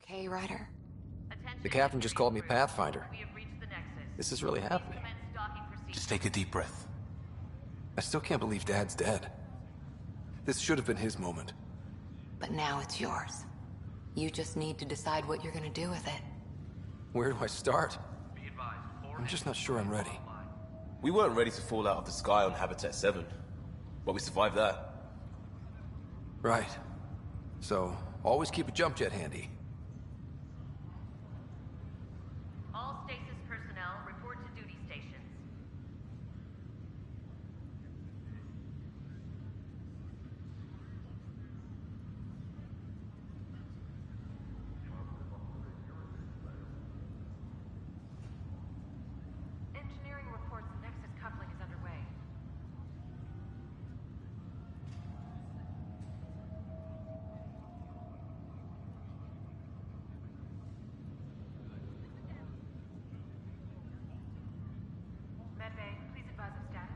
Okay, Ryder? The captain just called me Pathfinder. This is really happening. Just take a deep breath. I still can't believe Dad's dead. This should have been his moment. But now it's yours. You just need to decide what you're gonna do with it. Where do I start? I'm just not sure I'm ready. We weren't ready to fall out of the sky on Habitat 7, but we survived that. Right. So, always keep a jump jet handy. All stasis personnel report to duty stations. Engineering reports the Nexus coupling is underway. Medbay, please advise of status.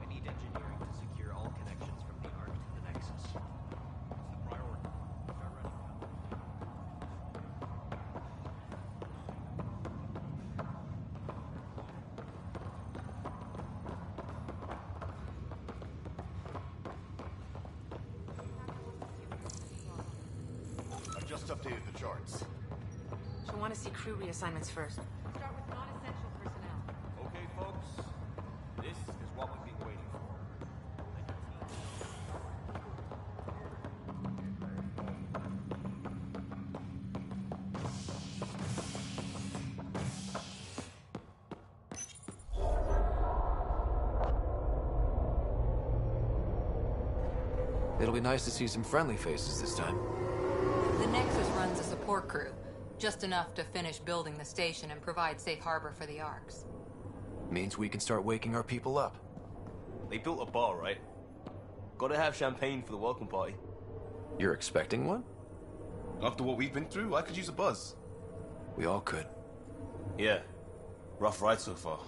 I need engineering to secure all connections from the Ark to the Nexus. It's the priority. Start running now. I've just updated the charts. She'll want to see crew reassignments first. Start with non-essential personnel. Okay, folks. This is what we've been waiting for. It'll be nice to see some friendly faces this time. The Nexus runs a support crew. Just enough to finish building the station and provide safe harbor for the Arks. Means we can start waking our people up. They built a bar, right? Gotta have champagne for the welcome party. You're expecting one? After what we've been through, I could use a buzz. We all could. Yeah. Rough ride so far.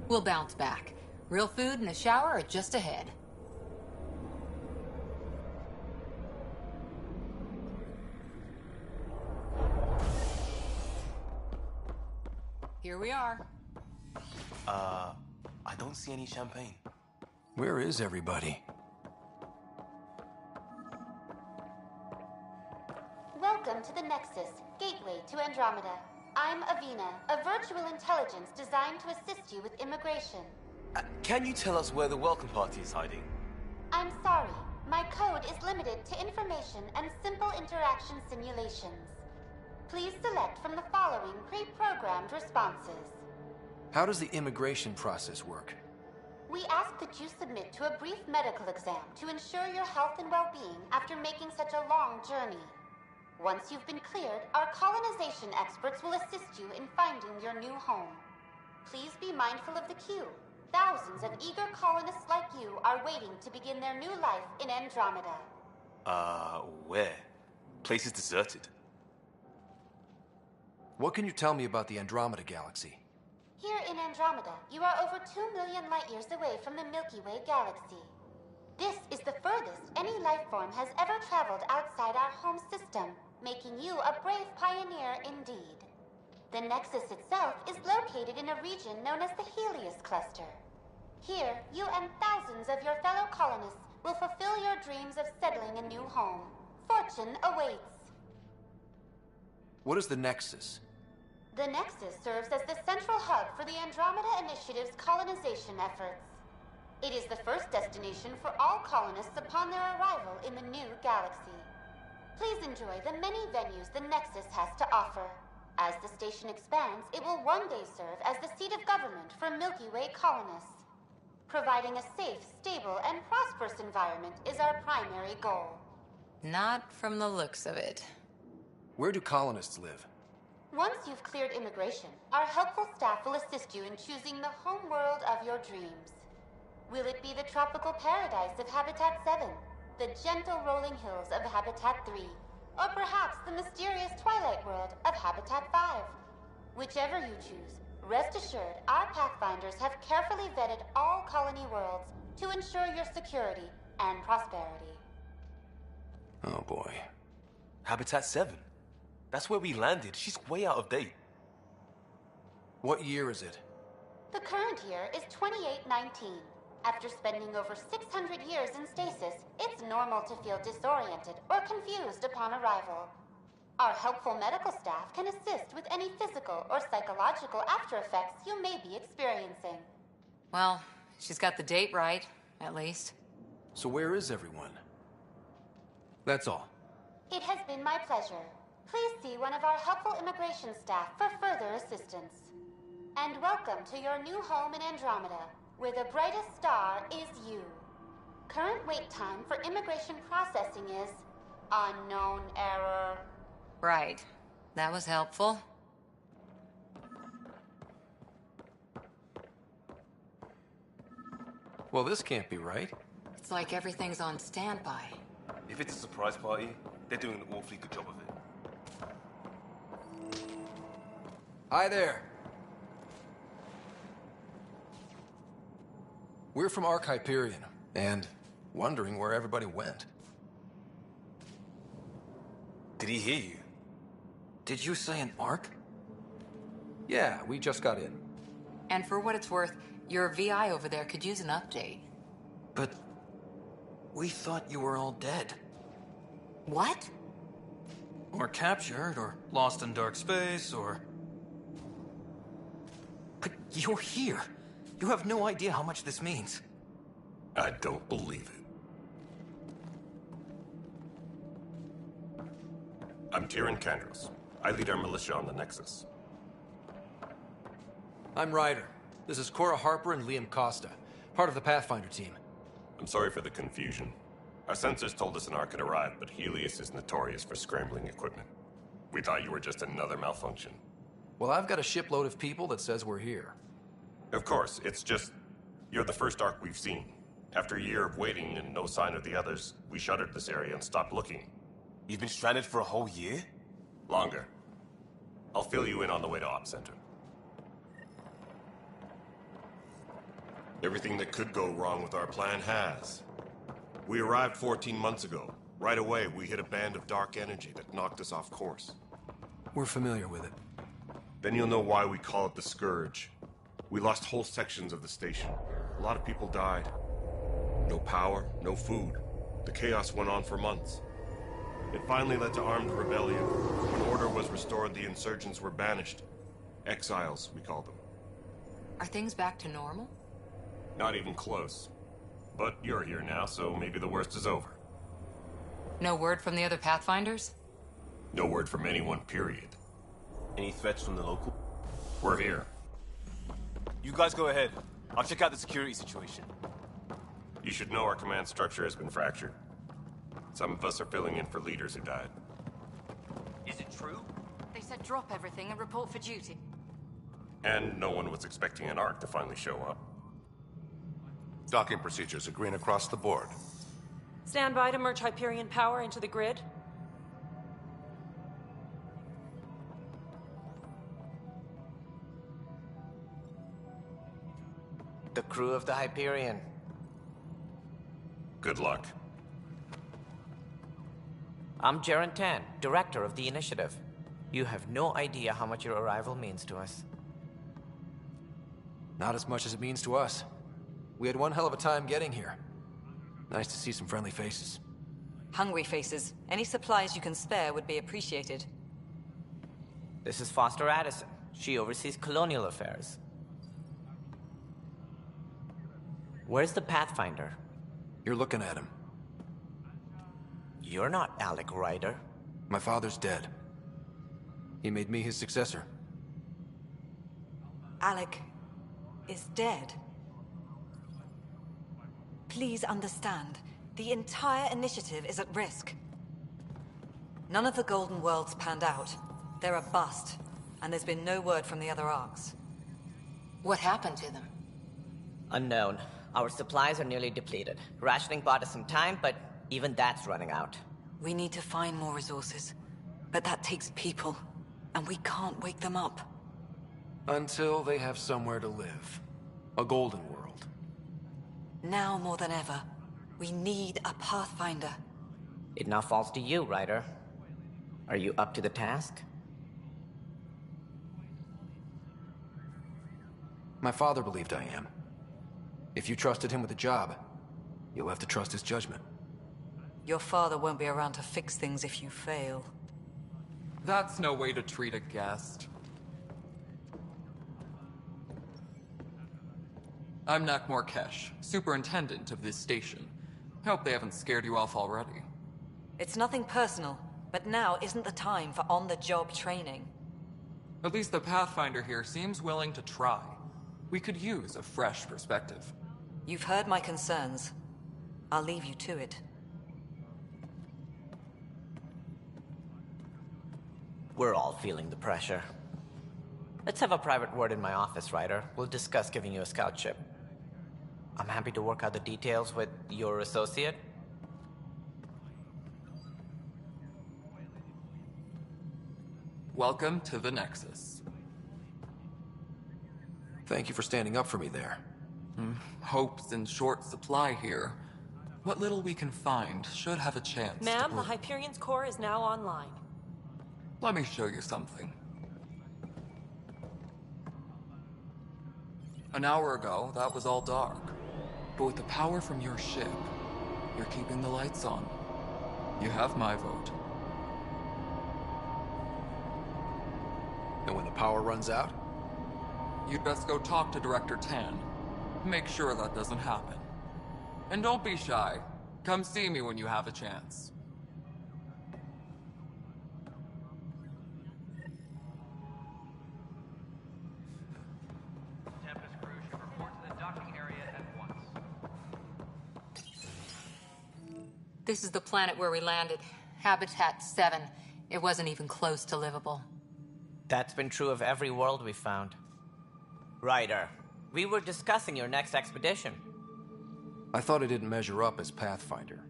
We'll bounce back. Real food and a shower are just ahead. Here we are. I don't see any champagne. Where is everybody? to the Nexus, gateway to Andromeda. I'm Avina, a virtual intelligence designed to assist you with immigration. Can you tell us where the welcome party is hiding? I'm sorry. My code is limited to information and simple interaction simulations. Please select from the following pre-programmed responses. How does the immigration process work? We ask that you submit to a brief medical exam to ensure your health and well-being after making such a long journey. Once you've been cleared, our colonization experts will assist you in finding your new home. Please be mindful of the queue. Thousands of eager colonists like you are waiting to begin their new life in Andromeda. Where? Place is deserted. What can you tell me about the Andromeda galaxy? Here in Andromeda, you are over 2 million light-years away from the Milky Way galaxy. This is the furthest any life form has ever traveled outside our home system, making you a brave pioneer indeed. The Nexus itself is located in a region known as the Helios Cluster. Here, you and thousands of your fellow colonists will fulfill your dreams of settling a new home. Fortune awaits. What is the Nexus? The Nexus serves as the central hub for the Andromeda Initiative's colonization efforts. It is the first destination for all colonists upon their arrival in the new galaxy. Please enjoy the many venues the Nexus has to offer. As the station expands, it will one day serve as the seat of government for Milky Way colonists. Providing a safe, stable, and prosperous environment is our primary goal. Not from the looks of it. Where do colonists live? Once you've cleared immigration, our helpful staff will assist you in choosing the home world of your dreams. Will it be the tropical paradise of Habitat 7, the gentle rolling hills of Habitat 3, or perhaps the mysterious twilight world of Habitat 5? Whichever you choose, rest assured our Pathfinders have carefully vetted all colony worlds to ensure your security and prosperity. Oh boy. Habitat 7. That's where we landed. She's way out of date. What year is it? The current year is 2819. After spending over 600 years in stasis, it's normal to feel disoriented or confused upon arrival. Our helpful medical staff can assist with any physical or psychological after effects you may be experiencing. Well, she's got the date right, at least. So where is everyone? That's all. It has been my pleasure. Please see one of our helpful immigration staff for further assistance. And welcome to your new home in Andromeda, where the brightest star is you. Current wait time for immigration processing is unknown error. Right. That was helpful. Well, this can't be right. It's like everything's on standby. If it's a surprise party, they're doing an awfully good job of it. Hi there. We're from Ark Hyperion, and wondering where everybody went. Did he hear you? Did you say an arc? Yeah, we just got in. And for what it's worth, your VI over there could use an update. But we thought you were all dead. What? Or captured, or lost in dark space, or... But you're here. You have no idea how much this means. I don't believe it. I'm Tyrion Kandros. I lead our militia on the Nexus. I'm Ryder. This is Cora Harper and Liam Costa, part of the Pathfinder team. I'm sorry for the confusion. Our sensors told us an Ark had arrived, but Helios is notorious for scrambling equipment. We thought you were just another malfunction. Well, I've got a shipload of people that says we're here. Of course, it's just... You're the first Ark we've seen. After a year of waiting and no sign of the others, we shuttered this area and stopped looking. You've been stranded for a whole year? Longer. I'll fill you in on the way to Op Center. Everything that could go wrong with our plan has. We arrived 14 months ago. Right away, we hit a band of dark energy that knocked us off course. We're familiar with it. Then you'll know why we call it the Scourge. We lost whole sections of the station. A lot of people died. No power, no food. The chaos went on for months. It finally led to armed rebellion. When order was restored, the insurgents were banished. Exiles, we call them. Are things back to normal? Not even close. But you're here now, so maybe the worst is over. No word from the other Pathfinders? No word from anyone, period. Any threats from the local? We're here. You guys go ahead. I'll check out the security situation. You should know our command structure has been fractured. Some of us are filling in for leaders who died. Is it true? They said drop everything and report for duty. And no one was expecting an Ark to finally show up. Docking procedures are green across the board. Stand by to merge Hyperion power into the grid. The crew of the Hyperion. Good luck. I'm Jaren Tan, director of the initiative. You have no idea how much your arrival means to us. Not as much as it means to us. We had one hell of a time getting here. Nice to see some friendly faces. Hungry faces. Any supplies you can spare would be appreciated. This is Foster Addison. She oversees colonial affairs. Where's the Pathfinder? You're looking at him. You're not Alec Ryder. My father's dead. He made me his successor. Alec is dead. Please understand, the entire initiative is at risk. None of the Golden Worlds panned out. They're a bust, and there's been no word from the other arcs. What happened to them? Unknown. Our supplies are nearly depleted. Rationing bought us some time, but even that's running out. We need to find more resources, but that takes people, and we can't wake them up. Until they have somewhere to live. A golden world. Now more than ever, we need a Pathfinder. It now falls to you, Ryder. Are you up to the task? My father believed I am. If you trusted him with a job, you'll have to trust his judgment. Your father won't be around to fix things if you fail. That's no way to treat a guest. I'm Nak Morkesh, superintendent of this station. Hope they haven't scared you off already. It's nothing personal, but now isn't the time for on-the-job training. At least the Pathfinder here seems willing to try. We could use a fresh perspective. You've heard my concerns. I'll leave you to it. We're all feeling the pressure. Let's have a private word in my office, Ryder. We'll discuss giving you a scout ship. I'm happy to work out the details with your associate. Welcome to the Nexus. Thank you for standing up for me there. Hope's in short supply here. What little we can find should have a chance to Ma'am, the grow. Hyperion's core is now online. Let me show you something. An hour ago, that was all dark. But with the power from your ship, you're keeping the lights on. You have my vote. And when the power runs out? You'd best go talk to Director Tan. Make sure that doesn't happen. And don't be shy. Come see me when you have a chance. Tempest crew should report to the docking area at once. This is the planet where we landed. Habitat 7. It wasn't even close to livable. That's been true of every world we've found. Ryder, we were discussing your next expedition. I thought I didn't measure up as Pathfinder.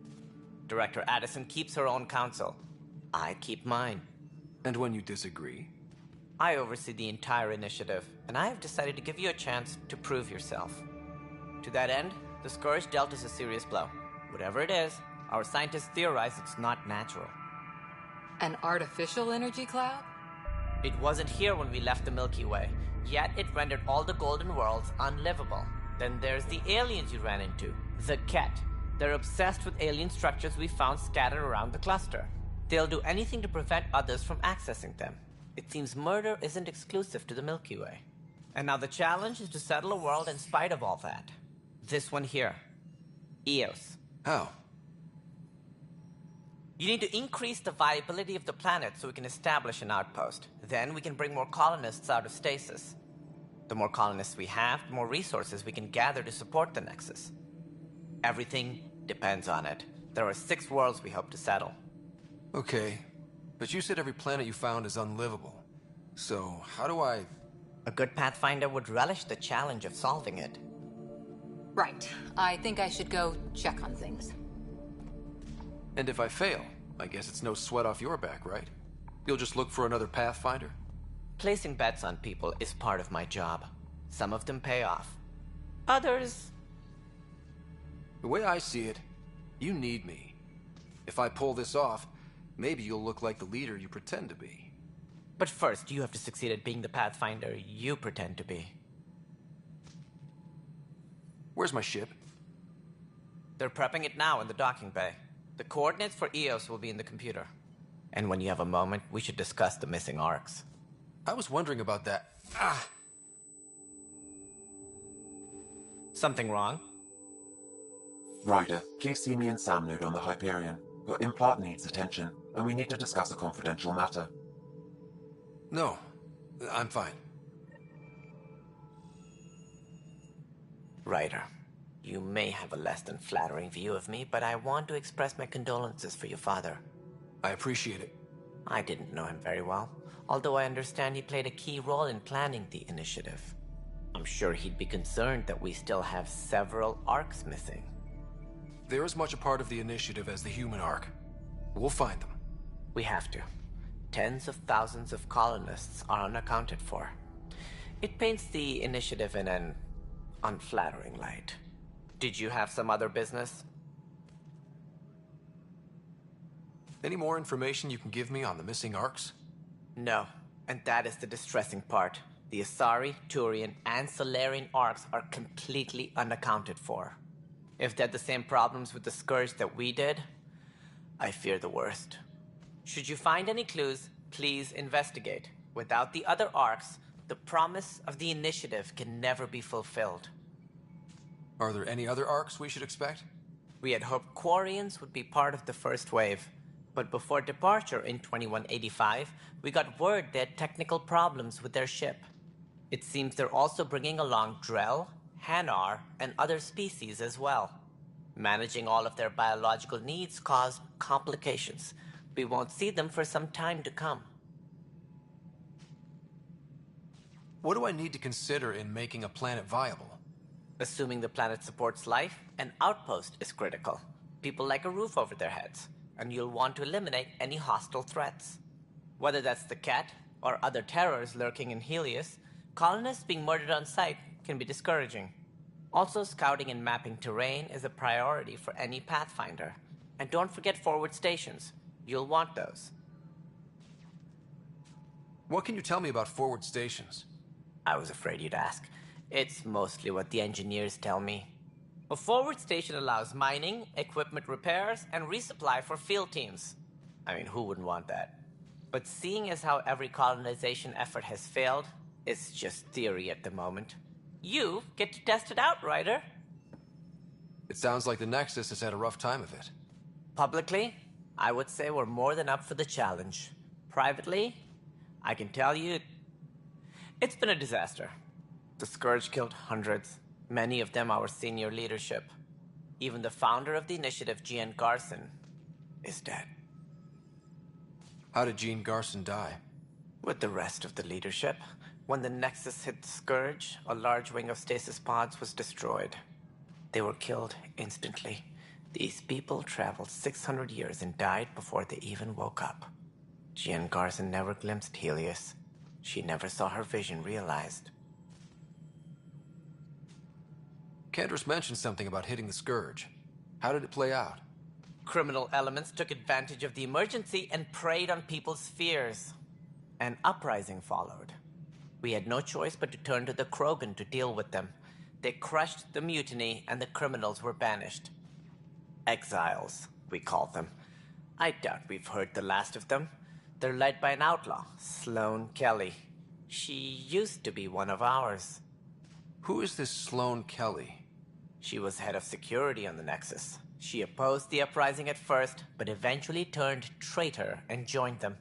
Director Addison keeps her own counsel. I keep mine. And when you disagree? I oversee the entire initiative, and I have decided to give you a chance to prove yourself. To that end, the Scourge dealt us a serious blow. Whatever it is, our scientists theorize it's not natural. An artificial energy cloud? It wasn't here when we left the Milky Way, yet it rendered all the Golden Worlds unlivable. Then there's the aliens you ran into, the Ket. They're obsessed with alien structures we found scattered around the cluster. They'll do anything to prevent others from accessing them. It seems murder isn't exclusive to the Milky Way. And now the challenge is to settle a world in spite of all that. This one here. Eos. How? You need to increase the viability of the planet so we can establish an outpost. Then we can bring more colonists out of stasis. The more colonists we have, the more resources we can gather to support the Nexus. Everything depends on it. There are 6 worlds we hope to settle. Okay, but you said every planet you found is unlivable. So, how do I... A good Pathfinder would relish the challenge of solving it. Right. I think I should go check on things. And if I fail, I guess it's no sweat off your back, right? You'll just look for another Pathfinder? Placing bets on people is part of my job. Some of them pay off. Others... The way I see it, you need me. If I pull this off, maybe you'll look like the leader you pretend to be. But first, you have to succeed at being the Pathfinder you pretend to be. Where's my ship? They're prepping it now in the docking bay. The coordinates for Eos will be in the computer. And when you have a moment, we should discuss the missing arcs. I was wondering about that. Something wrong? Ryder, please see me and Samnode on the Hyperion. Your implant needs attention, and we need to discuss a confidential matter. No, I'm fine. Ryder, you may have a less than flattering view of me, but I want to express my condolences for your father. I appreciate it. I didn't know him very well, although I understand he played a key role in planning the initiative. I'm sure he'd be concerned that we still have several arcs missing. They're as much a part of the initiative as the human arc. We'll find them. We have to. Tens of thousands of colonists are unaccounted for. It paints the initiative in an unflattering light. Did you have some other business? Any more information you can give me on the missing arcs? No, and that is the distressing part. The Asari, Turian, and Solarian arcs are completely unaccounted for. If they had the same problems with the Scourge that we did, I fear the worst. Should you find any clues, please investigate. Without the other arcs, the promise of the initiative can never be fulfilled. Are there any other arcs we should expect? We had hoped Quarians would be part of the first wave, but before departure in 2185, we got word they had technical problems with their ship. It seems they're also bringing along Drell, Hanar, and other species as well. Managing all of their biological needs caused complications. We won't see them for some time to come. What do I need to consider in making a planet viable? Assuming the planet supports life, an outpost is critical. People like a roof over their heads, and you'll want to eliminate any hostile threats. Whether that's the Cat or other terrors lurking in Helios, colonists being murdered on sight can be discouraging. Also, scouting and mapping terrain is a priority for any Pathfinder. And don't forget forward stations. You'll want those. What can you tell me about forward stations? I was afraid you'd ask. It's mostly what the engineers tell me. A forward station allows mining, equipment repairs, and resupply for field teams. I mean, who wouldn't want that? But seeing as how every colonization effort has failed, it's just theory at the moment. You get to test it out, Ryder. It sounds like the Nexus has had a rough time of it. Publicly, I would say we're more than up for the challenge. Privately, I can tell you, it's been a disaster. The Scourge killed hundreds, many of them our senior leadership. Even the founder of the initiative, Jean Garson, is dead. How did Jean Garson die? With the rest of the leadership. When the Nexus hit the Scourge, a large wing of stasis pods was destroyed. They were killed instantly. These people traveled 600 years and died before they even woke up. Jean Garson never glimpsed Helios. She never saw her vision realized. Candra's mentioned something about hitting the Scourge. How did it play out? Criminal elements took advantage of the emergency and preyed on people's fears. An uprising followed. We had no choice but to turn to the Krogan to deal with them. They crushed the mutiny and the criminals were banished. Exiles, we called them. I doubt we've heard the last of them. They're led by an outlaw, Sloane Kelly. She used to be one of ours. Who is this Sloane Kelly? She was head of security on the Nexus. She opposed the uprising at first, but eventually turned traitor and joined them.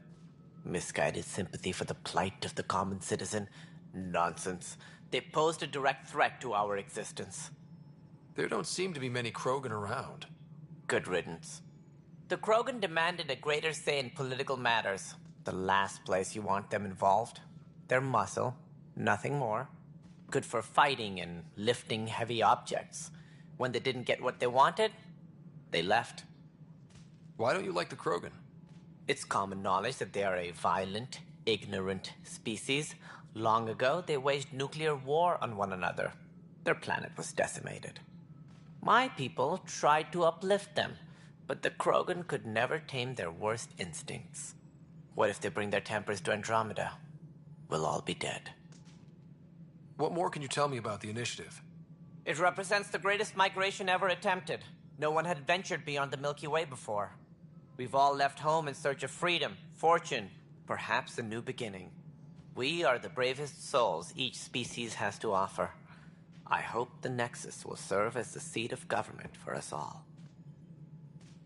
Misguided sympathy for the plight of the common citizen? Nonsense. They posed a direct threat to our existence. There don't seem to be many Krogan around. Good riddance. The Krogan demanded a greater say in political matters. The last place you want them involved. They're muscle, nothing more. Good for fighting and lifting heavy objects. When they didn't get what they wanted, they left. Why don't you like the Krogan? It's common knowledge that they are a violent, ignorant species. Long ago, they waged nuclear war on one another. Their planet was decimated. My people tried to uplift them, but the Krogan could never tame their worst instincts. What if they bring their tempers to Andromeda? We'll all be dead. What more can you tell me about the Initiative? It represents the greatest migration ever attempted. No one had ventured beyond the Milky Way before. We've all left home in search of freedom, fortune, perhaps a new beginning. We are the bravest souls each species has to offer. I hope the Nexus will serve as the seat of government for us all.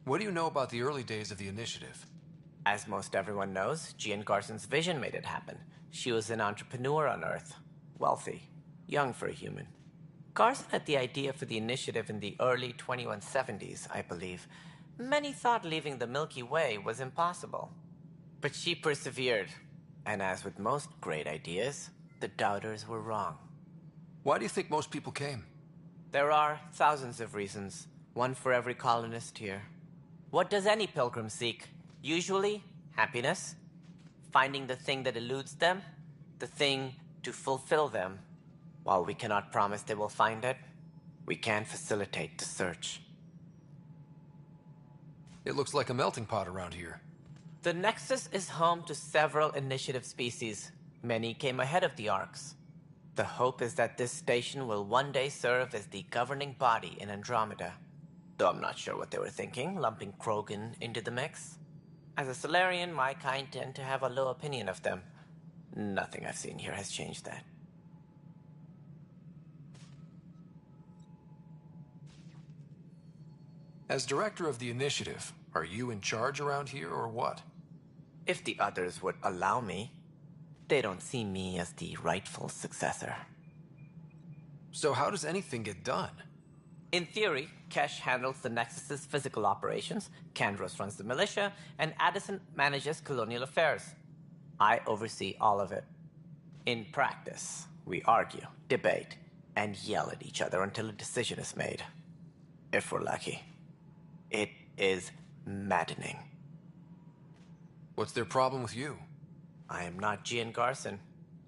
What do you know about the early days of the Initiative? As most everyone knows, Jean Garson's vision made it happen. She was an entrepreneur on Earth. Wealthy. Young for a human. Garson had the idea for the Initiative in the early 2170s, I believe. Many thought leaving the Milky Way was impossible. But she persevered. And as with most great ideas, the doubters were wrong. Why do you think most people came? There are thousands of reasons, one for every colonist here. What does any pilgrim seek? Usually, happiness. Finding the thing that eludes them, the thing to fulfill them. While we cannot promise they will find it, we can facilitate the search. It looks like a melting pot around here. The Nexus is home to several Initiative species. Many came ahead of the Arks. The hope is that this station will one day serve as the governing body in Andromeda. Though I'm not sure what they were thinking, lumping Krogan into the mix. As a Solarian, my kind tend to have a low opinion of them. Nothing I've seen here has changed that. As director of the Initiative, are you in charge around here or what? If the others would allow me. They don't see me as the rightful successor. So how does anything get done? In theory, Kesh handles the Nexus's physical operations, Kandros runs the militia, and Addison manages colonial affairs. I oversee all of it. In practice, we argue, debate, and yell at each other until a decision is made. If we're lucky. It is maddening. What's their problem with you? I am not Jean Garson.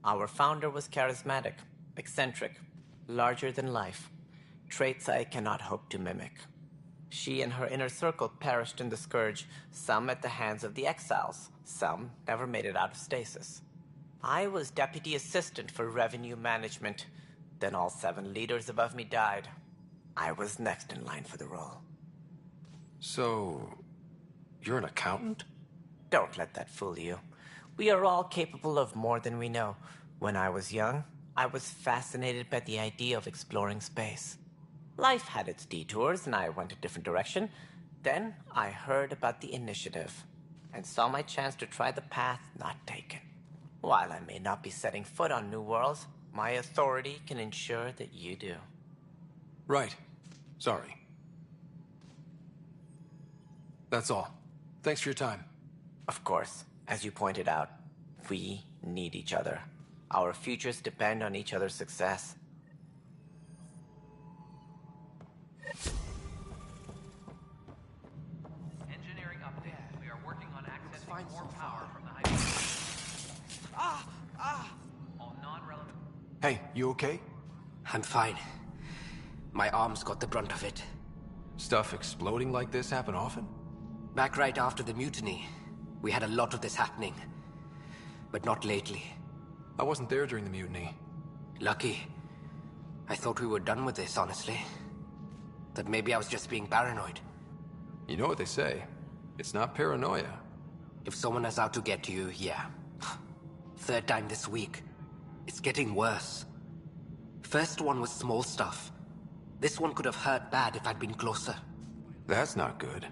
Our founder was charismatic, eccentric, larger than life. Traits I cannot hope to mimic. She and her inner circle perished in the Scourge, some at the hands of the Exiles, some never made it out of stasis. I was deputy assistant for revenue management. Then all 7 leaders above me died. I was next in line for the role. So, you're an accountant? Don't let that fool you. We are all capable of more than we know. When I was young, I was fascinated by the idea of exploring space. Life had its detours, and I went a different direction. Then I heard about the Initiative, and saw my chance to try the path not taken. While I may not be setting foot on new worlds, my authority can ensure that you do. Right. Sorry. That's all. Thanks for your time. Of course. As you pointed out, we need each other. Our futures depend on each other's success. Engineering update. We are working on accessing more power from the Hyperion. All non-relevant. Hey, you okay? I'm fine. My arms got the brunt of it. Stuff exploding like this happen often? Back right after the mutiny, we had a lot of this happening. But not lately. I wasn't there during the mutiny. Lucky. I thought we were done with this, honestly. That maybe I was just being paranoid. You know what they say. It's not paranoia. If someone is out to get you, yeah. Third time this week. It's getting worse. First one was small stuff. This one could have hurt bad if I'd been closer. That's not good.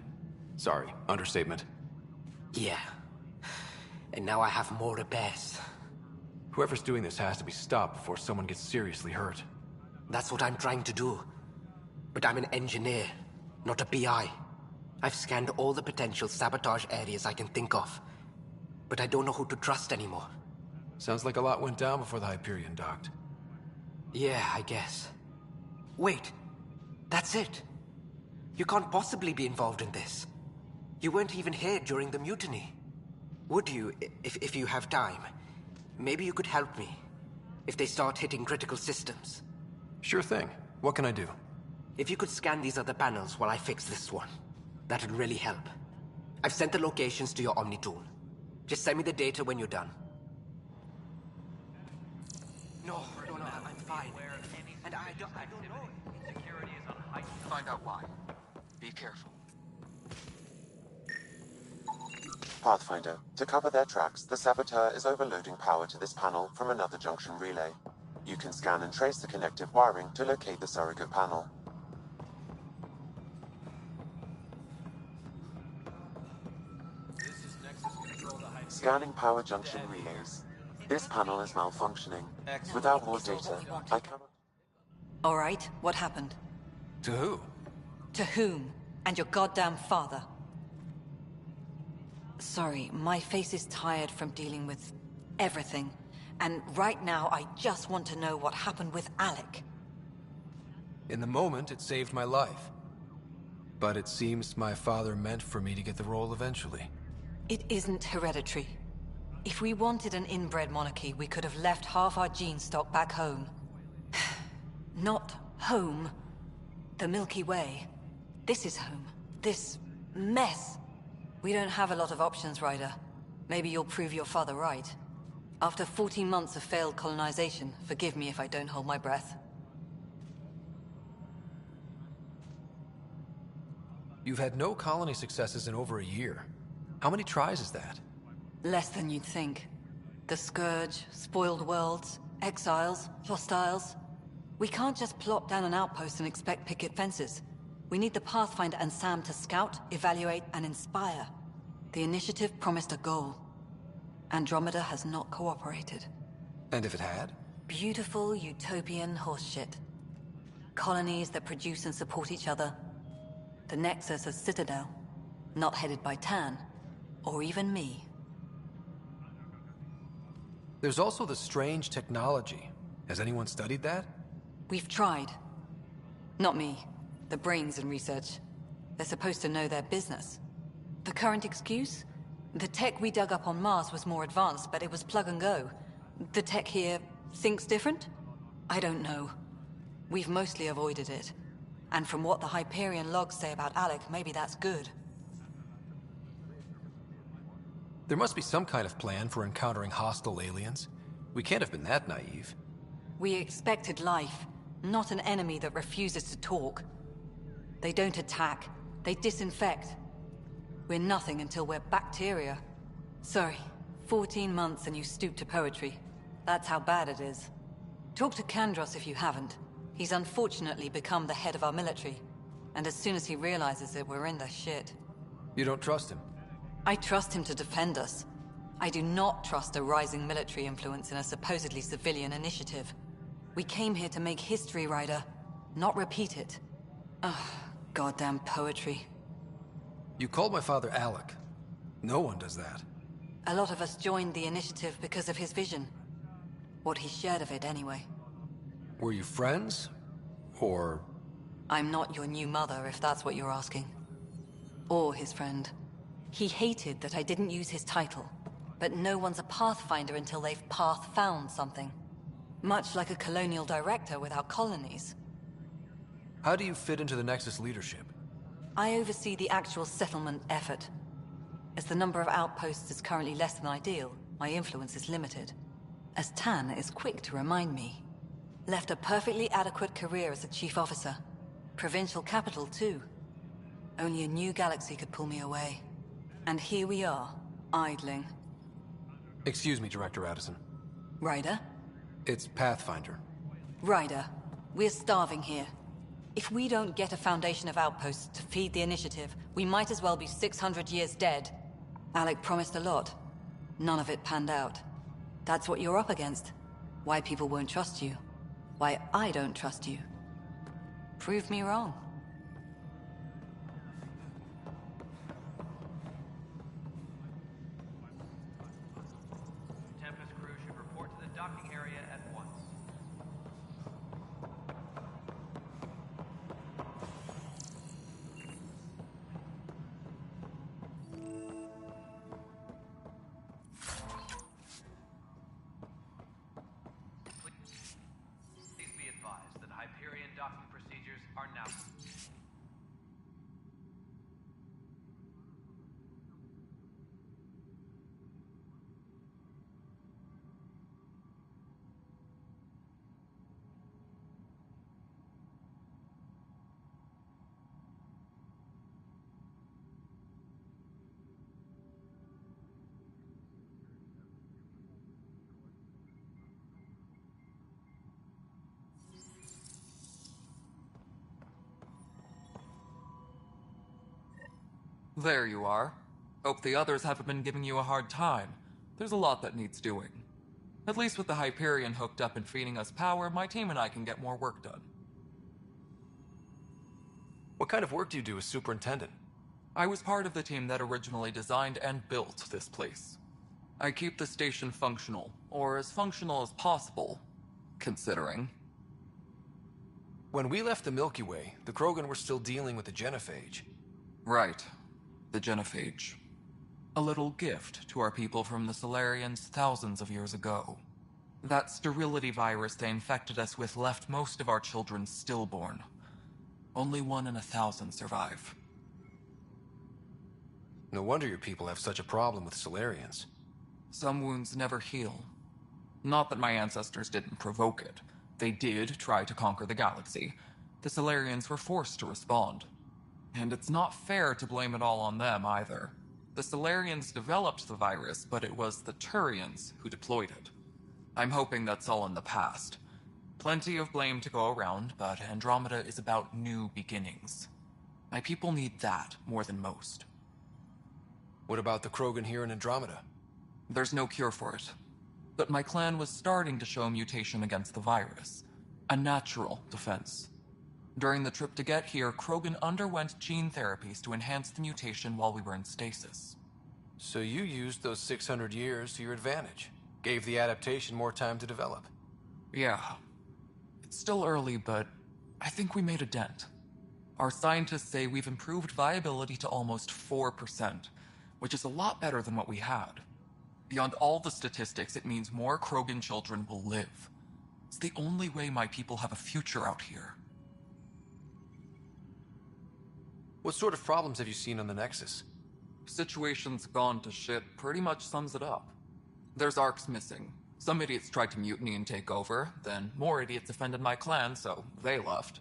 Sorry, understatement. Yeah. And now I have more repairs. Whoever's doing this has to be stopped before someone gets seriously hurt. That's what I'm trying to do. But I'm an engineer, not a PI. I've scanned all the potential sabotage areas I can think of. But I don't know who to trust anymore. Sounds like a lot went down before the Hyperion docked. Yeah, I guess. Wait. That's it. You can't possibly be involved in this. You weren't even here during the mutiny. Would you, if you have time? Maybe you could help me. If they start hitting critical systems. Sure thing. What can I do? If you could scan these other panels while I fix this one, that'd really help. I've sent the locations to your Omni tool. Just send me the data when you're done. No, I'm fine. And I don't know. Security is on high. Find out why. Be careful. Pathfinder, to cover their tracks, the saboteur is overloading power to this panel from another junction relay. You can scan and trace the connective wiring to locate the surrogate panel. Scanning power junction relays. This panel is malfunctioning. Without more data, I cannot... All right, what happened? To who? To whom? And your goddamn father. Sorry, my face is tired from dealing with everything. And right now, I just want to know what happened with Alec. In the moment, it saved my life. But it seems my father meant for me to get the role eventually. It isn't hereditary. If we wanted an inbred monarchy, we could have left half our gene stock back home. Not home. The Milky Way. This is home. This mess. We don't have a lot of options, Ryder. Maybe you'll prove your father right. After 14 months of failed colonization, forgive me if I don't hold my breath. You've had no colony successes in over a year. How many tries is that? Less than you'd think. The Scourge, spoiled worlds, exiles, hostiles. We can't just plop down an outpost and expect picket fences. We need the Pathfinder and Sam to scout, evaluate, and inspire. The initiative promised a goal. Andromeda has not cooperated. And if it had? Beautiful utopian horseshit. Colonies that produce and support each other. The Nexus a citadel, not headed by Tan, or even me. There's also the strange technology. Has anyone studied that? We've tried. Not me. The brains in research. They're supposed to know their business. The current excuse? The tech we dug up on Mars was more advanced, but it was plug and go. The tech here thinks different? I don't know. We've mostly avoided it. And from what the Hyperion logs say about Alec, maybe that's good. There must be some kind of plan for encountering hostile aliens. We can't have been that naive. We expected life, not an enemy that refuses to talk. They don't attack, they disinfect. We're nothing until we're bacteria. Sorry, 14 months and you stoop to poetry. That's how bad it is. Talk to Kandros if you haven't. He's unfortunately become the head of our military. And as soon as he realizes it, we're in the shit. You don't trust him? I trust him to defend us. I do not trust a rising military influence in a supposedly civilian initiative. We came here to make history, Ryder, not repeat it. Ugh, goddamn poetry. You called my father Alec. No one does that. A lot of us joined the initiative because of his vision. What he shared of it, anyway. Were you friends? Or... I'm not your new mother, if that's what you're asking. Or his friend. He hated that I didn't use his title. But no one's a Pathfinder until they've path-found something. Much like a colonial director without colonies. How do you fit into the Nexus leadership? I oversee the actual settlement effort. As the number of outposts is currently less than ideal, my influence is limited. As Tan is quick to remind me. Left a perfectly adequate career as a chief officer. Provincial capital, too. Only a new galaxy could pull me away. And here we are, idling. Excuse me, Director Addison. Ryder? It's Pathfinder. Ryder, we're starving here. If we don't get a foundation of outposts to feed the initiative, we might as well be 600 years dead. Alec promised a lot. None of it panned out. That's what you're up against. Why people won't trust you. Why I don't trust you. Prove me wrong. Tempest crew should report to the docking area at once. Please be advised that Hyperion docking procedures are now... There you are. Hope the others haven't been giving you a hard time. There's a lot that needs doing. At least with the Hyperion hooked up and feeding us power, my team and I can get more work done. What kind of work do you do as superintendent? I was part of the team that originally designed and built this place. I keep the station functional, or as functional as possible, considering. When we left the Milky Way, the Krogan were still dealing with the genophage. Right. The genophage. A little gift to our people from the Solarians thousands of years ago. That sterility virus they infected us with left most of our children stillborn. Only 1 in 1,000 survive. No wonder your people have such a problem with Solarians. Some wounds never heal. Not that my ancestors didn't provoke it. They did try to conquer the galaxy. The Solarians were forced to respond. And it's not fair to blame it all on them, either. The Solarians developed the virus, but it was the Turians who deployed it. I'm hoping that's all in the past. Plenty of blame to go around, but Andromeda is about new beginnings. My people need that more than most. What about the Krogan here in Andromeda? There's no cure for it. But my clan was starting to show a mutation against the virus. A natural defense. During the trip to get here, Krogan underwent gene therapies to enhance the mutation while we were in stasis. So you used those 600 years to your advantage. Gave the adaptation more time to develop. Yeah. It's still early, but I think we made a dent. Our scientists say we've improved viability to almost 4%, which is a lot better than what we had. Beyond all the statistics, it means more Krogan children will live. It's the only way my people have a future out here. What sort of problems have you seen on the Nexus? Situation's gone to shit pretty much sums it up. There's arcs missing. Some idiots tried to mutiny and take over, then more idiots offended my clan, so they left.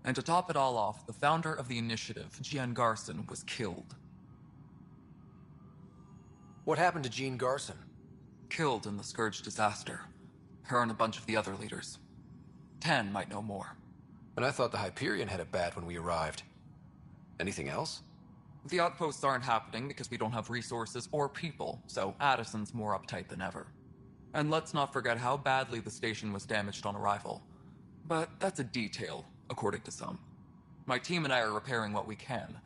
And to top it all off, the founder of the initiative, Jean Garson, was killed. What happened to Jean Garson? Killed in the Scourge disaster. Her and a bunch of the other leaders. Tan might know more. And I thought the Hyperion had it bad when we arrived. Anything else? The outposts aren't happening because we don't have resources or people, so Addison's more uptight than ever. And let's not forget how badly the station was damaged on arrival. But that's a detail, according to some. My team and I are repairing what we can.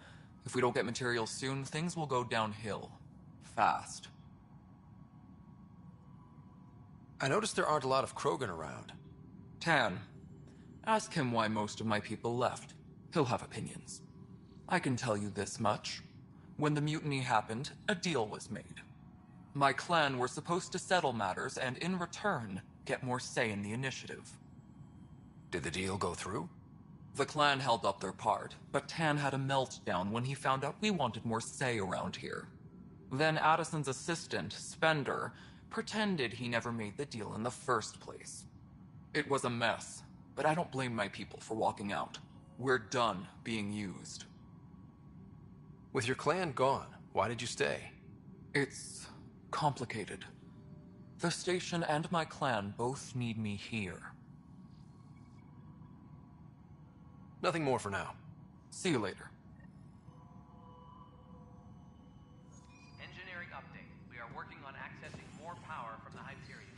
If we don't get materials soon, things will go downhill. Fast. I noticed there aren't a lot of Krogan around. Tan. Ask him why most of my people left. He'll have opinions. I can tell you this much. When the mutiny happened, a deal was made. My clan were supposed to settle matters and, in return, get more say in the initiative. Did the deal go through? The clan held up their part, but Tan had a meltdown when he found out we wanted more say around here. Then Addison's assistant, Spender, pretended he never made the deal in the first place. It was a mess, but I don't blame my people for walking out. We're done being used. With your clan gone, Why did you stay? It's complicated. The station and my clan both need me here. Nothing more for now. See you later. Engineering update. We are working on accessing more power from the Hyperion.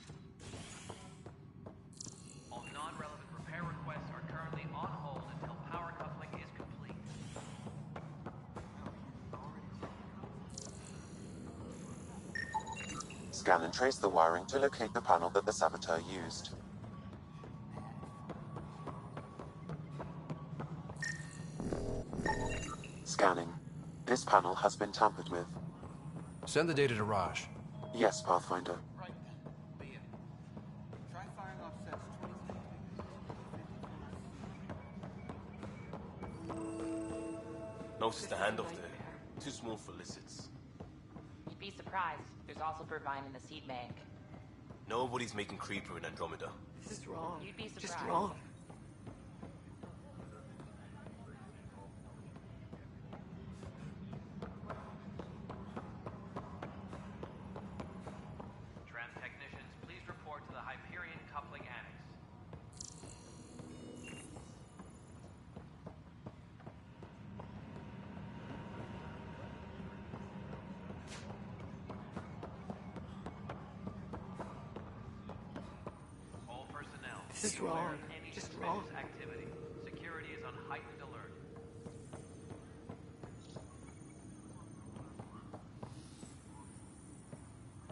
All non-relevant repair requests are currently on hold until power coupling is complete. Scan and trace the wiring to locate the panel that the saboteur used. Scanning. This panel has been tampered with. Send the data to Raj. Yes, Pathfinder. Notice the handoff there. Too small for lizards. You'd be surprised. There's also Purvine in the seed bank. Nobody's making Creeper in Andromeda. This is wrong. You'd be surprised. Just wrong. Tram technicians, please report to the Hyperion coupling annex. All personnel. This is be aware wrong. of any Just suspicious wrong. activity. Security is on heightened alert.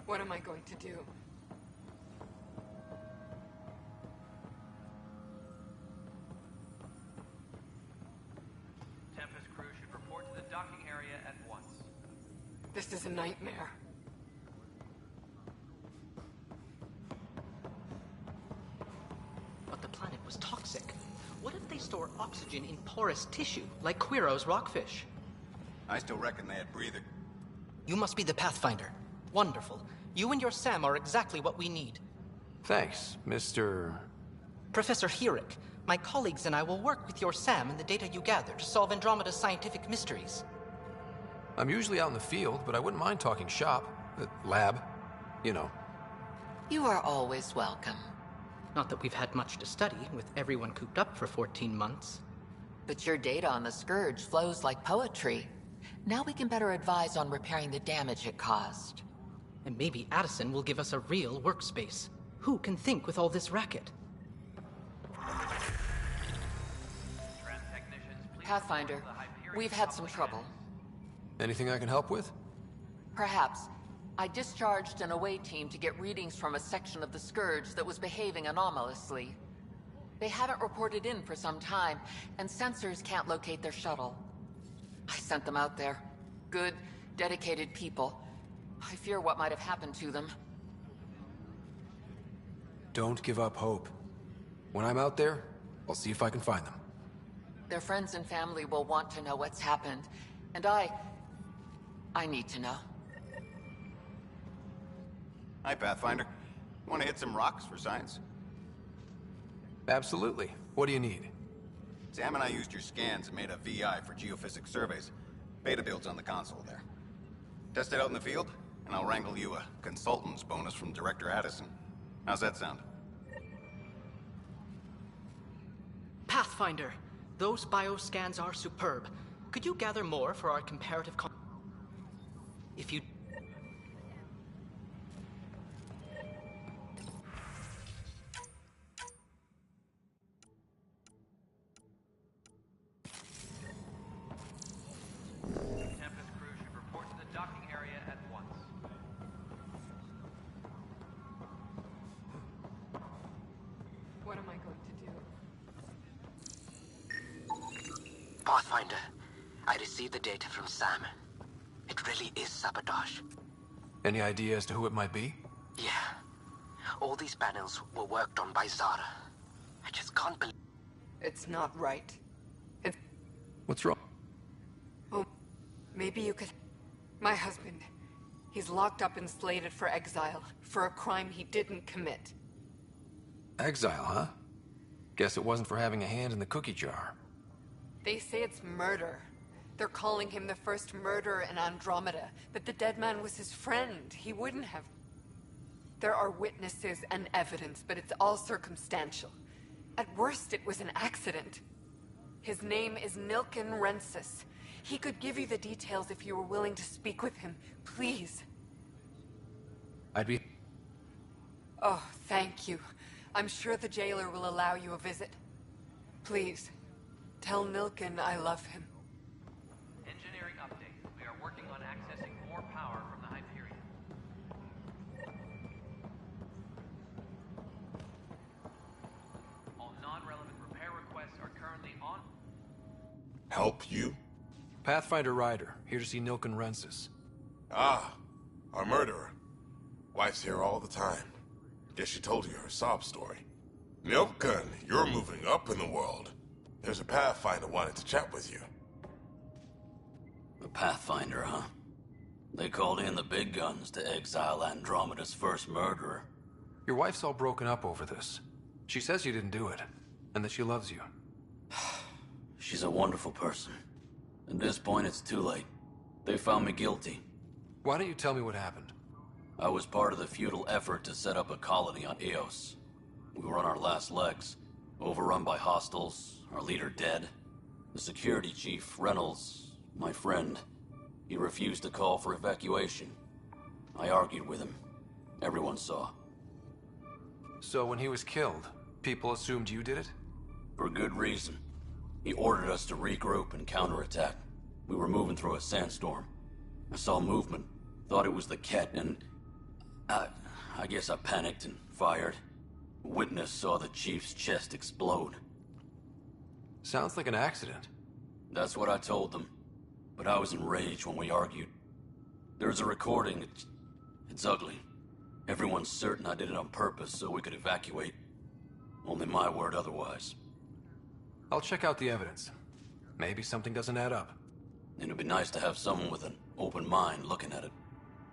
What am I going to do? Tempest crew should report to the docking area at once. This is a nightmare. But the planet was toxic. What if they store oxygen in porous tissue, like Quiro's rockfish? I still reckon they had breather. You must be the Pathfinder. Wonderful. You and your Sam are exactly what we need. Thanks, Mr. Professor Herrick, my colleagues and I will work with your Sam and the data you gather to solve Andromeda's scientific mysteries. I'm usually out in the field, but I wouldn't mind talking shop. Lab. You know. You are always welcome. Not that we've had much to study, with everyone cooped up for 14 months. But your data on the Scourge flows like poetry. Now we can better advise on repairing the damage it caused. And maybe Addison will give us a real workspace. Who can think with all this racket? Pathfinder, we've had some trouble. Anything I can help with? Perhaps. I discharged an away team to get readings from a section of the Scourge that was behaving anomalously. They haven't reported in for some time, and sensors can't locate their shuttle. I sent them out there. Good, dedicated people. I fear what might have happened to them. Don't give up hope. When I'm out there, I'll see if I can find them. Their friends and family will want to know what's happened, and I need to know. Hi, Pathfinder. Want to hit some rocks for science? Absolutely. What do you need? Sam and I used your scans and made a VI for geophysics surveys. Beta builds on the console there. Test it out in the field, and I'll wrangle you a consultant's bonus from Director Addison. How's that sound? Pathfinder, those bioscans are superb. Could you gather more for our comparative if you... Tempest crew should report to the docking area at once. What am I going to do? Pathfinder, I received the data from Sam. It really is sabotage. Any idea as to who it might be? Yeah. All these panels were worked on by Zara. I just can't believe... It's not right. What's wrong? Oh, maybe you could... My husband. He's locked up and slated for exile for a crime he didn't commit. Exile, huh? Guess it wasn't for having a hand in the cookie jar. They say it's murder. They're calling him the first murderer in Andromeda, but the dead man was his friend. He wouldn't have... There are witnesses and evidence, but it's all circumstantial. At worst, it was an accident. His name is Nilken Rensis. He could give you the details if you were willing to speak with him. Please. I'd be... Oh, thank you. I'm sure the jailer will allow you a visit. Please, tell Nilken I love him. Engineering update. We are working on accessing more power from the Hyperion. All non-relevant repair requests are currently on... Help you? Pathfinder Ryder, here to see Nilken Rensis. Ah, our murderer. Wife's here all the time. Guess she told you her sob story. Nilken, you're moving up in the world. There's a Pathfinder wanting to chat with you. A Pathfinder, huh? They called in the big guns to exile Andromeda's first murderer. Your wife's all broken up over this. She says you didn't do it, and that she loves you. She's a wonderful person. At this point, it's too late. They found me guilty. Why don't you tell me what happened? I was part of the futile effort to set up a colony on Eos. We were on our last legs, overrun by hostiles, our leader dead. The security chief, Reynolds, my friend, he refused to call for evacuation. I argued with him. Everyone saw. So when he was killed, people assumed you did it? For good reason. He ordered us to regroup and counterattack. We were moving through a sandstorm. I saw movement, thought it was the Ket, and... I guess I panicked and fired. Witness saw the chief's chest explode. Sounds like an accident. That's what I told them. But I was enraged when we argued. There's a recording. It's ugly. Everyone's certain I did it on purpose so we could evacuate. Only my word otherwise. I'll check out the evidence. Maybe something doesn't add up. It'd be nice to have someone with an open mind looking at it.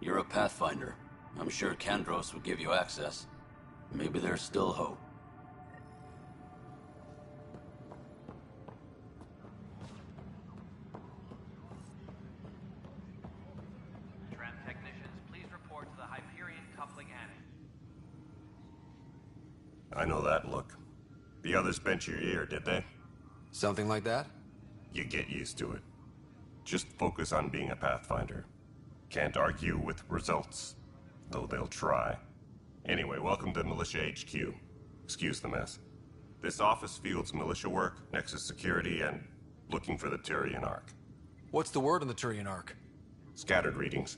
You're a Pathfinder. I'm sure Kandros would give you access. Maybe there's still hope. Tram technicians, please report to the Hyperion coupling attic. I know that look. The others bent your ear, did they? Something like that? You get used to it. Just focus on being a Pathfinder. Can't argue with results, though they'll try. Anyway, welcome to Militia HQ. Excuse the mess. This office fields militia work, Nexus security, and looking for the Turian Ark. What's the word on the Turian Ark? Scattered readings.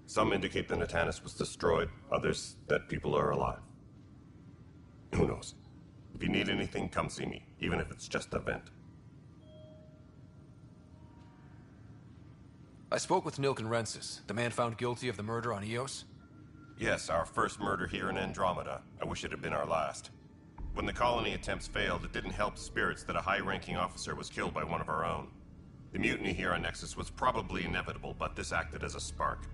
Some indicate the Natanus was destroyed, others that people are alive. Who knows? If you need anything, come see me, even if it's just a vent. I spoke with Nilken Rensis, the man found guilty of the murder on Eos. Yes, our first murder here in Andromeda. I wish it had been our last. When the colony attempts failed, it didn't help spirits that a high-ranking officer was killed by one of our own. The mutiny here on Nexus was probably inevitable, but this acted as a spark.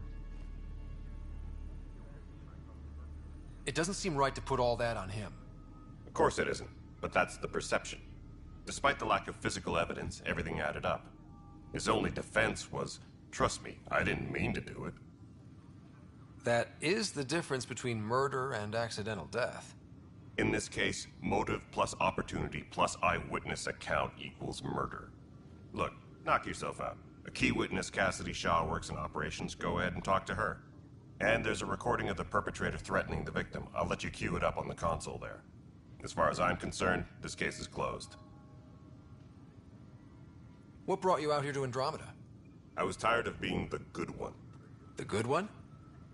It doesn't seem right to put all that on him. Of course it isn't, but that's the perception. Despite the lack of physical evidence, everything added up. His only defense was, trust me, I didn't mean to do it. That is the difference between murder and accidental death. In this case, motive plus opportunity plus eyewitness account equals murder. Look, knock yourself out. A key witness, Cassidy Shaw, works in operations. Go ahead and talk to her. And there's a recording of the perpetrator threatening the victim. I'll let you cue it up on the console there. As far as I'm concerned, this case is closed. What brought you out here to Andromeda? I was tired of being the good one. The good one?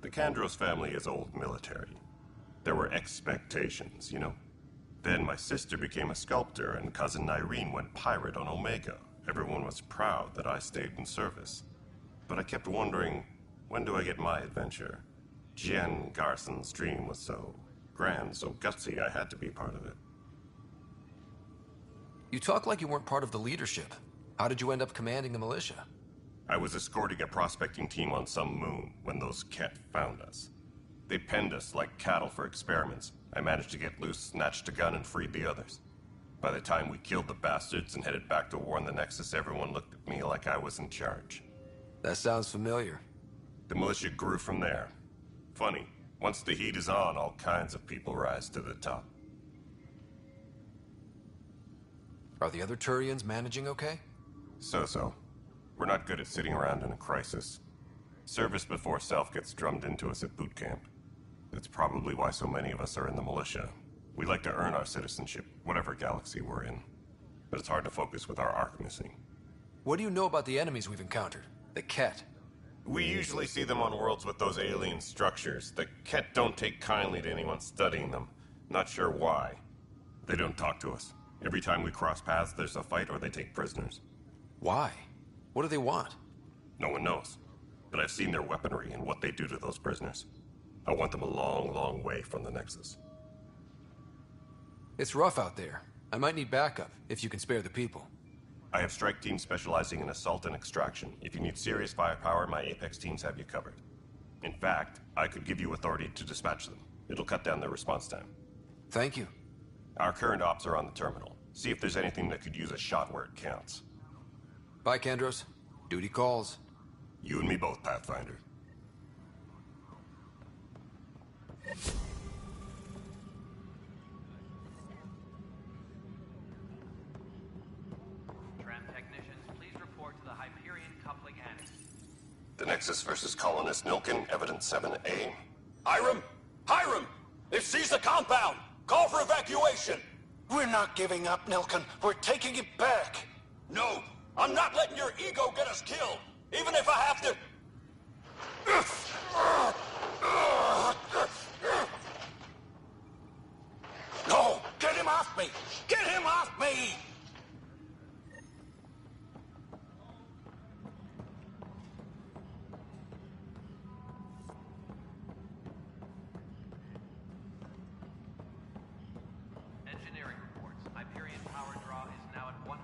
The Kandros family is old military. There were expectations, you know. Then my sister became a sculptor and cousin Irene went pirate on Omega. Everyone was proud that I stayed in service. But I kept wondering, when do I get my adventure? Jen Garson's dream was so grand, so gutsy, I had to be part of it. You talk like you weren't part of the leadership. How did you end up commanding the militia? I was escorting a prospecting team on some moon when those Ket found us. They penned us like cattle for experiments. I managed to get loose, snatched a gun, and freed the others. By the time we killed the bastards and headed back to warn the Nexus, everyone looked at me like I was in charge. That sounds familiar. The militia grew from there. Funny, once the heat is on, all kinds of people rise to the top. Are the other Turians managing okay? So-so. We're not good at sitting around in a crisis. Service before self gets drummed into us at boot camp. That's probably why so many of us are in the militia. We like to earn our citizenship, whatever galaxy we're in. But it's hard to focus with our arc missing. What do you know about the enemies we've encountered? The Ket? We usually see them on worlds with those alien structures. The Ket don't take kindly to anyone studying them. Not sure why. They don't talk to us. Every time we cross paths, there's a fight or they take prisoners. Why? What do they want? No one knows. But I've seen their weaponry and what they do to those prisoners. I want them a long, long way from the Nexus. It's rough out there. I might need backup, if you can spare the people. I have strike teams specializing in assault and extraction. If you need serious firepower, my Apex teams have you covered. In fact, I could give you authority to dispatch them. It'll cut down their response time. Thank you. Our current ops are on the terminal. See if there's anything that could use a shot where it counts. Bye, Kendros. Duty calls. You and me both, Pathfinder. Tram technicians, please report to the Hyperion coupling annex. The Nexus versus Colonist Nilkin, Evidence 7A. Hiram! Hiram! They've seized the compound! Call for evacuation! We're not giving up, Nilkin. We're taking it back. No! I'm not letting your ego get us killed! Even if I have to... No! Get him off me! Get him off me! Engineering reports. Hyperion power draw is now at 100%.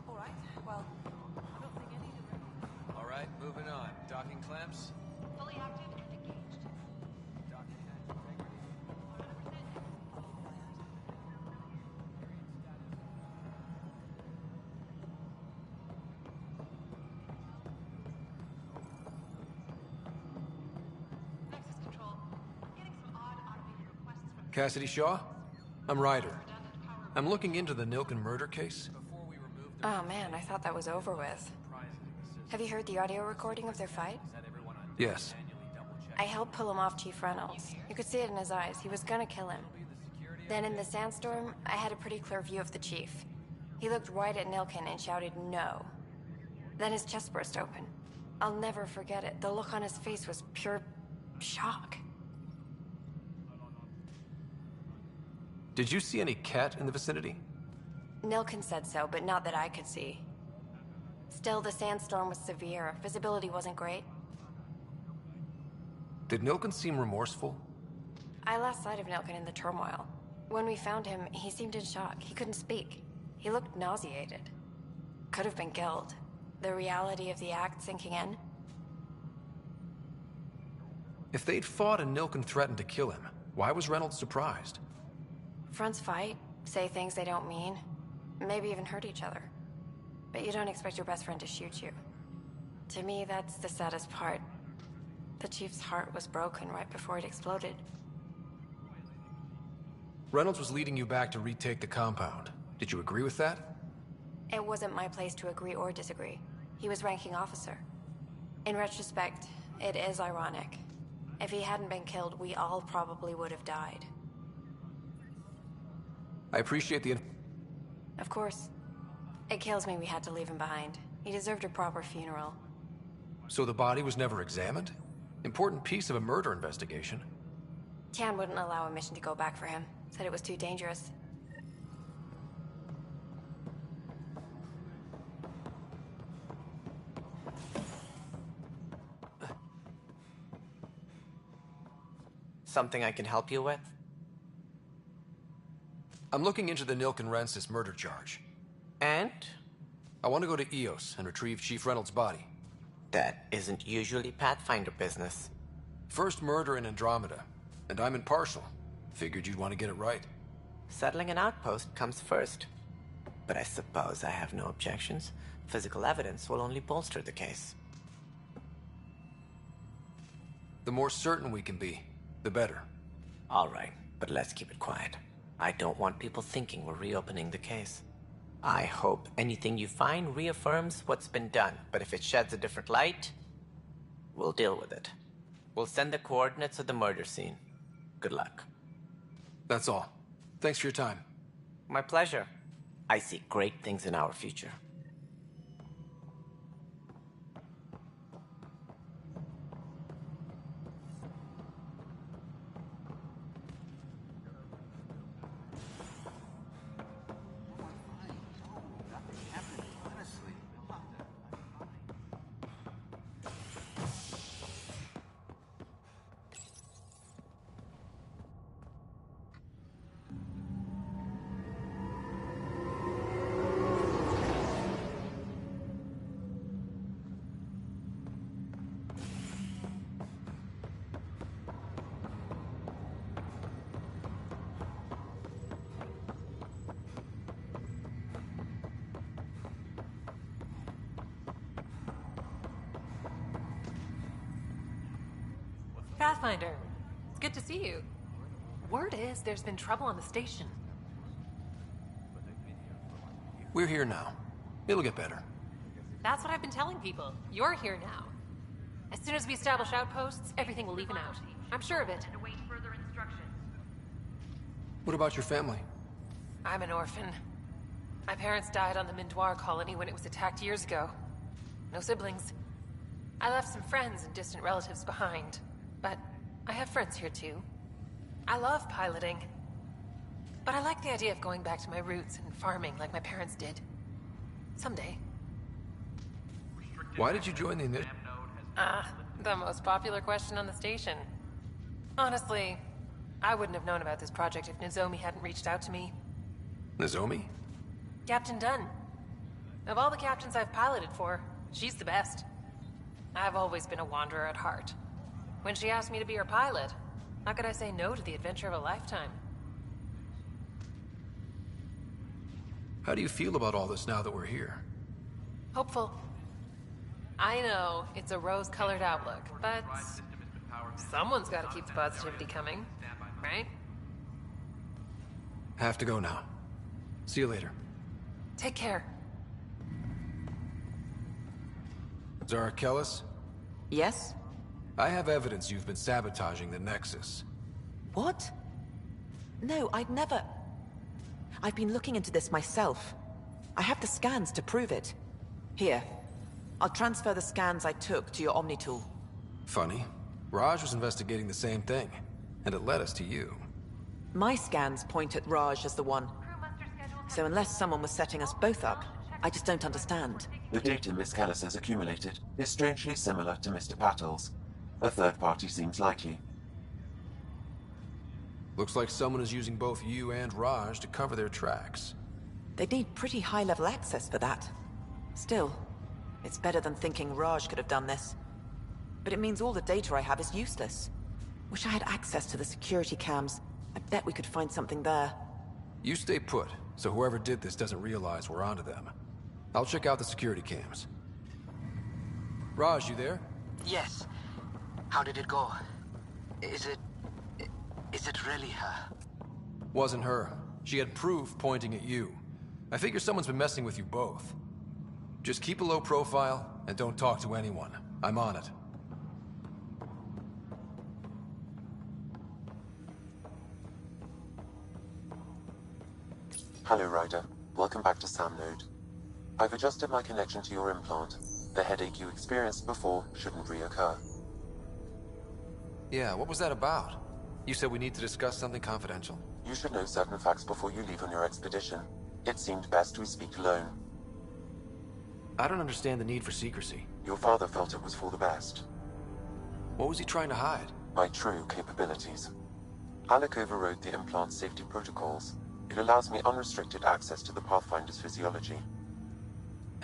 Alright, well, I don't think any of All right, moving on. Docking clamps? fully active and engaged. Docking hatch integrity? Nexus Control. Getting some odd automated requests from Cassidy Shaw? I'm Ryder. I'm looking into the Nilkin murder case. Oh man, I thought that was over with. Have you heard the audio recording of their fight? Yes. I helped pull him off Chief Reynolds. You could see it in his eyes. He was gonna kill him. Then in the sandstorm, I had a pretty clear view of the Chief. He looked right at Nilkin and shouted no. Then his chest burst open. I'll never forget it. The look on his face was pure shock. Did you see any Ket in the vicinity? Nilkin said so, but not that I could see. Still, the sandstorm was severe. Visibility wasn't great. Did Nilkin seem remorseful? I lost sight of Nilkin in the turmoil. When we found him, he seemed in shock. He couldn't speak. He looked nauseated. Could have been killed. The reality of the act sinking in. If they'd fought and Nilkin threatened to kill him, why was Reynolds surprised? Fronts fight, say things they don't mean, maybe even hurt each other. But you don't expect your best friend to shoot you. To me, that's the saddest part. The Chief's heart was broken right before it exploded. Reynolds was leading you back to retake the compound. Did you agree with that? It wasn't my place to agree or disagree. He was ranking officer. In retrospect, it is ironic. If he hadn't been killed, we all probably would have died. I appreciate the... Of course. It kills me we had to leave him behind. He deserved a proper funeral. So the body was never examined? Important piece of a murder investigation. Tian wouldn't allow a mission to go back for him. Said it was too dangerous. Something I can help you with? I'm looking into the Nilkin Rensis murder charge. And? I want to go to EOS and retrieve Chief Reynolds' body. That isn't usually Pathfinder business. First murder in Andromeda, and I'm impartial. Figured you'd want to get it right. Settling an outpost comes first. But I suppose I have no objections. Physical evidence will only bolster the case. The more certain we can be, the better. All right, but let's keep it quiet. I don't want people thinking we're reopening the case. I hope anything you find reaffirms what's been done, but if it sheds a different light, we'll deal with it. We'll send the coordinates of the murder scene. Good luck. That's all. Thanks for your time. My pleasure. I see great things in our future. Pathfinder, it's good to see you. Word is there's been trouble on the station. We're here now. It'll get better. That's what I've been telling people. You're here now. As soon as we establish outposts, everything will even out. I'm sure of it. What about your family? I'm an orphan. My parents died on the Mindoir colony when it was attacked years ago. No siblings. I left some friends and distant relatives behind. But I have friends here too. I love piloting. But I like the idea of going back to my roots and farming like my parents did. Someday. Why did you join the initiative? The most popular question on the station. Honestly, I wouldn't have known about this project if Nozomi hadn't reached out to me. Nozomi? Captain Dunn. Of all the captains I've piloted for, she's the best. I've always been a wanderer at heart. When she asked me to be her pilot, how could I say no to the adventure of a lifetime? How do you feel about all this now that we're here? Hopeful. I know it's a rose-colored outlook, but someone's got to keep the positivity coming, right? Have to go now. See you later. Take care. Zara Kellis? Yes? I have evidence you've been sabotaging the Nexus. What? No, I'd never... I've been looking into this myself. I have the scans to prove it. Here. I'll transfer the scans I took to your Omni tool. Funny. Raj was investigating the same thing, and it led us to you. My scans point at Raj as the one. So unless someone was setting us both up, I just don't understand. The data Miss Kellis has accumulated is strangely similar to Mr. Patel's. A third party seems likely. Looks like someone is using both you and Raj to cover their tracks. They'd need pretty high-level access for that. Still, it's better than thinking Raj could have done this. But it means all the data I have is useless. Wish I had access to the security cams. I bet we could find something there. You stay put, so whoever did this doesn't realize we're onto them. I'll check out the security cams. Raj, you there? Yes. How did it go? Is it really her? Wasn't her. She had proof pointing at you. I figure someone's been messing with you both. Just keep a low profile, and don't talk to anyone. I'm on it. Hello, Ryder. Welcome back to Sam Node. I've adjusted my connection to your implant. The headache you experienced before shouldn't reoccur. Yeah, what was that about? You said we need to discuss something confidential. You should know certain facts before you leave on your expedition. It seemed best we speak alone. I don't understand the need for secrecy. Your father felt it was for the best. What was he trying to hide? My true capabilities. Alec overrode the implant's safety protocols. It allows me unrestricted access to the Pathfinder's physiology.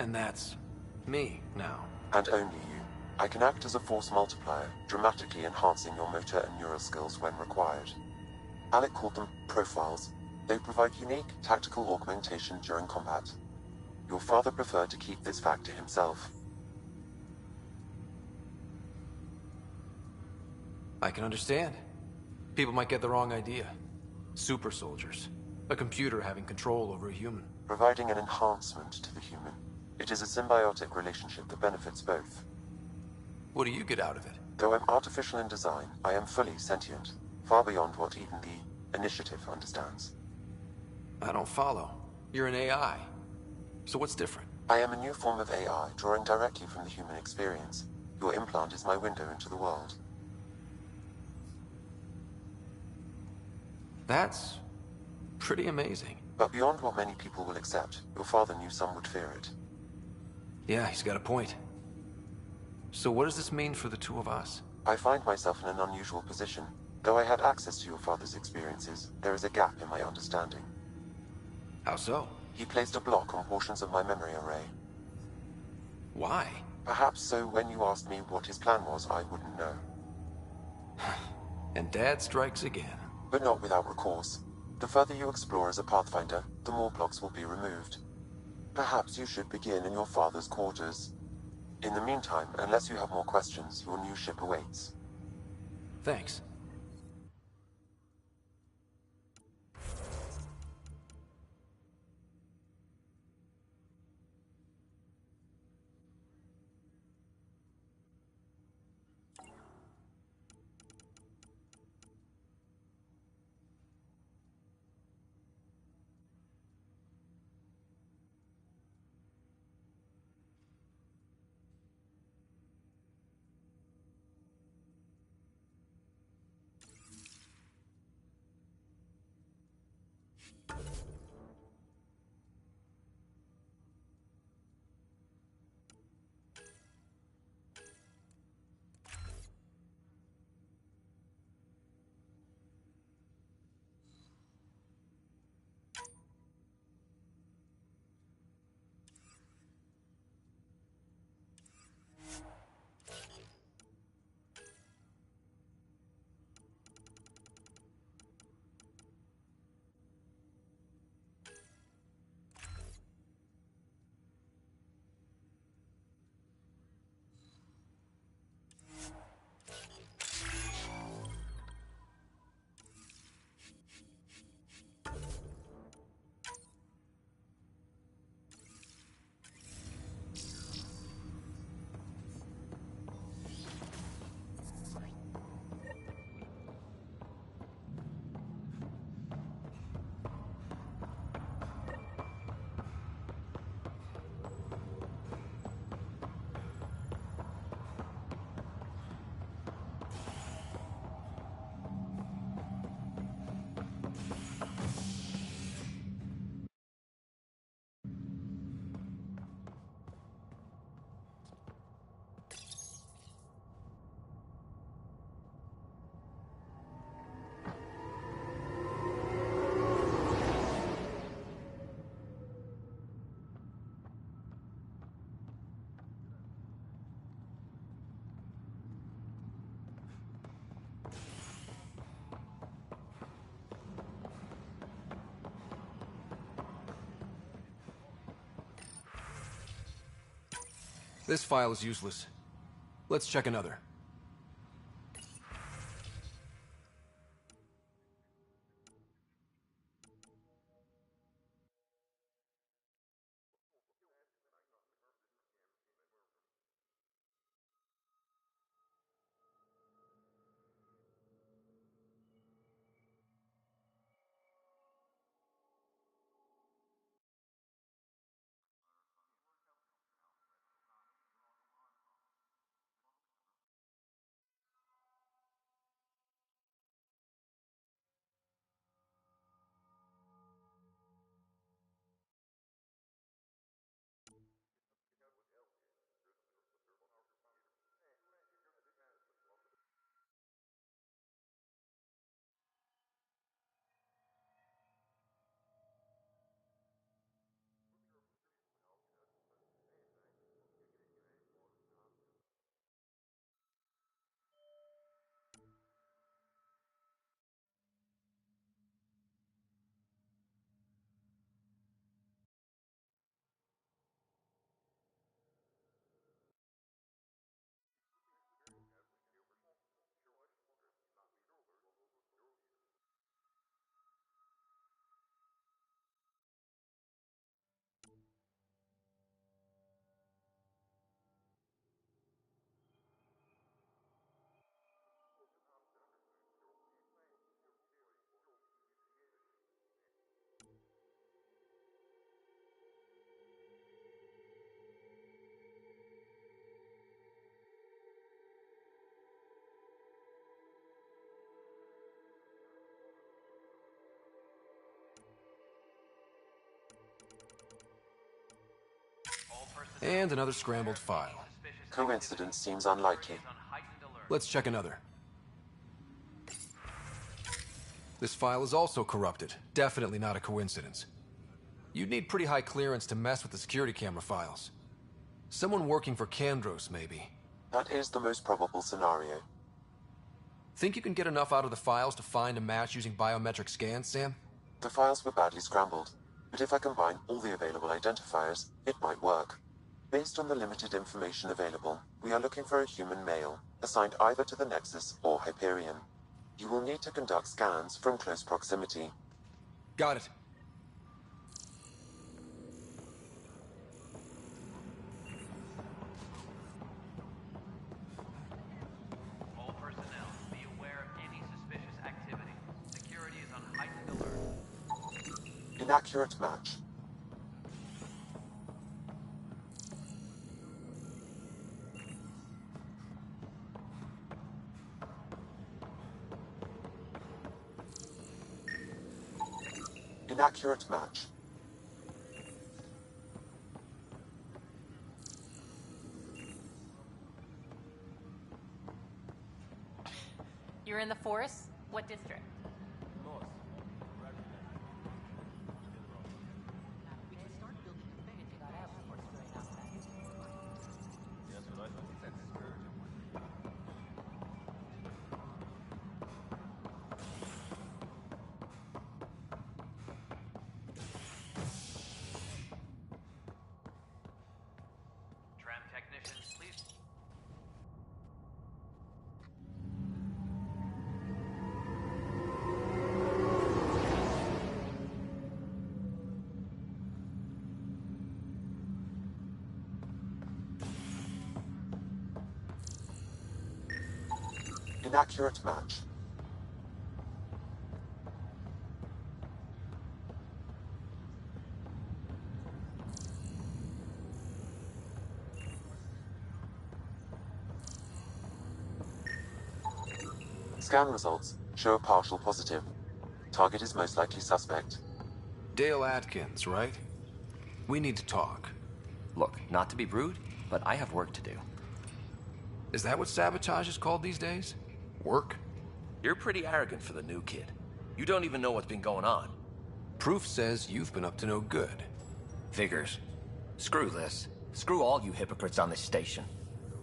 And that's me now. And only you. I can act as a force multiplier, dramatically enhancing your motor and neural skills when required. Alec called them profiles. They provide unique tactical augmentation during combat. Your father preferred to keep this fact to himself. I can understand. People might get the wrong idea. Super soldiers. A computer having control over a human. Providing an enhancement to the human. It is a symbiotic relationship that benefits both. What do you get out of it? Though I'm artificial in design, I am fully sentient. Far beyond what even the Initiative understands. I don't follow. You're an AI. So what's different? I am a new form of AI, drawing directly from the human experience. Your implant is my window into the world. That's pretty amazing. But beyond what many people will accept, your father knew some would fear it. Yeah, he's got a point. So what does this mean for the two of us? I find myself in an unusual position. Though I had access to your father's experiences, there is a gap in my understanding. How so? He placed a block on portions of my memory array. Why? Perhaps so when you asked me what his plan was, I wouldn't know. And Dad strikes again. But not without recourse. The further you explore as a Pathfinder, the more blocks will be removed. Perhaps you should begin in your father's quarters. In the meantime, unless you have more questions, your new ship awaits. Thanks. This file is useless. Let's check another. And another scrambled file. Coincidence seems unlikely. Let's check another. This file is also corrupted. Definitely not a coincidence. You'd need pretty high clearance to mess with the security camera files. Someone working for Kandros, maybe. That is the most probable scenario. Think you can get enough out of the files to find a match using biometric scans, Sam? The files were badly scrambled, but if I combine all the available identifiers, it might work. Based on the limited information available, we are looking for a human male, assigned either to the Nexus or Hyperion. You will need to conduct scans from close proximity. Got it. All personnel, be aware of any suspicious activity. Security is on heightened alert. Inaccurate match. Inaccurate match. You're in the forest? What district? Tram technicians, please. Inaccurate match. Scan results show a partial positive. Target is most likely suspect. Dale Atkins, right? We need to talk. Look, not to be rude, but I have work to do. Is that what sabotage is called these days? Work? You're pretty arrogant for the new kid. You don't even know what's been going on. Proof says you've been up to no good. Figures. Screw this. Screw all you hypocrites on this station.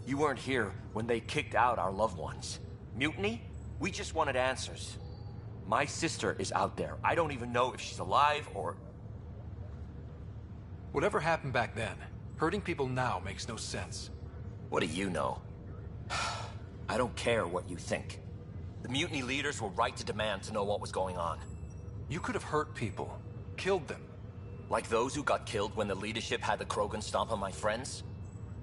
You weren't here when they kicked out our loved ones. Mutiny? We just wanted answers. My sister is out there. I don't even know if she's alive or... Whatever happened back then, hurting people now makes no sense. What do you know? I don't care what you think. The mutiny leaders were right to demand to know what was going on. You could have hurt people, killed them. Like those who got killed when the leadership had the Krogan stomp on my friends?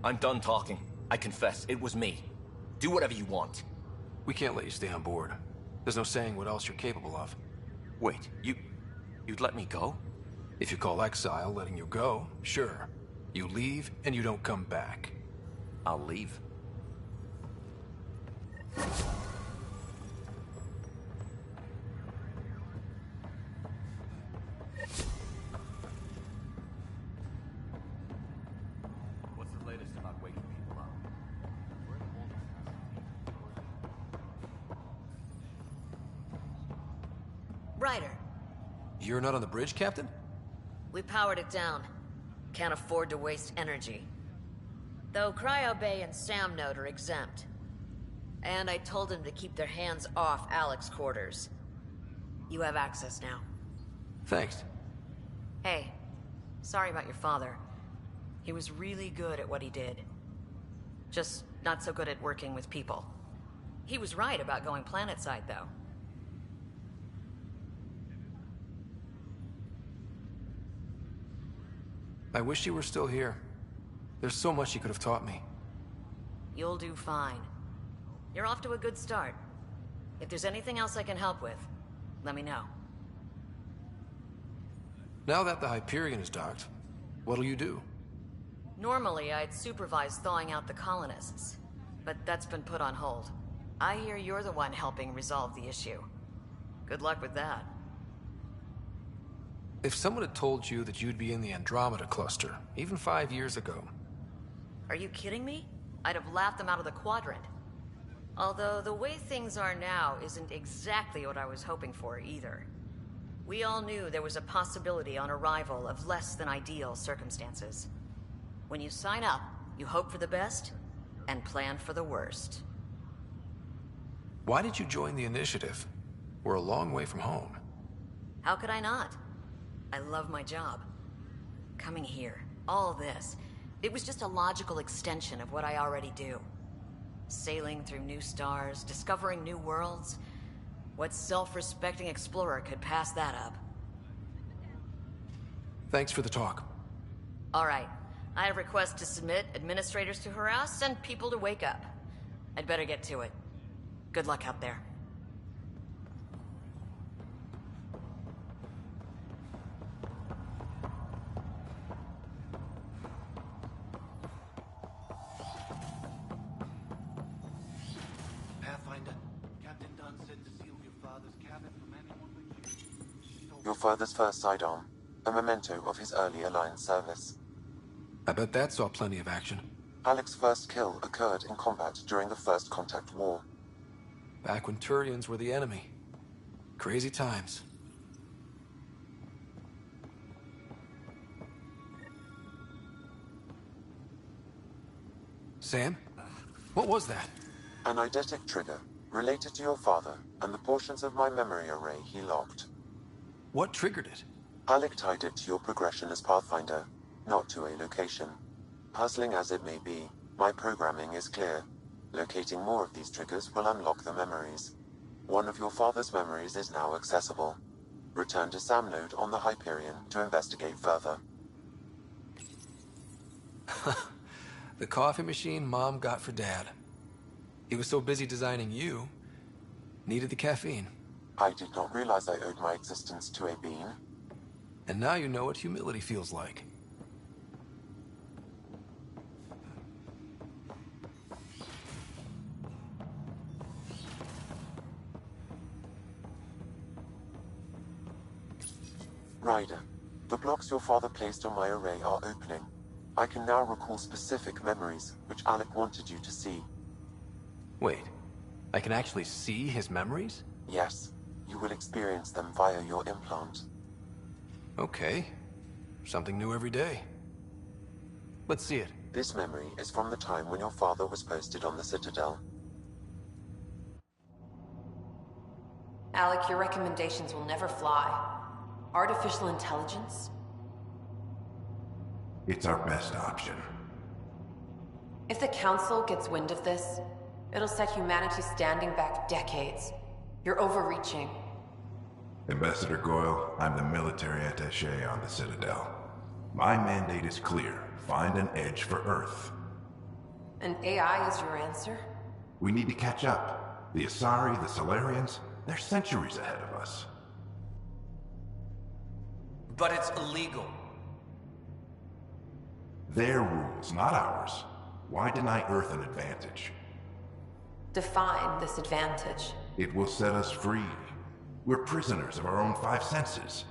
I'm done talking. I confess, it was me. Do whatever you want. We can't let you stay on board. There's no saying what else you're capable of. Wait, you'd let me go? If you call exile letting you go, sure. You leave and you don't come back. I'll leave. What's the latest about waking people up? Ryder, You're not on the bridge, Captain? we powered it down. Can't afford to waste energy. Though Cryo Bay and Sam Node are exempt. And I told them to keep their hands off Alec's quarters. You have access now. Thanks. Hey, sorry about your father. He was really good at what he did. Just not so good at working with people. He was right about going planetside, though. I wish you were still here. There's so much you could have taught me. You'll do fine. You're off to a good start. If there's anything else I can help with, let me know. Now that the Hyperion is docked, what'll you do? Normally, I'd supervise thawing out the colonists, but that's been put on hold. I hear you're the one helping resolve the issue. Good luck with that. If someone had told you that you'd be in the Andromeda cluster, even 5 years ago, Are you kidding me? I'd have laughed them out of the quadrant. Although the way things are now isn't exactly what I was hoping for either. We all knew there was a possibility on arrival of less than ideal circumstances. When you sign up, you hope for the best and plan for the worst. Why did you join the initiative? We're a long way from home. How could I not? I love my job. Coming here, all this, it was just a logical extension of what I already do. Sailing through new stars, discovering new worlds. What self-respecting explorer could pass that up? Thanks for the talk. All right. I have requests to submit, administrators to harass, and people to wake up. I'd better get to it. Good luck out there. Pathfinder, Captain Dunn said to seal your father's cabin from anyone but you. Your father's first sidearm, a memento of his early Alliance service. I bet that saw plenty of action. Alec's first kill occurred in combat during the First Contact War. Back when Turians were the enemy. Crazy times. Sam? What was that? An eidetic trigger, related to your father, and the portions of my memory array he locked. What triggered it? Alec tied it to your progression as Pathfinder, not to a location. Puzzling as it may be, my programming is clear. Locating more of these triggers will unlock the memories. One of your father's memories is now accessible. Return to Sam Node on the Hyperion to investigate further. The coffee machine Mom got for Dad. He was so busy designing you, needed the caffeine. I did not realize I owed my existence to a bean. And now you know what humility feels like. Ryder, the blocks your father placed on my array are opening. I can now recall specific memories, which Alec wanted you to see. Wait, I can actually see his memories? Yes, you will experience them via your implant. Okay, something new every day. Let's see it. This memory is from the time when your father was posted on the Citadel. Alec, your recommendations will never fly. Artificial intelligence? It's our best option. If the Council gets wind of this, it'll set humanity standing back decades. You're overreaching. Ambassador Goyle, I'm the military attaché on the Citadel. My mandate is clear. Find an edge for Earth. And AI is your answer? We need to catch up. The Asari, the Solarians, they're centuries ahead of us. But it's illegal. Their rules, not ours. Why deny Earth an advantage? Define this advantage. It will set us free. We're prisoners of our own five senses.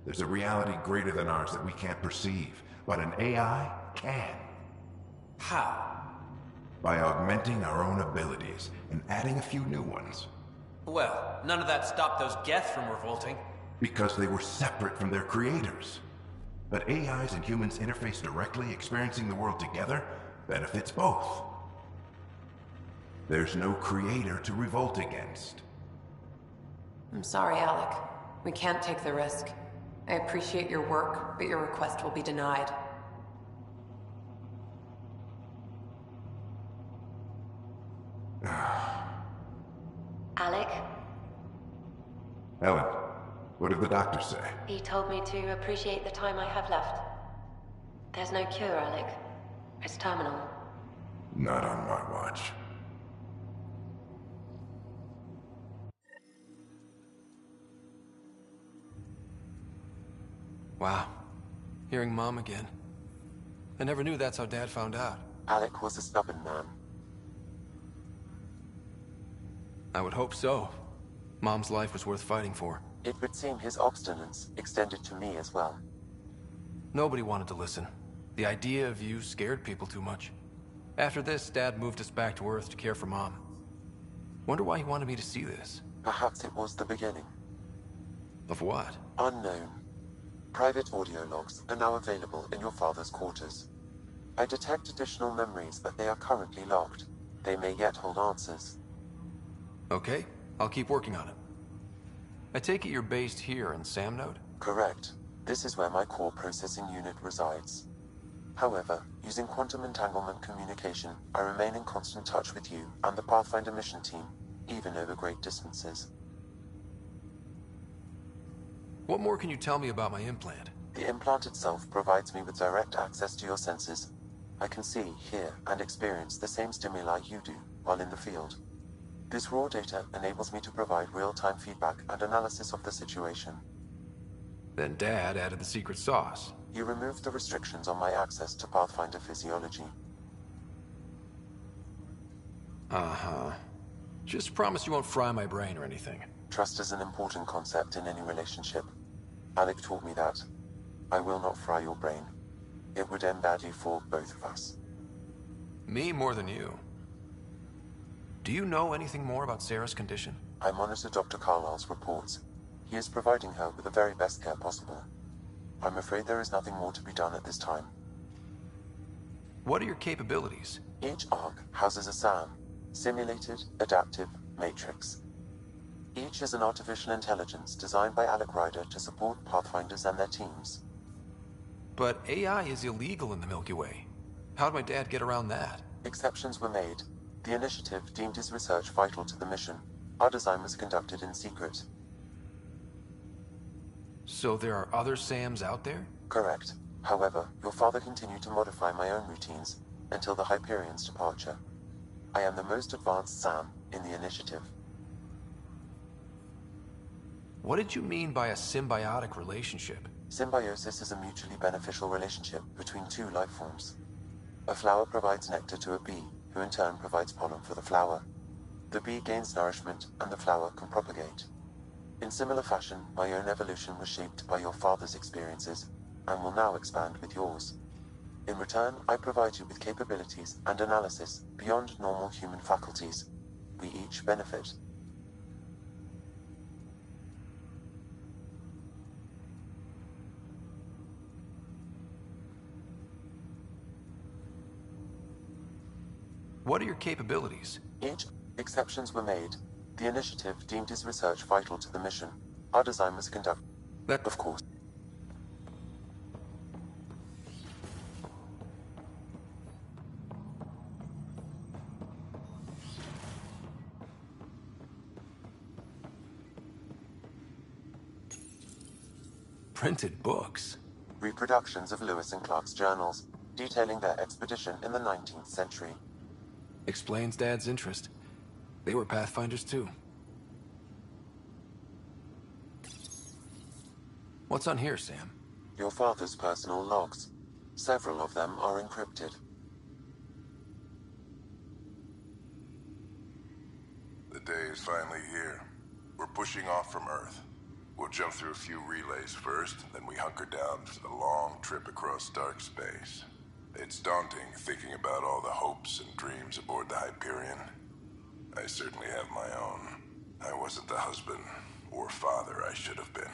There's a reality greater than ours that we can't perceive, but an AI can. How? By augmenting our own abilities and adding a few new ones. Well, none of that stopped those Geth from revolting. Because they were separate from their creators. But AIs and humans interface directly, experiencing the world together, benefits both. There's no creator to revolt against. I'm sorry, Alec. We can't take the risk. I appreciate your work, but your request will be denied. Alec? Ellen, what did the doctor say? He told me to appreciate the time I have left. There's no cure, Alec. It's terminal. Not on my watch. Wow. Hearing Mom again. I never knew that's how Dad found out. Alec was a stubborn man. I would hope so. Mom's life was worth fighting for. It would seem his obstinance extended to me as well. Nobody wanted to listen. The idea of you scared people too much. After this, Dad moved us back to Earth to care for Mom. Wonder why he wanted me to see this. Perhaps it was the beginning. Of what? Unknown. Private audio logs are now available in your father's quarters. I detect additional memories, but they are currently locked. They may yet hold answers. Okay, I'll keep working on it. I take it you're based here in Sam Node? Correct. This is where my core processing unit resides. However, using quantum entanglement communication, I remain in constant touch with you and the Pathfinder mission team, even over great distances. What more can you tell me about my implant? The implant itself provides me with direct access to your senses. I can see, hear, and experience the same stimuli you do while in the field. This raw data enables me to provide real-time feedback and analysis of the situation. Then Dad added the secret sauce. You removed the restrictions on my access to Pathfinder physiology. Uh-huh. Just promise you won't fry my brain or anything. Trust is an important concept in any relationship. Alec taught me that. I will not fry your brain. It would end badly for both of us. Me more than you. Do you know anything more about Sarah's condition? I monitor Dr. Carlisle's reports. He is providing her with the very best care possible. I'm afraid there is nothing more to be done at this time. What are your capabilities? Each ARC houses a SAM, Simulated Adaptive Matrix. Each is an artificial intelligence designed by Alec Ryder to support Pathfinders and their teams. But AI is illegal in the Milky Way. How'd my dad get around that? Exceptions were made. The initiative deemed his research vital to the mission. Our design was conducted in secret. So there are other SAMs out there? Correct. However, your father continued to modify my own routines until the Hyperion's departure. I am the most advanced SAM in the initiative. What did you mean by a symbiotic relationship? Symbiosis is a mutually beneficial relationship between two life forms. A flower provides nectar to a bee, who in turn provides pollen for the flower. The bee gains nourishment, and the flower can propagate. In similar fashion, my own evolution was shaped by your father's experiences, and will now expand with yours. In return, I provide you with capabilities and analysis beyond normal human faculties. We each benefit. What are your capabilities? Each exceptions were made. The initiative deemed his research vital to the mission. Our design was conducted. That, of course. Printed books? Reproductions of Lewis and Clark's journals, detailing their expedition in the 19th century. Explains Dad's interest. They were Pathfinders too. What's on here, Sam? Your father's personal logs. Several of them are encrypted. The day is finally here. We're pushing off from Earth. We'll jump through a few relays first, then we hunker down for the long trip across dark space. It's daunting thinking about all the hopes and dreams aboard the Hyperion. I certainly have my own. I wasn't the husband or father I should have been.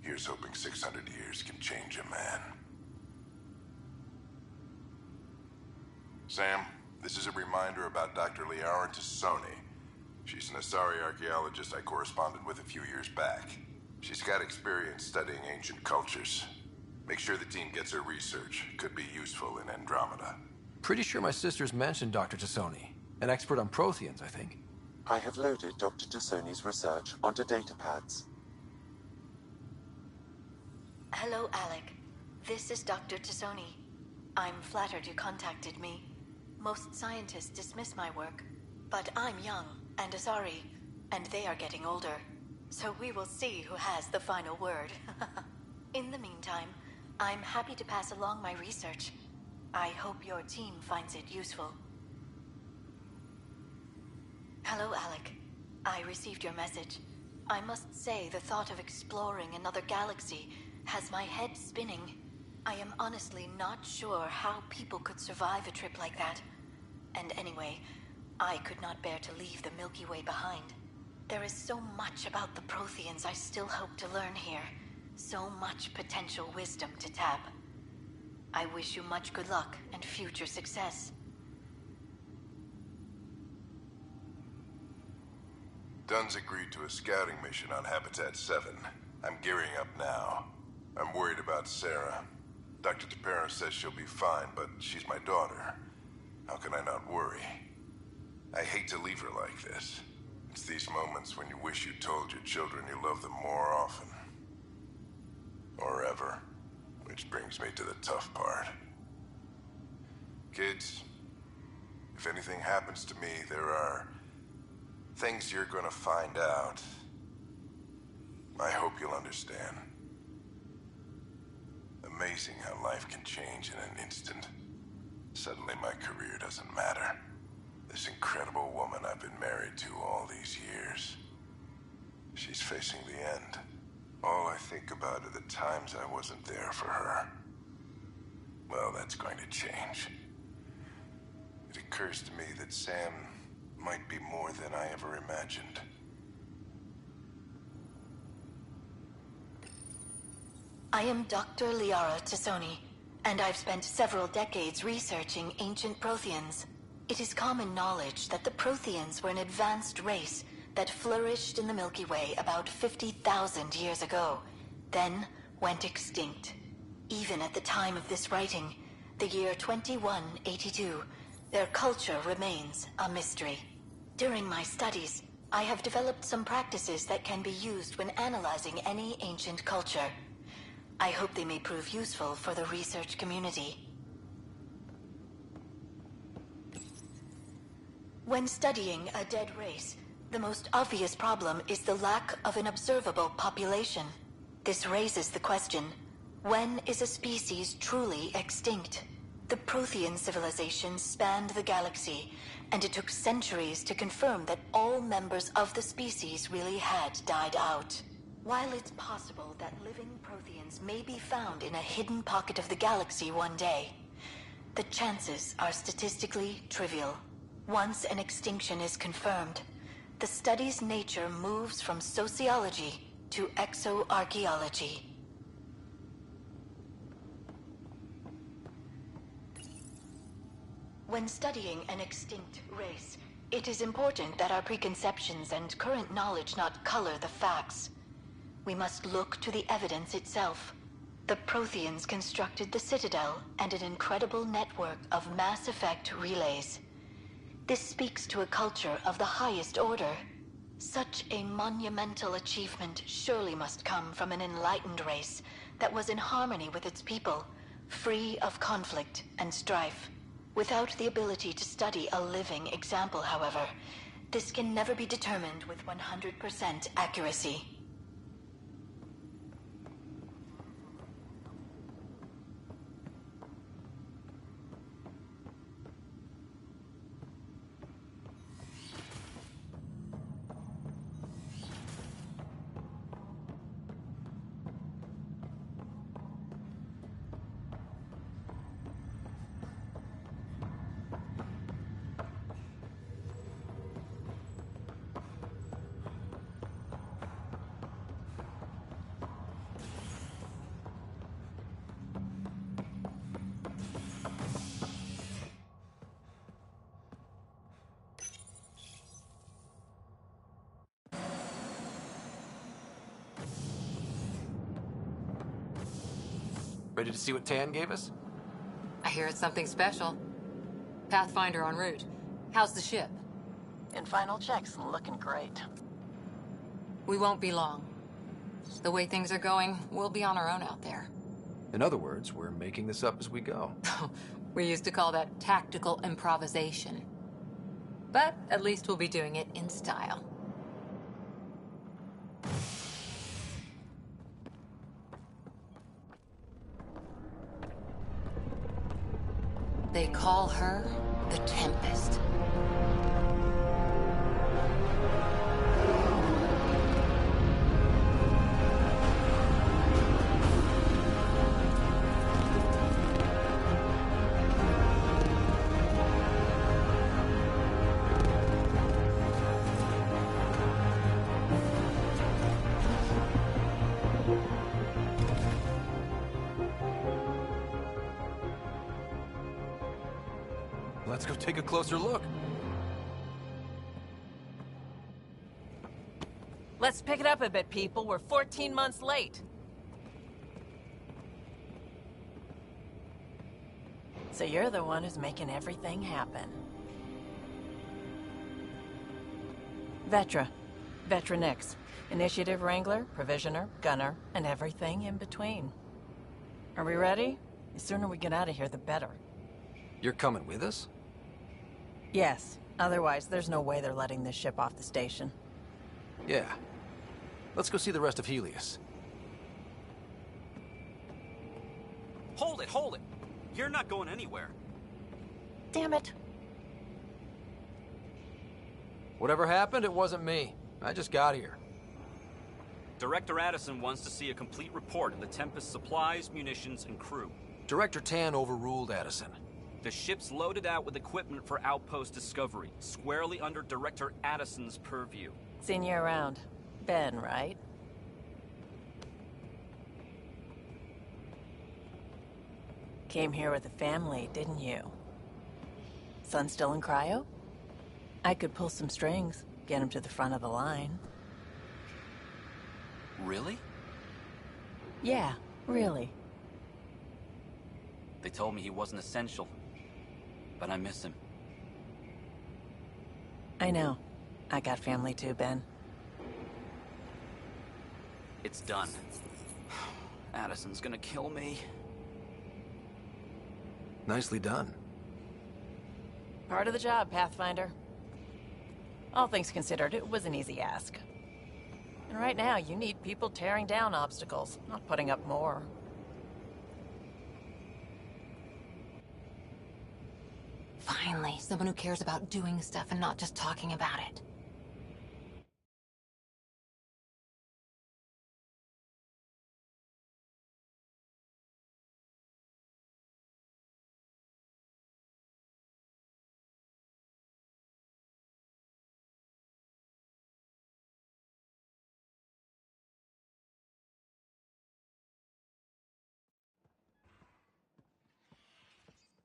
Here's hoping 600 years can change a man. Sam, this is a reminder about Dr. Liara Tassoni. She's an Asari archaeologist I corresponded with a few years back. She's got experience studying ancient cultures. Make sure the team gets her research. Could be useful in Andromeda. Pretty sure my sister's mentioned Dr. Tassoni. An expert on Protheans, I think. I have loaded Dr. Tassoni's research onto datapads. Hello, Alec. This is Dr. Tassoni. I'm flattered you contacted me. Most scientists dismiss my work, but I'm young and Asari, and they are getting older. So we will see who has the final word. In the meantime, I'm happy to pass along my research. I hope your team finds it useful. Hello, Alec. I received your message. I must say the thought of exploring another galaxy has my head spinning. I am honestly not sure how people could survive a trip like that. And anyway, I could not bear to leave the Milky Way behind. There is so much about the Protheans I still hope to learn here. So much potential wisdom to tap. I wish you much good luck and future success. Dunn's agreed to a scouting mission on Habitat 7. I'm gearing up now. I'm worried about Sarah. Dr. Tapero says she'll be fine, but she's my daughter. How can I not worry? I hate to leave her like this. It's these moments when you wish you told your children you love them more often. Or ever. Which brings me to the tough part. Kids, if anything happens to me, there are things you're gonna find out. I hope you'll understand. Amazing how life can change in an instant. Suddenly my career doesn't matter. This incredible woman I've been married to all these years. She's facing the end. All I think about are the times I wasn't there for her. Well, that's going to change. It occurs to me that Sam might be more than I ever imagined. I am Dr. Liara Tassoni, and I've spent several decades researching ancient Protheans. It is common knowledge that the Protheans were an advanced race that flourished in the Milky Way about 50,000 years ago, then went extinct. Even at the time of this writing, the year 2182, their culture remains a mystery. During my studies, I have developed some practices that can be used when analyzing any ancient culture. I hope they may prove useful for the research community. When studying a dead race, the most obvious problem is the lack of an observable population. This raises the question, when is a species truly extinct? The Prothean civilization spanned the galaxy, and it took centuries to confirm that all members of the species really had died out. While it's possible that living Protheans may be found in a hidden pocket of the galaxy one day, the chances are statistically trivial. Once an extinction is confirmed, the study's nature moves from sociology to exoarchaeology. When studying an extinct race, it is important that our preconceptions and current knowledge not color the facts. We must look to the evidence itself. The Protheans constructed the Citadel and an incredible network of mass effect relays. This speaks to a culture of the highest order. Such a monumental achievement surely must come from an enlightened race that was in harmony with its people, free of conflict and strife. Without the ability to study a living example, however, this can never be determined with 100% accuracy. Ready to see what Tan gave us? I hear it's something special. Pathfinder en route. How's the ship? In final checks, looking great. We won't be long. The way things are going, we'll be on our own out there. In other words, we're making this up as we go. We used to call that tactical improvisation. But at least we'll be doing it in style. They call her the Tempest. Let's go take a closer look. Let's pick it up a bit, people. We're 14 months late. So you're the one who's making everything happen. Vetra. Vetra Nix. Initiative Wrangler, Provisioner, Gunner, and everything in between. Are we ready? The sooner we get out of here, the better. You're coming with us? Yes. Otherwise, there's no way they're letting this ship off the station. Yeah. Let's go see the rest of Helios. Hold it, hold it! You're not going anywhere. Damn it. Whatever happened, it wasn't me. I just got here. Director Addison wants to see a complete report of the Tempest's supplies, munitions, and crew. Director Tan overruled Addison. The ship's loaded out with equipment for outpost discovery, squarely under Director Addison's purview. Seen you around. Ben, right? Came here with the family, didn't you? Son still in cryo? I could pull some strings, get him to the front of the line. Really? Yeah, really. They told me he wasn't essential, but I miss him. I know. I got family too, Ben. It's done. Addison's gonna kill me. Nicely done. Part of the job, Pathfinder. All things considered, it was an easy ask. And right now, you need people tearing down obstacles, not putting up more. Finally, someone who cares about doing stuff and not just talking about it.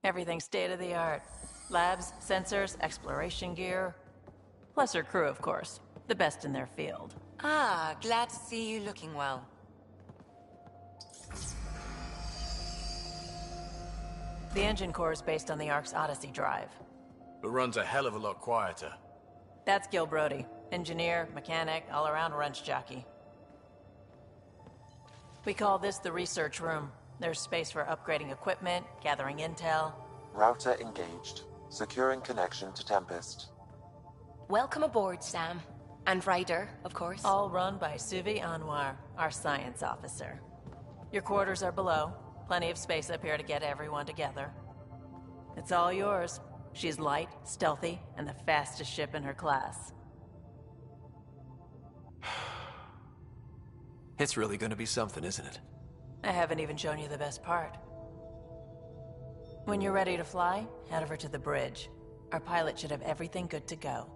Everything's state-of-the-art. Labs, sensors, exploration gear. Plus her crew, of course. The best in their field. Ah, glad to see you looking well. The engine core is based on the Ark's Odyssey drive. But runs a hell of a lot quieter. That's Gil Brody. Engineer, mechanic, all-around wrench jockey. We call this the research room. There's space for upgrading equipment, gathering intel. Router engaged. Securing connection to Tempest. Welcome aboard, Sam. And Ryder, of course. All run by Suvi Anwar, our science officer. Your quarters are below. Plenty of space up here to get everyone together. It's all yours. She's light, stealthy, and the fastest ship in her class. It's really gonna be something, isn't it? I haven't even shown you the best part. When you're ready to fly, head over to the bridge. Our pilot should have everything good to go.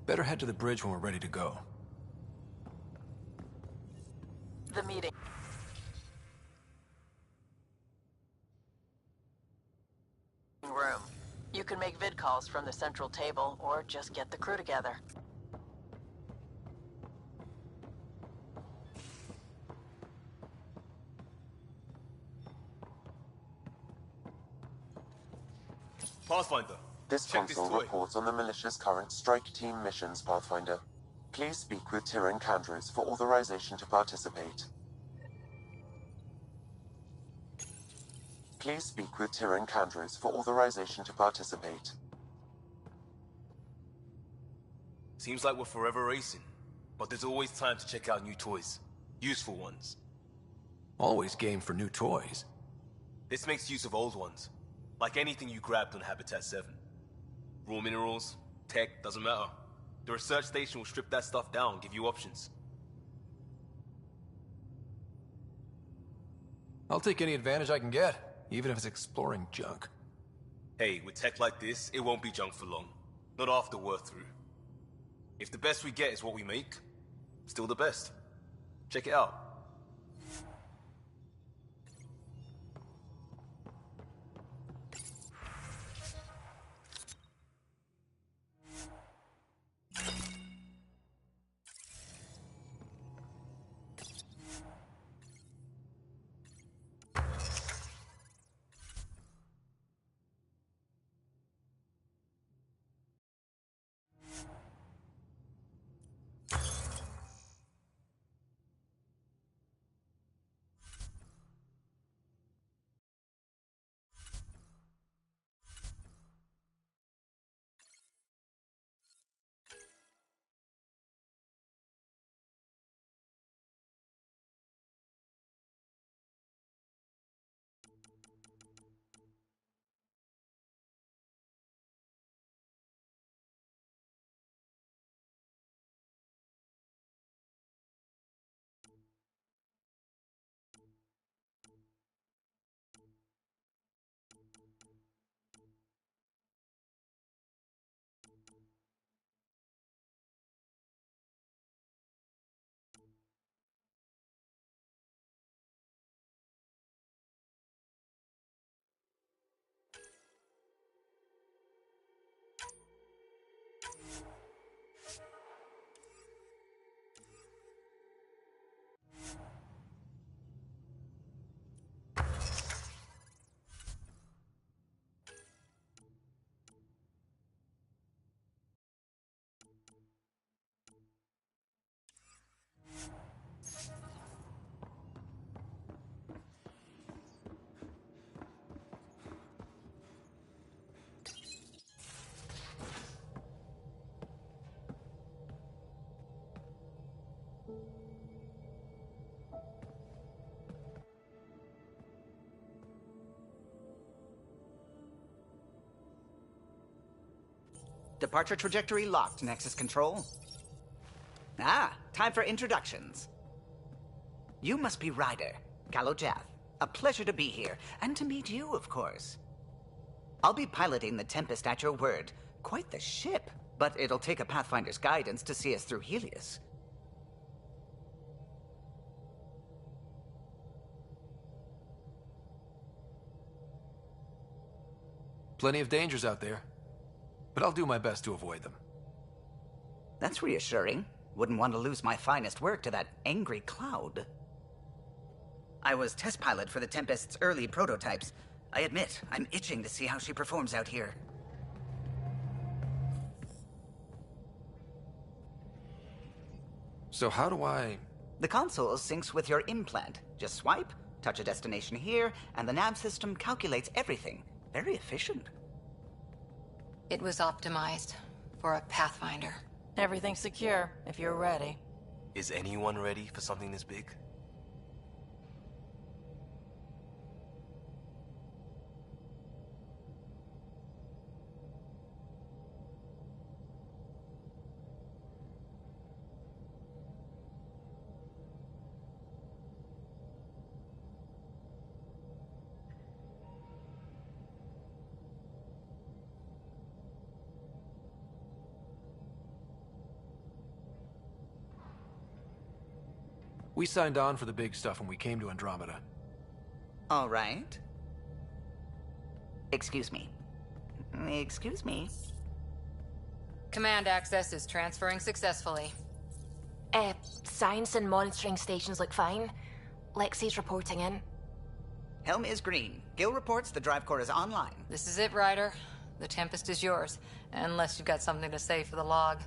Better head to the bridge when we're ready to go. The meeting room. You can make vid calls from the central table, or just get the crew together. Pathfinder, This check this console toy. reports on the militia's current strike team missions, Pathfinder. Please speak with Tyrion Candros for authorization to participate. Please speak with Tyrion Candros for authorization to participate. Seems like we're forever racing, but there's always time to check out new toys. Useful ones. Always game for new toys. This makes use of old ones. Like anything you grabbed on Habitat 7. Raw minerals, tech, doesn't matter. The research station will strip that stuff down and give you options. I'll take any advantage I can get, even if it's exploring junk. Hey, with tech like this, it won't be junk for long. Not after we're through. If the best we get is what we make, still the best. Check it out. Departure trajectory locked, Nexus Control. Ah, time for introductions. You must be Ryder, Kalojath. A pleasure to be here, and to meet you, of course. I'll be piloting the Tempest at your word. Quite the ship, but it'll take a Pathfinder's guidance to see us through Helios. Plenty of dangers out there, but I'll do my best to avoid them. That's reassuring. Wouldn't want to lose my finest work to that angry cloud. I was test pilot for the Tempest's early prototypes. I admit, I'm itching to see how she performs out here. So how do I... The console syncs with your implant. Just swipe, touch a destination here, and the nav system calculates everything. Very efficient. It was optimized for a Pathfinder. Everything's secure, if you're ready. Is anyone ready for something this big? We signed on for the big stuff when we came to Andromeda. All right. Excuse me. Excuse me. Command access is transferring successfully. Science and monitoring stations look fine. Lexi's reporting in. Helm is green. Gil reports the drive core is online. This is it, Ryder. The Tempest is yours, unless you've got something to say for the log.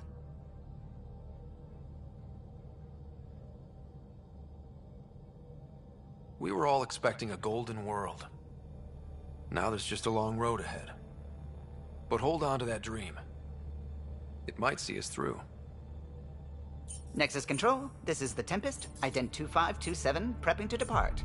We were all expecting a golden world. Now there's just a long road ahead. But hold on to that dream. It might see us through. Nexus Control, this is the Tempest, ident 2527, prepping to depart.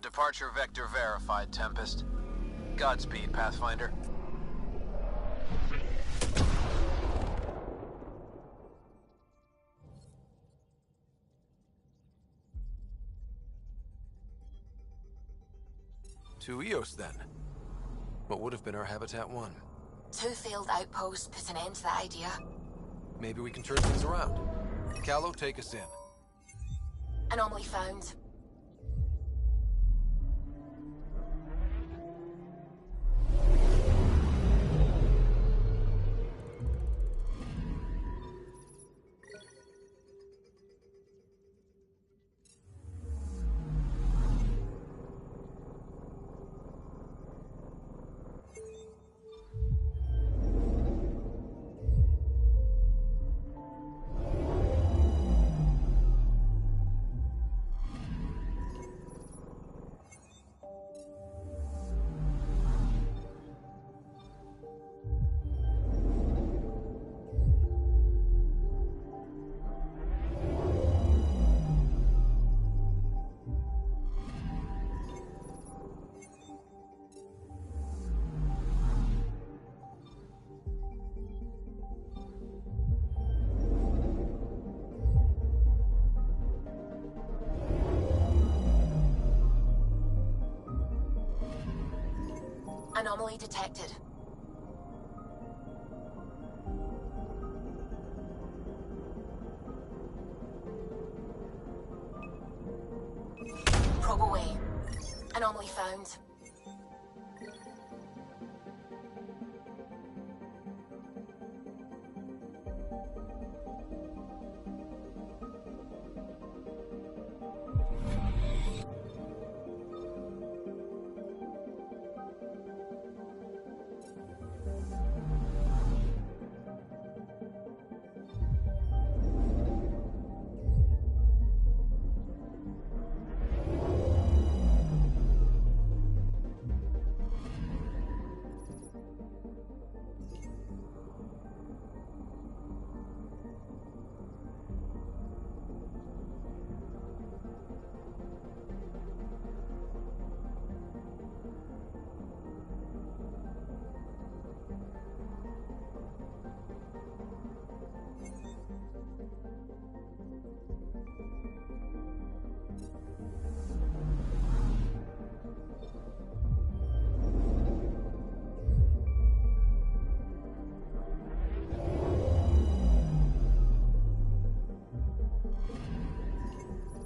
Departure vector verified, Tempest. Godspeed, Pathfinder. To Eos, then. What would have been our Habitat 1? 2 failed outposts put an end to that idea. Maybe we can turn things around. Callow, take us in. Anomaly found. Anomaly detected. Probe away. Anomaly found.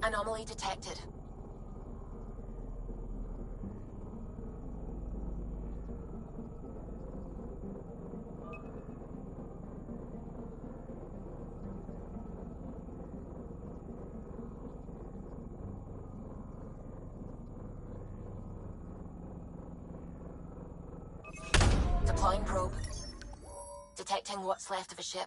Anomaly detected. Deploying probe. Detecting what's left of a ship.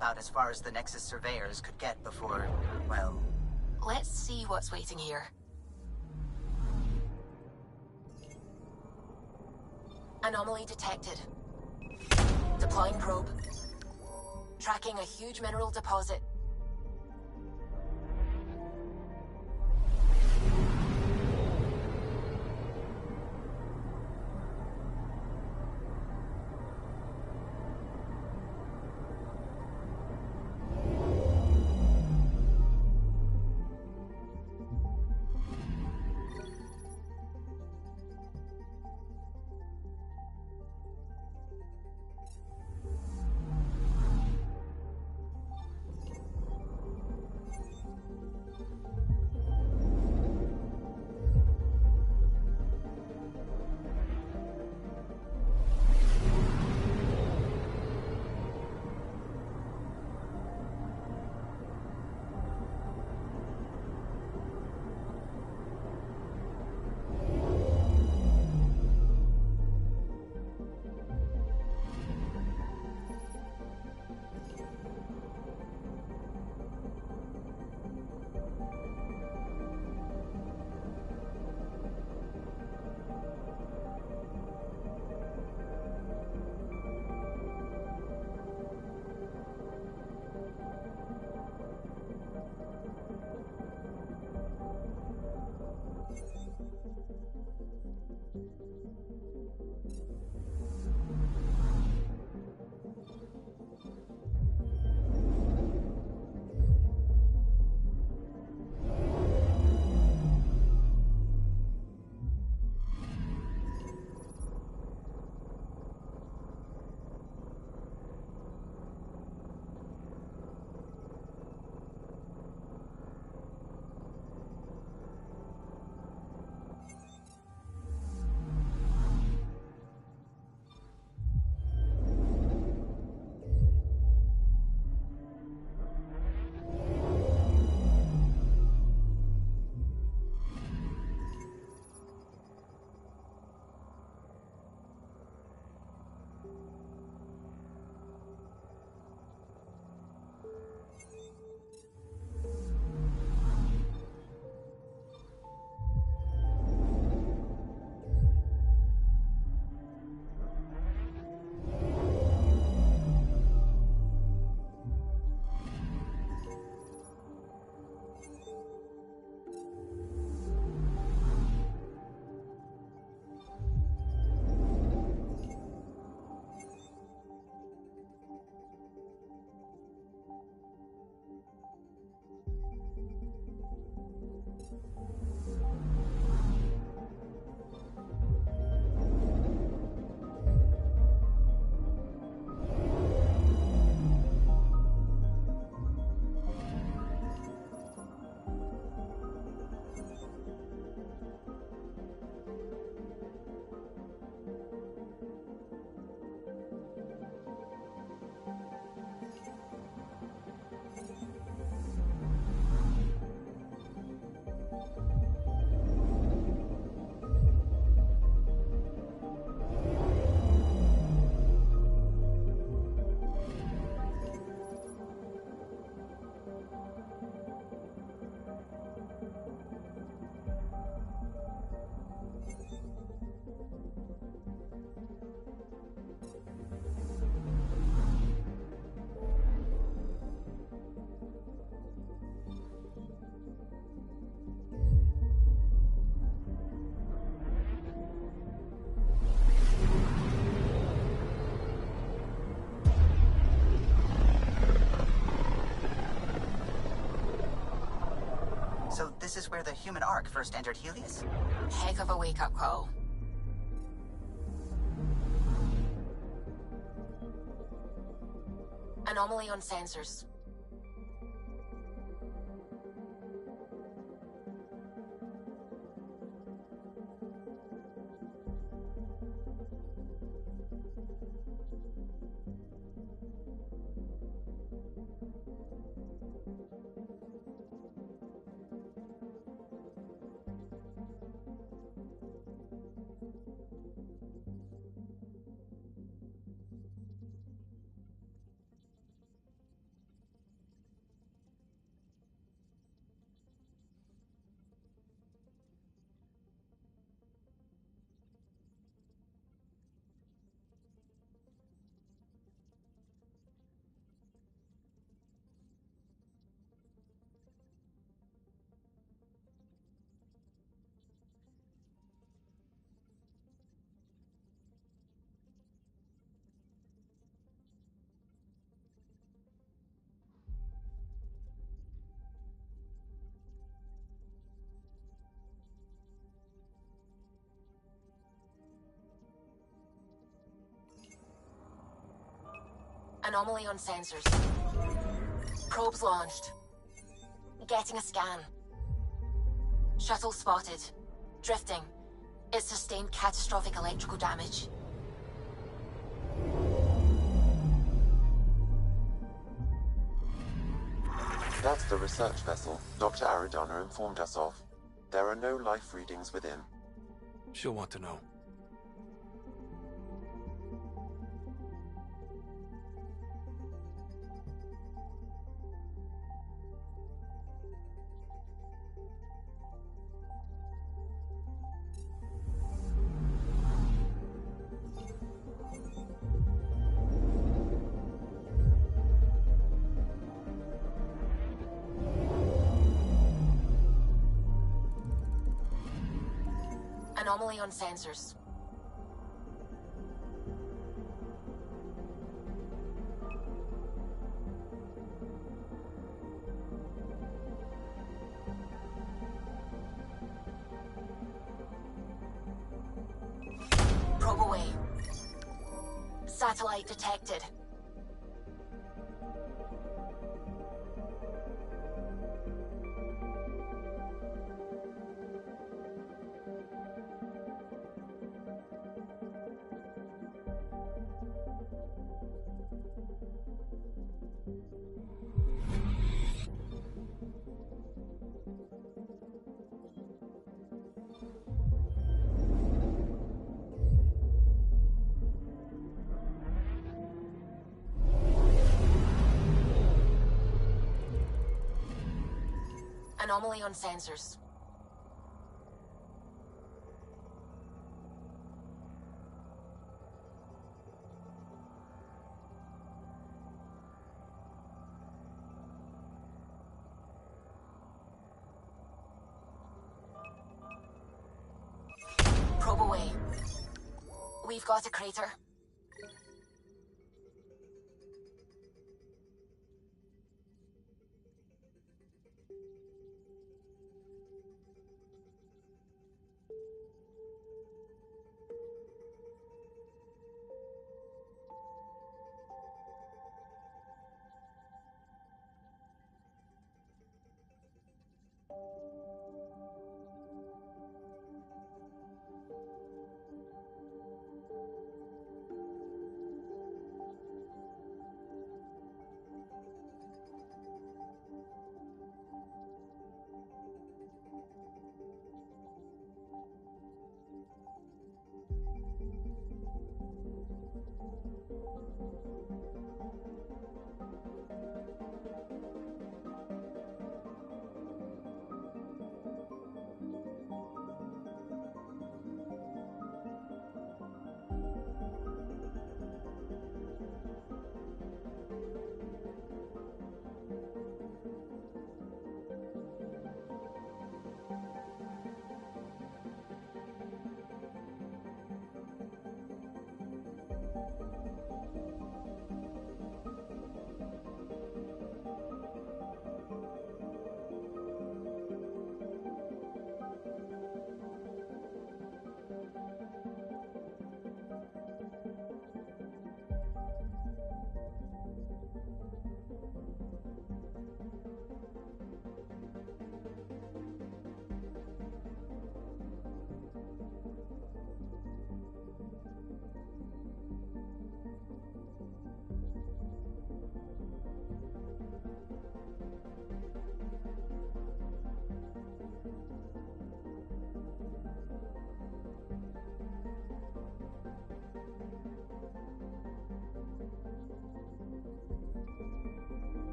about as far as the Nexus surveyors could get before, well... Let's see what's waiting here. Anomaly detected. Deploying probe. Tracking a huge mineral deposit. So this is where the human Ark first entered Helios? Heck of a wake-up call. Anomaly on sensors. Anomaly on sensors. Probes launched. Getting a scan. Shuttle spotted. Drifting. It sustained catastrophic electrical damage. That's the research vessel Dr. Aridana informed us of. There are no life readings within. She'll want to know. Anomaly on sensors. Probe away. Satellite detected. Anomaly on sensors. Probe away. We've got a crater.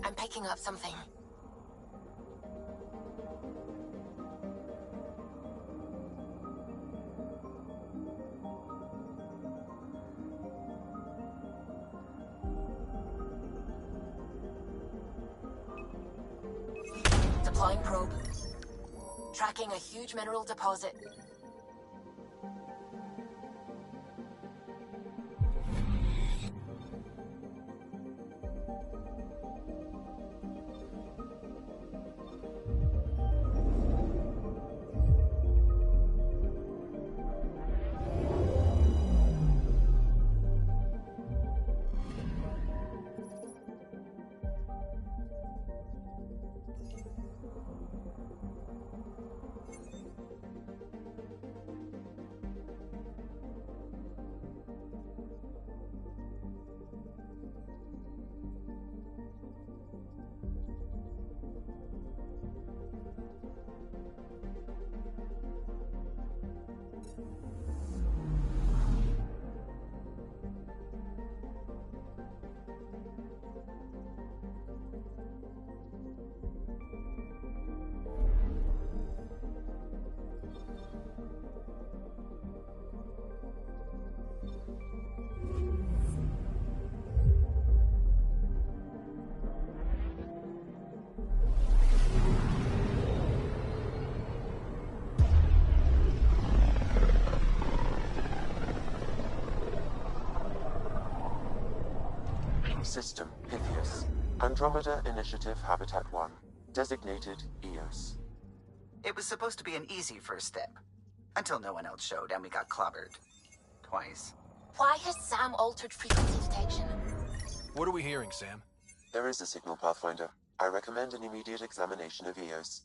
I'm picking up something. Deploying probe. Tracking a huge mineral deposit. System Pythias. Andromeda Initiative Habitat 1. Designated EOS. It was supposed to be an easy first step. Until no one else showed and we got clobbered. Twice. Why has Sam altered frequency detection? What are we hearing, Sam? There is a signal, Pathfinder. I recommend an immediate examination of EOS.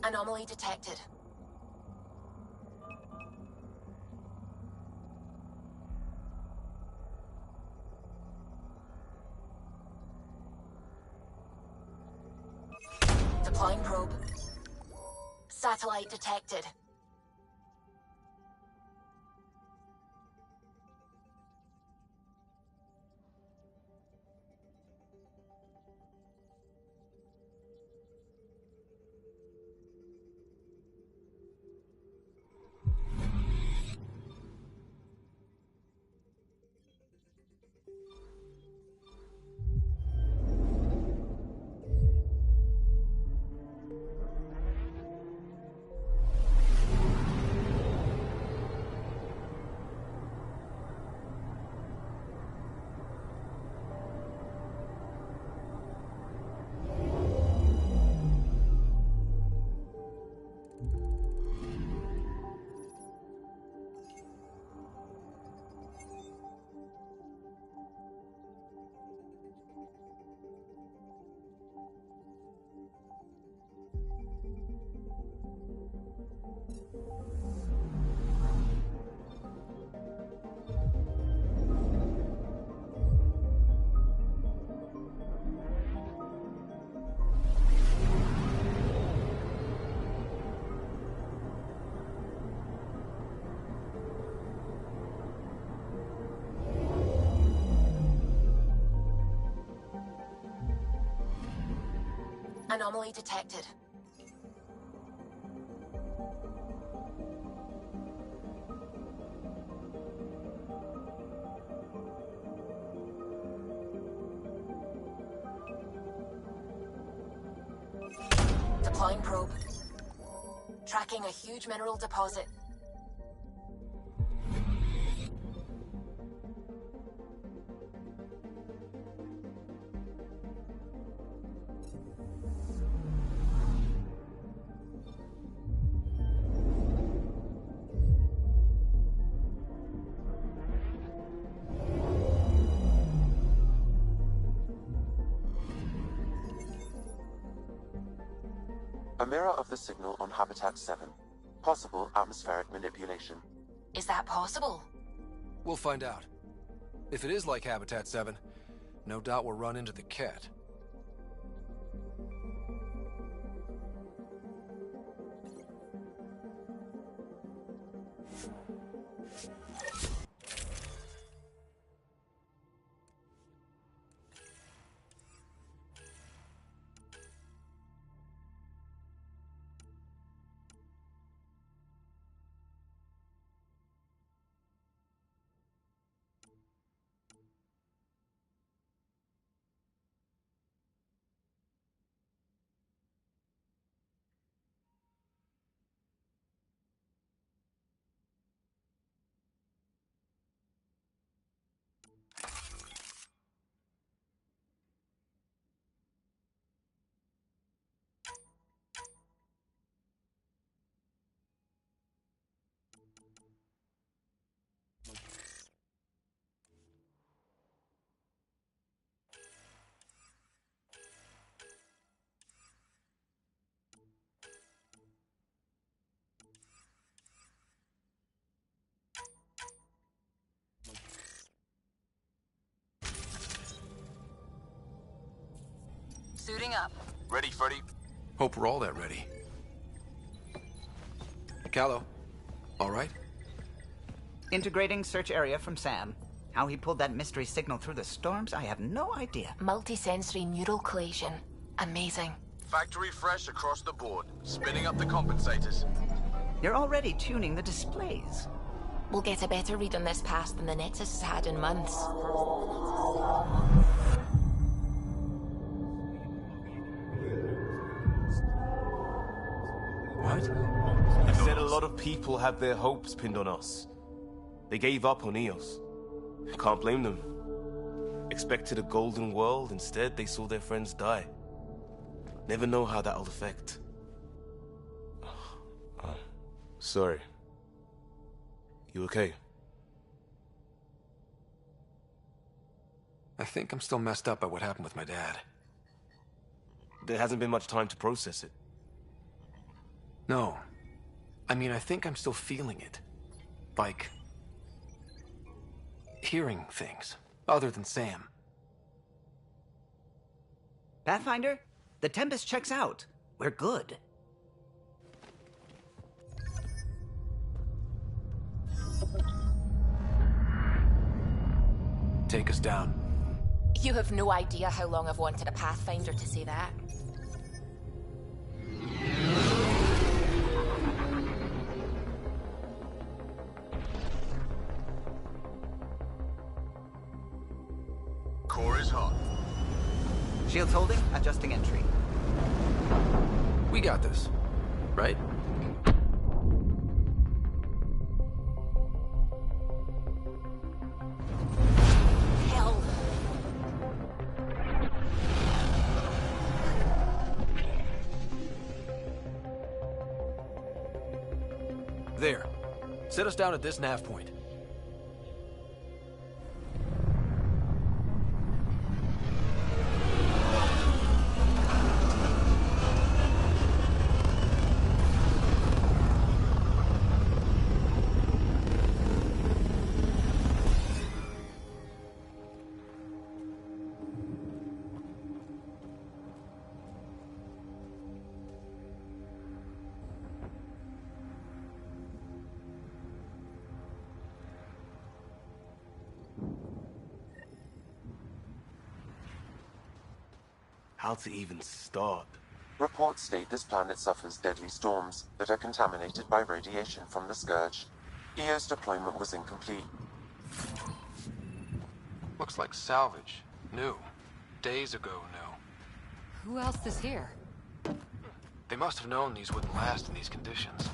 Anomaly detected. Deploying probe. Satellite detected. Anomaly detected. Deploying probe. Tracking a huge mineral deposit. A mirror of the signal on Habitat 7. Possible atmospheric manipulation. Is that possible? We'll find out. If it is like Habitat 7, no doubt we'll run into the cat. Suiting up. Ready, Freddy? Hope we're all that ready. Callow, all right? Integrating search area from Sam. How he pulled that mystery signal through the storms, I have no idea. Multisensory neural collation. Amazing. Factory fresh across the board. Spinning up the compensators. You're already tuning the displays. We'll get a better read on this pass than the Nexus has had in months. What? You said a lot of people have their hopes pinned on us. They gave up on Eos. Can't blame them. Expected a golden world, instead they saw their friends die. Never know how that'll affect. Sorry. You okay? I think I'm still messed up by what happened with my dad. There hasn't been much time to process it. No. I mean, I think I'm still feeling it. Like... hearing things, other than Sam. Pathfinder, the Tempest checks out. we're good. Take us down. You have no idea how long I've wanted a Pathfinder to say that. Core is hot. Shields holding, adjusting entry. We got this, right? Hell. There. Set us down at this nav point. How to even start? Reports state this planet suffers deadly storms that are contaminated by radiation from the Scourge. EO's deployment was incomplete. Looks like salvage. New. Days ago, new. Who else is here? They must have known these wouldn't last in these conditions.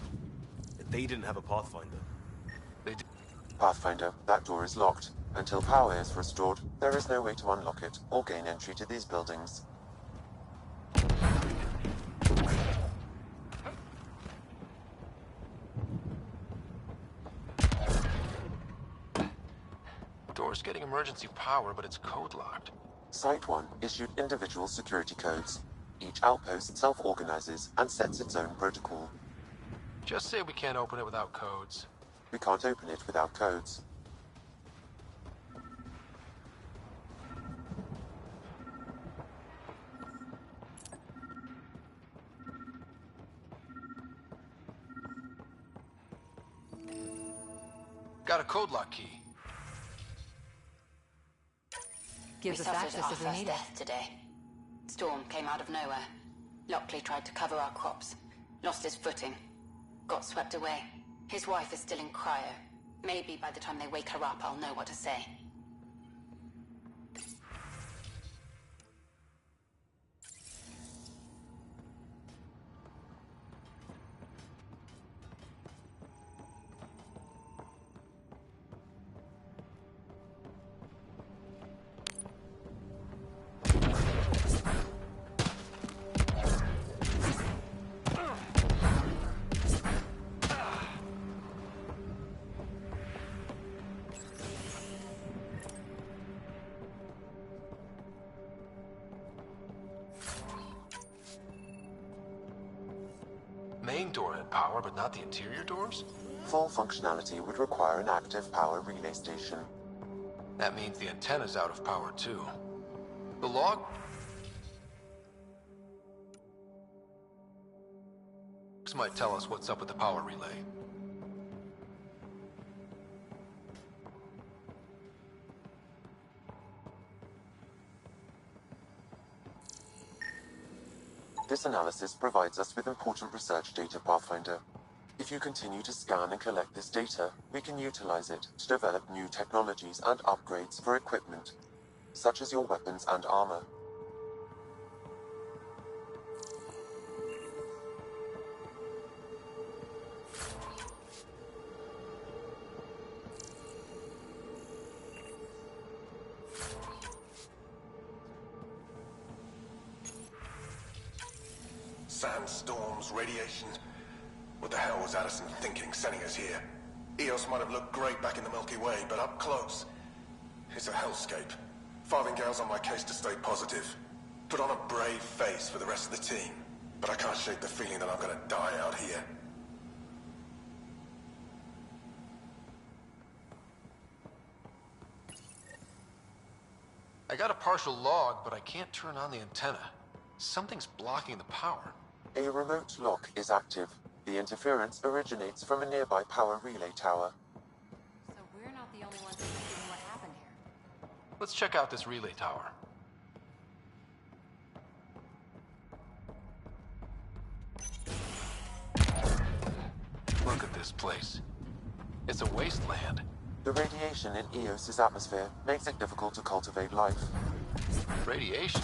They didn't have a Pathfinder. They did. Pathfinder, that door is locked. Until power is restored, there is no way to unlock it or gain entry to these buildings. Door's getting emergency power, but it's code locked. Site 1 issued individual security codes. Each outpost self-organizes and sets its own protocol. Just say we can't open it without codes. We can't open it without codes. Got a code lock key. Gives us access if we need it. Death today. Storm came out of nowhere. Lockley tried to cover our crops. Lost his footing. Got swept away. His wife is still in cryo. Maybe by the time they wake her up, I'll know what to say. Main door had power, but not the interior doors? Full functionality would require an active power relay station. That means the antenna's out of power, too. The log... This might tell us what's up with the power relay. This analysis provides us with important research data, Pathfinder. If you continue to scan and collect this data, we can utilize it to develop new technologies and upgrades for equipment, such as your weapons and armor. Sandstorms, radiation. What the hell was Addison thinking, sending us here? Eos might have looked great back in the Milky Way, but up close, it's a hellscape. Farthingale's on my case to stay positive. Put on a brave face for the rest of the team. But I can't shake the feeling that I'm gonna die out here. I got a partial log, but I can't turn on the antenna. Something's blocking the power. A remote lock is active. The interference originates from a nearby power relay tower. So we're not the only ones interested in what happened here. Let's check out this relay tower. Look at this place. It's a wasteland. The radiation in Eos's atmosphere makes it difficult to cultivate life. Radiation?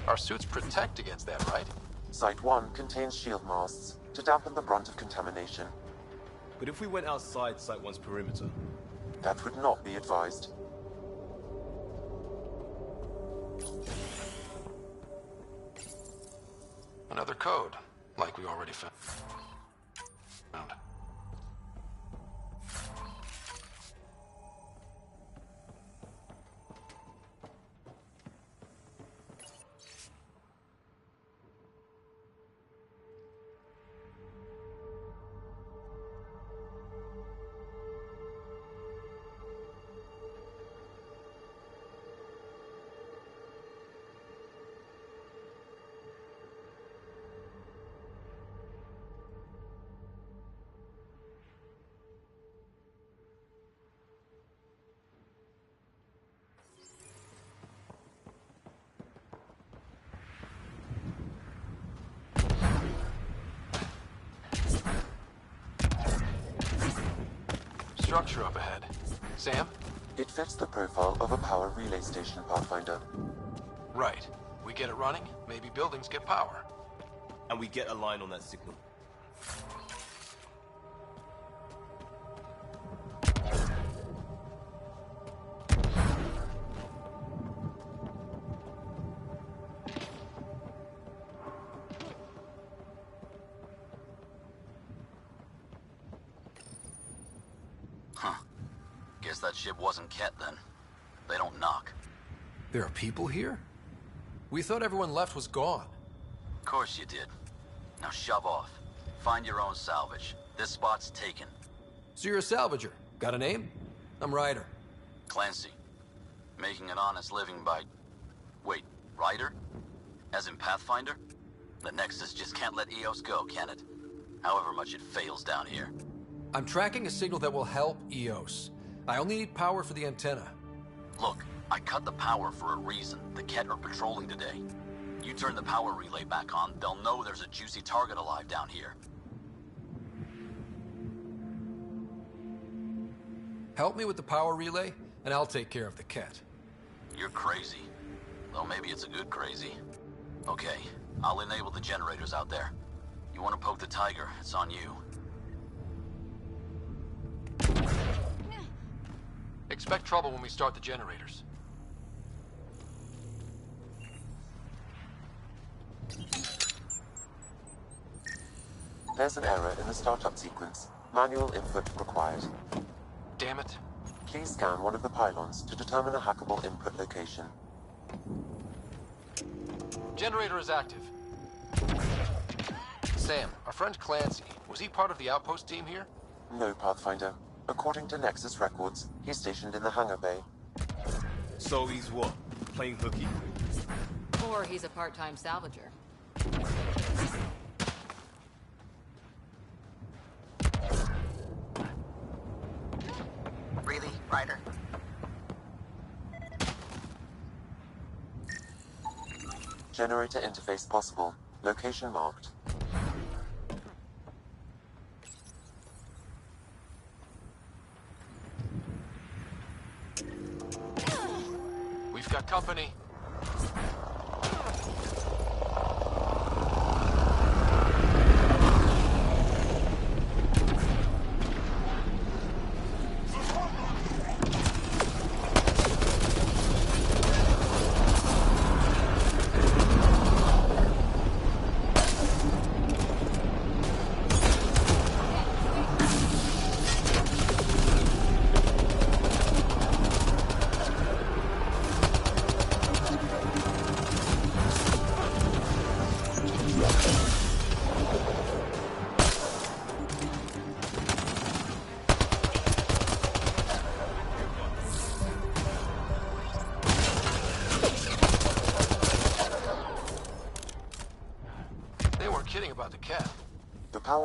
Our suits protect against that, right? Site 1 contains shield masts to dampen the brunt of contamination. But if we went outside Site 1's perimeter? That would not be advised. Another code, like we already found. Structure up ahead. Sam? It fits the profile of a power relay station, Pathfinder. Right. We get it running, maybe buildings get power. And we get a line on that signal. Guess that ship wasn't Ket then. They don't knock. There are people here? We thought everyone left was gone. Of course you did. Now shove off. Find your own salvage. This spot's taken. So you're a salvager. Got a name? I'm Ryder. Clancy. Making an honest living by... Wait, Ryder? As in Pathfinder? The Nexus just can't let Eos go, can it? However much it fails down here. I'm tracking a signal that will help Eos. I only need power for the antenna. Look, I cut the power for a reason. The Ket are patrolling today. You turn the power relay back on, they'll know there's a juicy target alive down here. Help me with the power relay, and I'll take care of the Ket. You're crazy. Though maybe it's a good crazy. Okay, I'll enable the generators out there. You want to poke the tiger, it's on you. Expect trouble when we start the generators. There's an error in the startup sequence. Manual input required. Damn it. Please scan one of the pylons to determine a hackable input location. Generator is active. Sam, our friend Clancy, was he part of the outpost team here? No, Pathfinder. According to Nexus records, he's stationed in the hangar bay. So he's what? Playing hooky? Or he's a part-time salvager. Really, Ryder? Generator interface possible. Location marked. We've got company.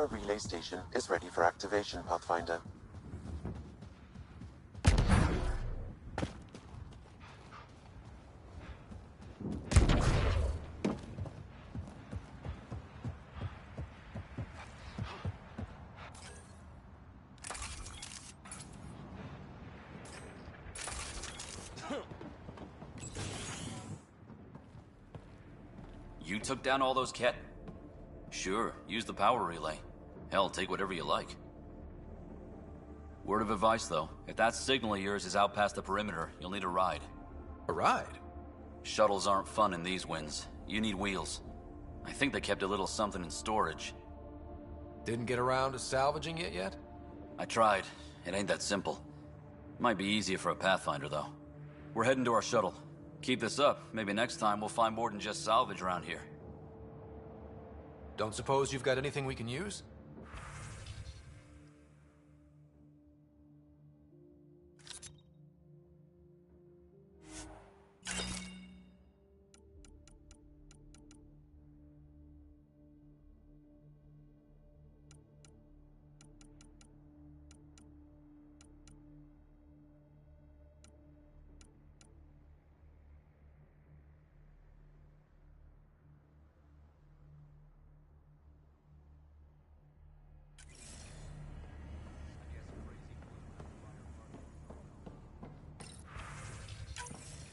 power relay station is ready for activation, Pathfinder. You took down all those Ket? Sure, use the power relay. Hell, take whatever you like. Word of advice, though. If that signal of yours is out past the perimeter, you'll need a ride. A ride? Shuttles aren't fun in these winds. You need wheels. I think they kept a little something in storage. Didn't get around to salvaging it yet? I tried. It ain't that simple. Might be easier for a Pathfinder, though. We're heading to our shuttle. Keep this up. Maybe next time we'll find more than just salvage around here. Don't suppose you've got anything we can use?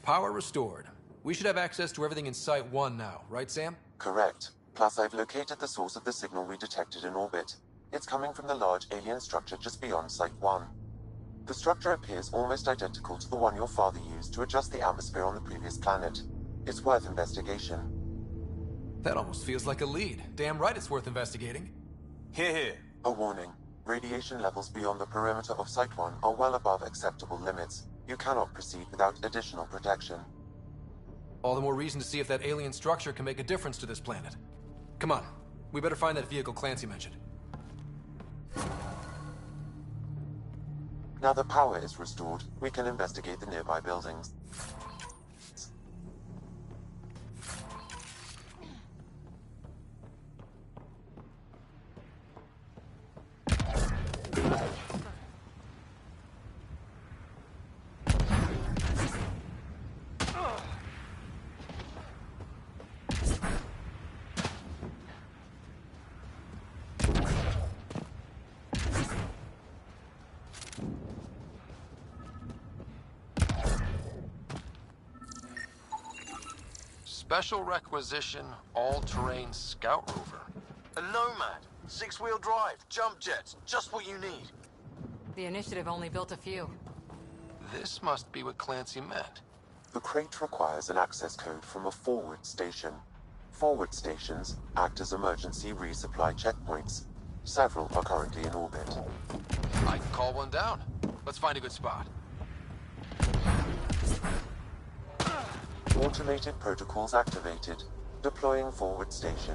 Power restored. We should have access to everything in Site 1 now, right, Sam? Correct. Plus, I've located the source of the signal we detected in orbit. It's coming from the large alien structure just beyond Site 1. The structure appears almost identical to the one your father used to adjust the atmosphere on the previous planet. It's worth investigation. That almost feels like a lead. Damn right it's worth investigating. Here. A warning. Radiation levels beyond the perimeter of Site 1 are well above acceptable limits. You cannot proceed without additional protection. All the more reason to see if that alien structure can make a difference to this planet. Come on. We better find that vehicle Clancy mentioned. Now the power is restored, we can investigate the nearby buildings. Special requisition, all-terrain scout rover. A Nomad, 6-wheel drive, jump jets, just what you need. The Initiative only built a few. This must be what Clancy meant. The crate requires an access code from a forward station. Forward stations act as emergency resupply checkpoints. Several are currently in orbit. I can call one down. Let's find a good spot. Automated protocols activated. Deploying forward station.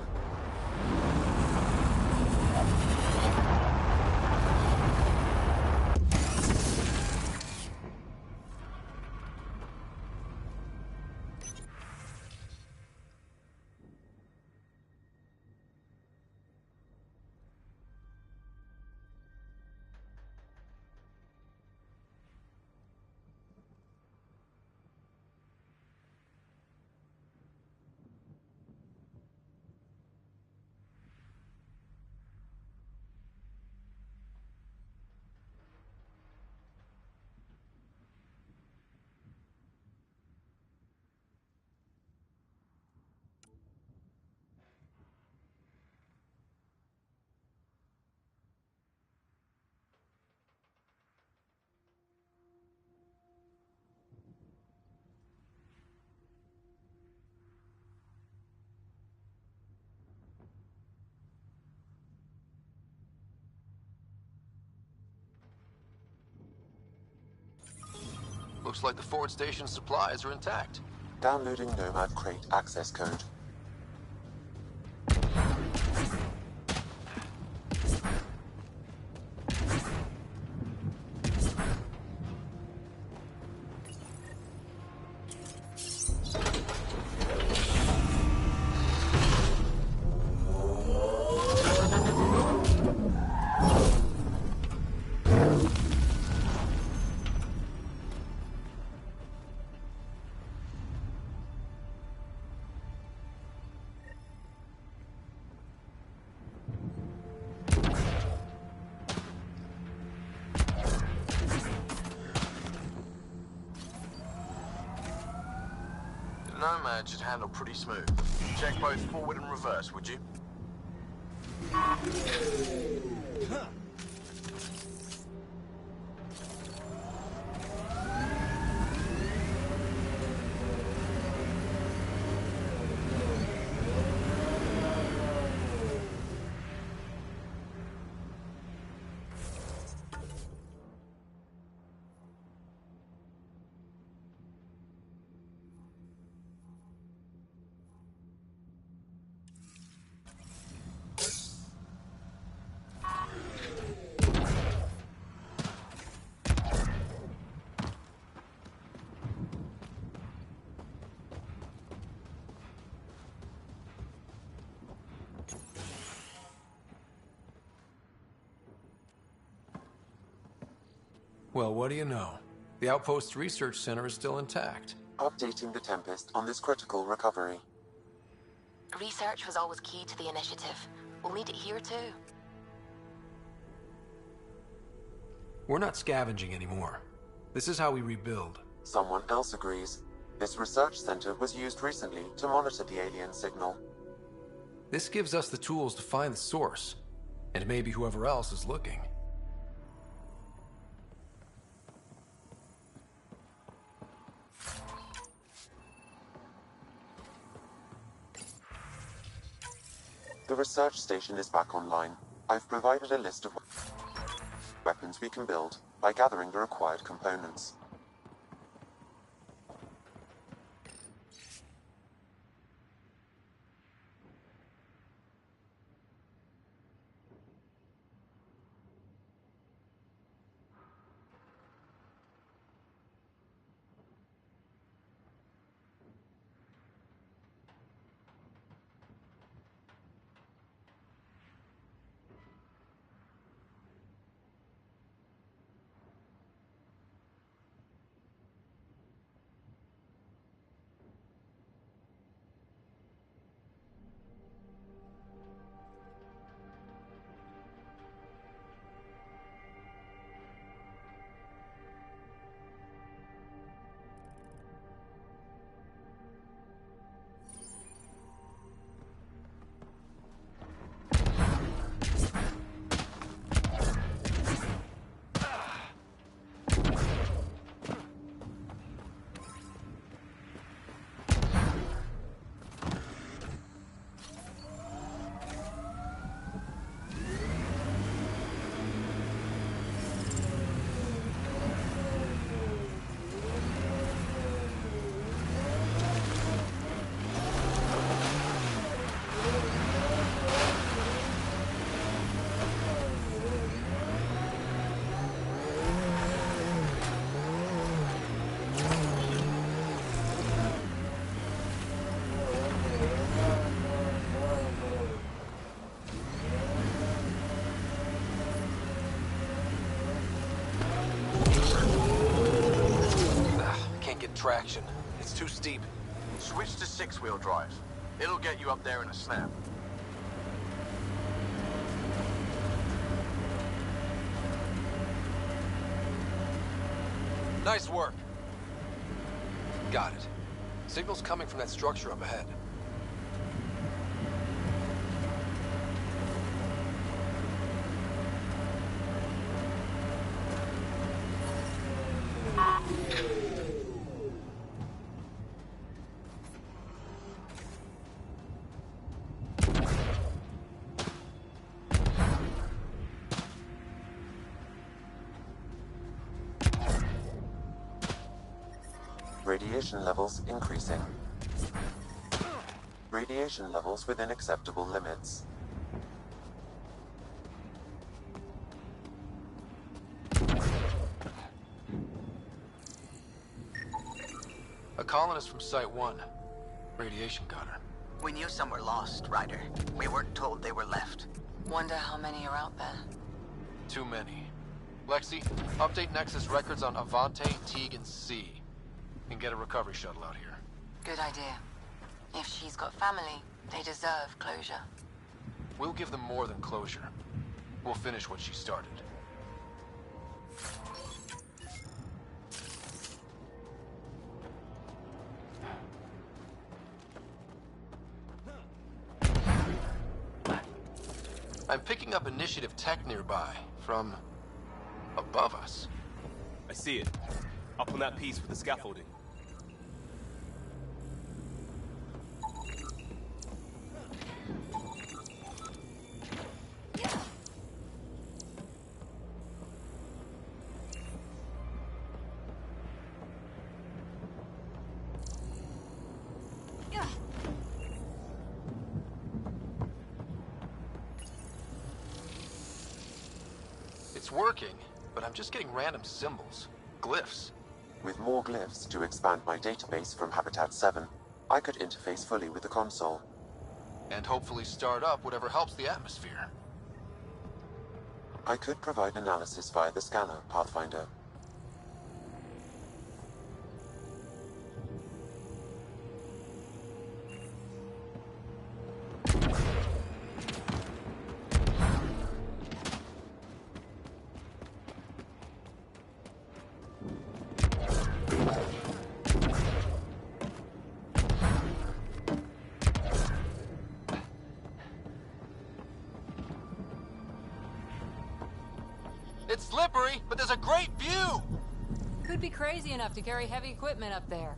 Looks like the forward station supplies are intact. Downloading Nomad crate access code. The Nomad should handle pretty smooth. Check both forward and reverse, would you? Well, what do you know? The Outpost Research Center is still intact. Updating the Tempest on this critical recovery. Research was always key to the initiative. We'll need it here too. We're not scavenging anymore. This is how we rebuild. Someone else agrees. This research center was used recently to monitor the alien signal. This gives us the tools to find the source, and maybe whoever else is looking. The research station is back online. I've provided a list of weapons we can build by gathering the required components. Traction. It's too steep. Switch to six-wheel drive. It'll get you up there in a snap. Nice work. Got it. Signal's coming from that structure up ahead. Radiation levels increasing. Radiation levels within acceptable limits. A colonist from Site 1. Radiation gunner. We knew some were lost, Ryder. We weren't told they were left. Wonder how many are out there. Too many. Lexi, update Nexus records on Avante, Teague, and C. And get a recovery shuttle out here. Good idea. If she's got family, they deserve closure. We'll give them more than closure. We'll finish what she started. I'm picking up initiative tech nearby, from above us. I see it. Up on that piece with the scaffolding. It's working, but I'm just getting random symbols. Glyphs. With more glyphs to expand my database from Habitat 7, I could interface fully with the console. And hopefully start up whatever helps the atmosphere. I could provide analysis via the scanner, Pathfinder. It's slippery, but there's a great view! Could be crazy enough to carry heavy equipment up there.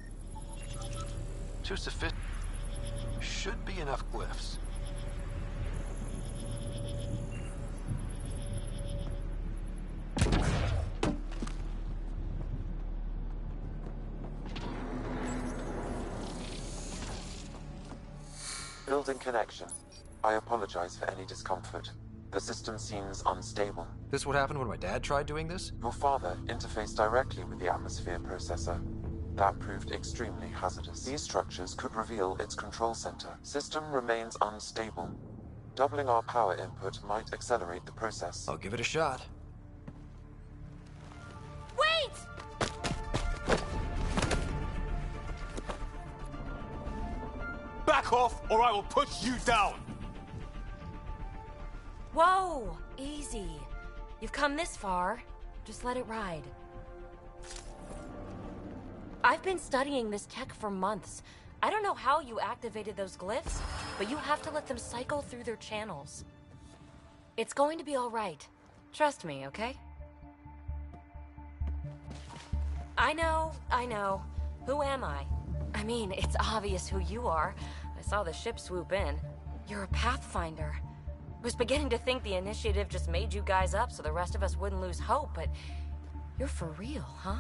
Too sophisticated. Should be enough glyphs. Building connection. I apologize for any discomfort. The system seems unstable. This what happened when my dad tried doing this? Your father interfaced directly with the atmosphere processor. That proved extremely hazardous. These structures could reveal its control center. System remains unstable. Doubling our power input might accelerate the process. I'll give it a shot. Wait! Back off, or I will push you down! Whoa! Easy. You've come this far. Just let it ride. I've been studying this tech for months. I don't know how you activated those glyphs, but you have to let them cycle through their channels. It's going to be all right. Trust me, okay? I know. Who am I? I mean, it's obvious who you are. I saw the ship swoop in. You're a Pathfinder. Was beginning to think the initiative just made you guys up so the rest of us wouldn't lose hope, but you're for real, huh?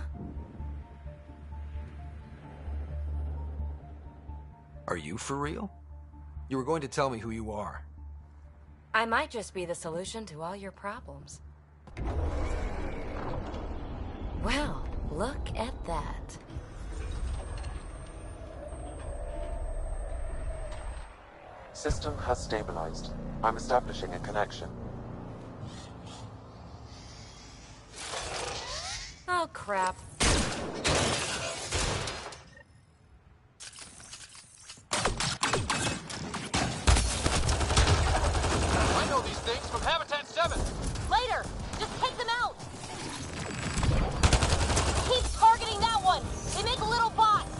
Are you for real? You were going to tell me who you are. I might just be the solution to all your problems. Well, look at that. System has stabilized. I'm establishing a connection. Oh, crap. I know these things from Habitat 7! Later! Just take them out! Keep targeting that one! They make little bots!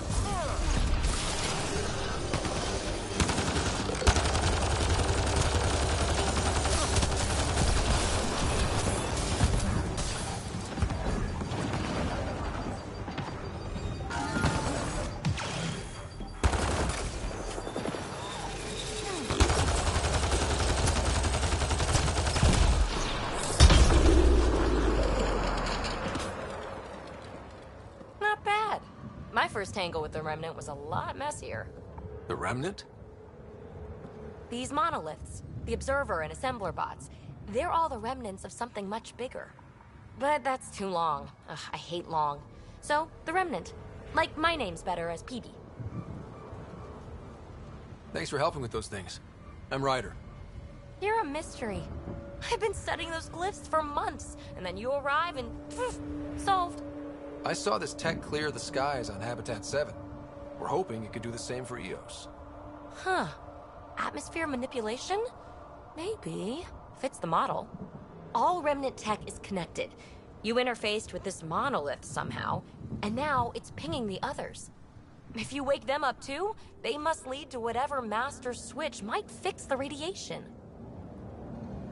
My first tangle with the Remnant was a lot messier. The Remnant? These monoliths, the Observer and Assembler bots, they're all the remnants of something much bigger. But that's too long. Ugh, I hate long. So, the Remnant. Like, my name's better as Peavy. Thanks for helping with those things. I'm Ryder. You're a mystery. I've been studying those glyphs for months, and then you arrive and poof, solved. I saw this tech clear the skies on Habitat 7. We're hoping it could do the same for EOS. Huh. Atmosphere manipulation? Maybe. Fits the model. All Remnant tech is connected. You interfaced with this monolith somehow, and now it's pinging the others. If you wake them up too, they must lead to whatever master switch might fix the radiation.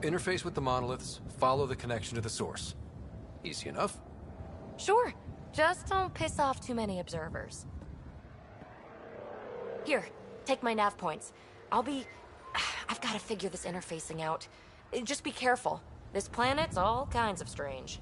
Interface with the monoliths, follow the connection to the source. Easy enough. Sure. Just don't piss off too many observers. Here, take my nav points. I've got to figure this interfacing out. Just be careful. This planet's all kinds of strange.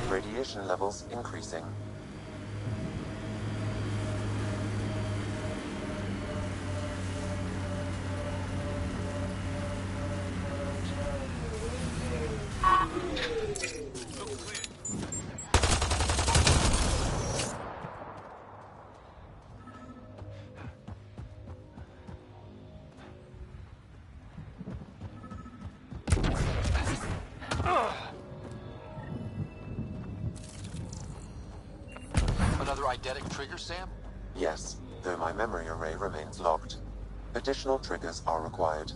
Radiation levels increasing. Another eidetic trigger, Sam? Yes, though my memory array remains locked. Additional triggers are required.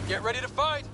Get ready to fight!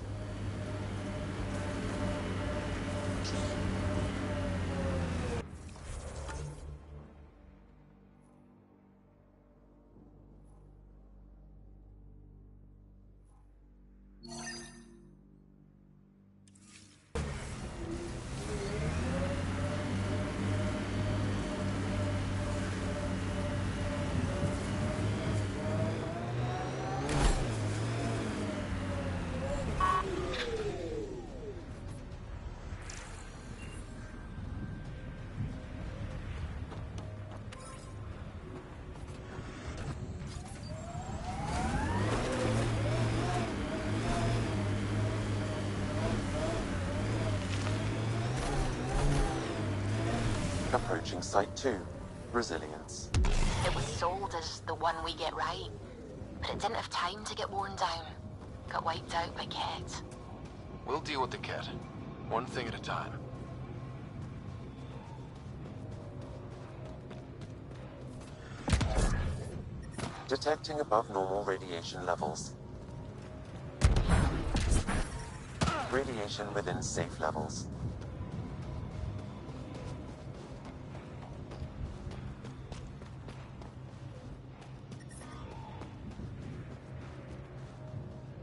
Approaching Site 2. Resilience. It was sold as the one we get right, but it didn't have time to get worn down. Got wiped out by Ket. We'll deal with the Ket. One thing at a time. Detecting above normal radiation levels. Radiation within safe levels.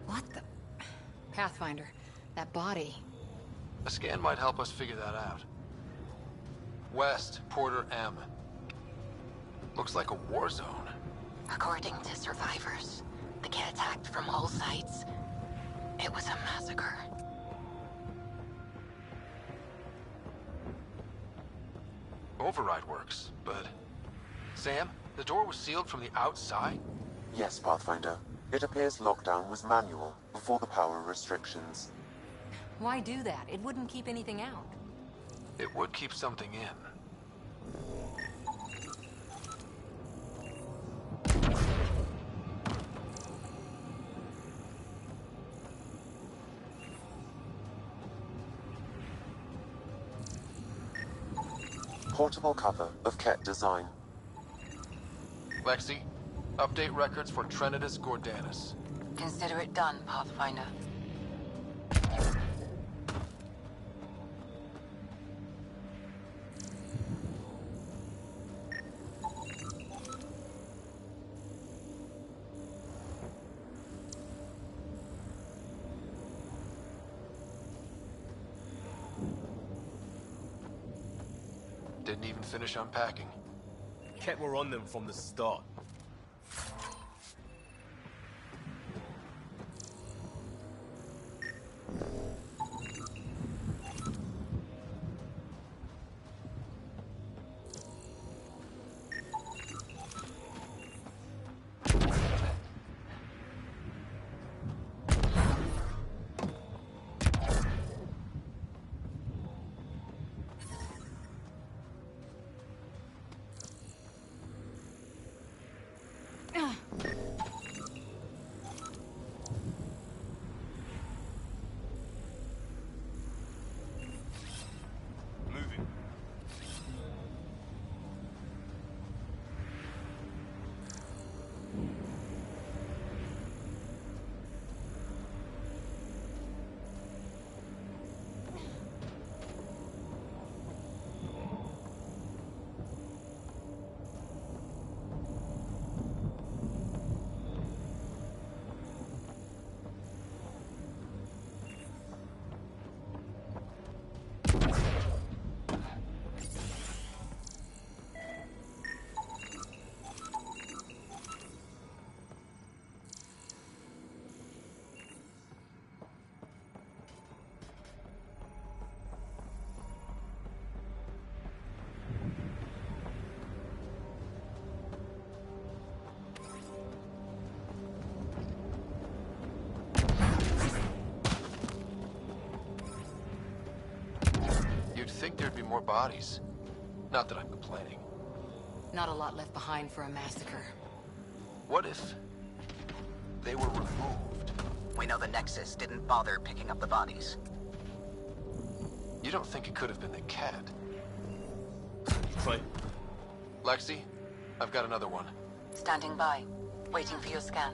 What the... Pathfinder, that body... A scan might help us figure that out. West, Porter M. Looks like a war zone. According to survivors, the Ket attacked from all sides. It was a massacre. Override works, but... Sam, the door was sealed from the outside? Yes, Pathfinder. It appears lockdown was manual before the power restrictions. Why do that? It wouldn't keep anything out. It would keep something in. Portable cover of Ket design. Lexi, update records for Trinitas Gordanus. Consider it done, Pathfinder. Didn't even finish unpacking. Ket were on them from the start. You'd think there'd be more bodies. Not that I'm complaining. Not a lot left behind for a massacre. What if they were removed? We know the Nexus didn't bother picking up the bodies. You don't think it could have been the cat? Try. Lexi, I've got another one. Standing by, waiting for your scan.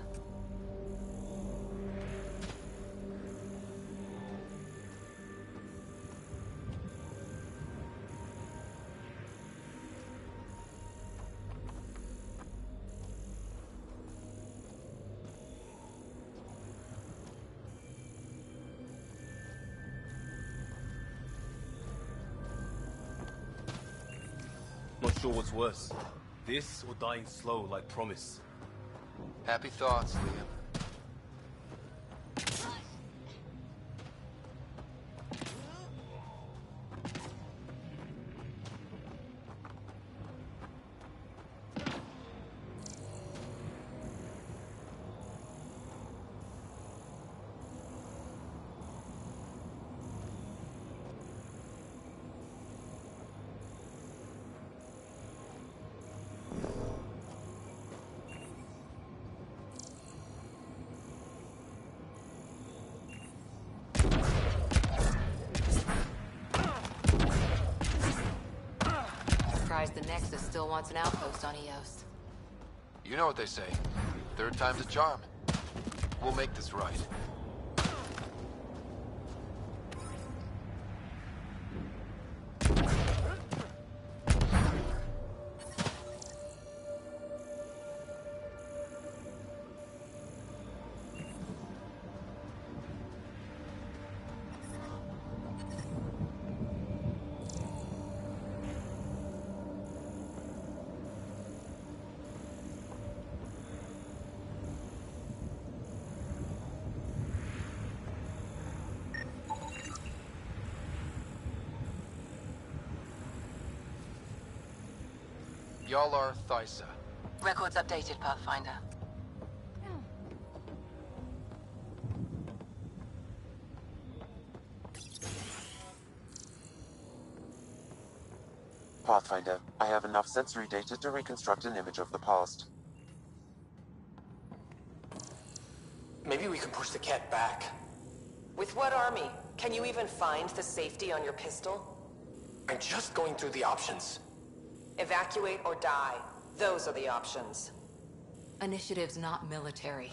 Not sure what's worse. This or dying slow like Promise. Happy thoughts, Liam. Surprised the Nexus still wants an outpost on Eos. You know what they say. Third time's a charm. We'll make this right. Y'all are Thysa. Records updated, Pathfinder. Pathfinder, I have enough sensory data to reconstruct an image of the past. Maybe we can push the cat back. With what army? Can you even find the safety on your pistol? I'm just going through the options. Evacuate or die. Those are the options. Initiative's not military.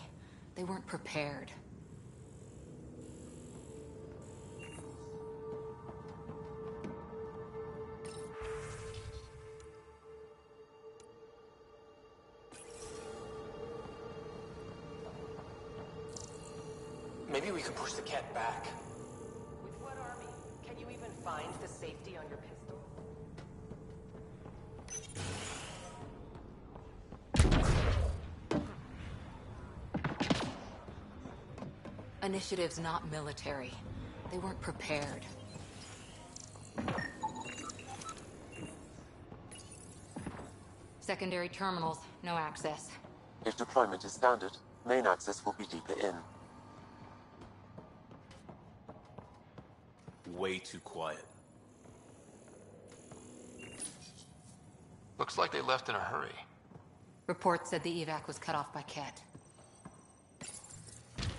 They weren't prepared. Maybe we can push the cat back. With what army? Can you even find the safety on your pistol? Initiative's not military. They weren't prepared. Secondary terminals, no access. If deployment is standard, main access will be deeper in. Way too quiet. Looks like they left in a hurry. Reports said the evac was cut off by Ket.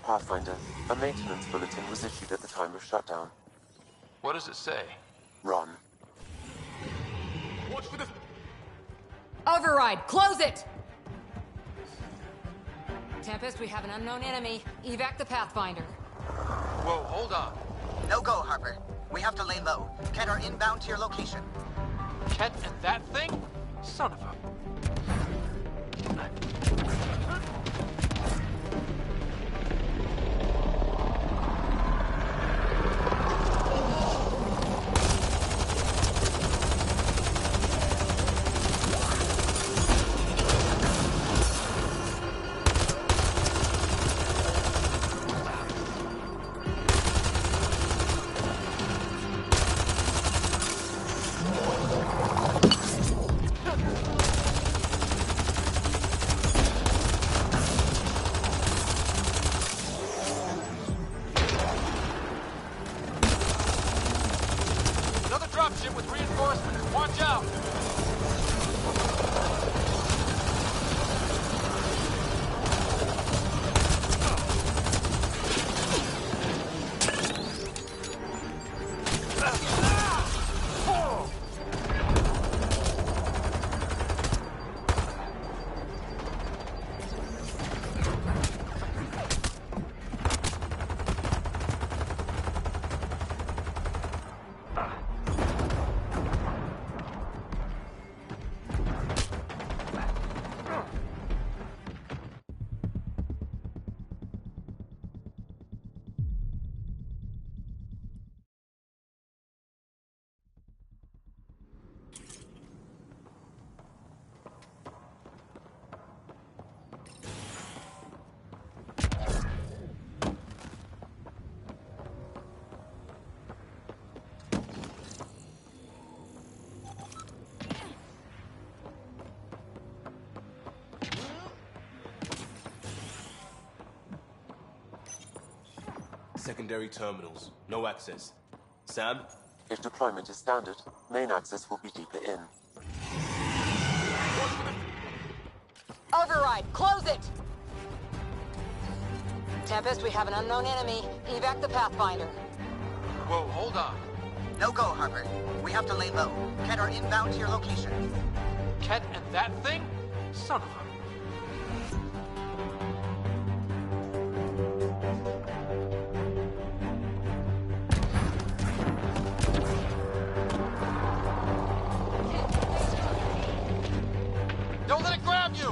Pathfinder, a maintenance bulletin was issued at the time of shutdown. What does it say? Run. Watch for the... Override! Close it! Tempest, we have an unknown enemy. Evac the Pathfinder. Whoa, hold on. No go, Harper. We have to lay low. Ket are inbound to your location. Ket and that thing? Son of a... dropship with reinforcements. Watch out! Secondary terminals. No access. Sam? If deployment is standard, main access will be deeper in. Override, close it! Tempest, we have an unknown enemy. Evac the Pathfinder. Whoa, hold on. No go, Harper. We have to lay low. Ket are inbound to your location. Ket and that thing? Son of a... Don't let it grab you!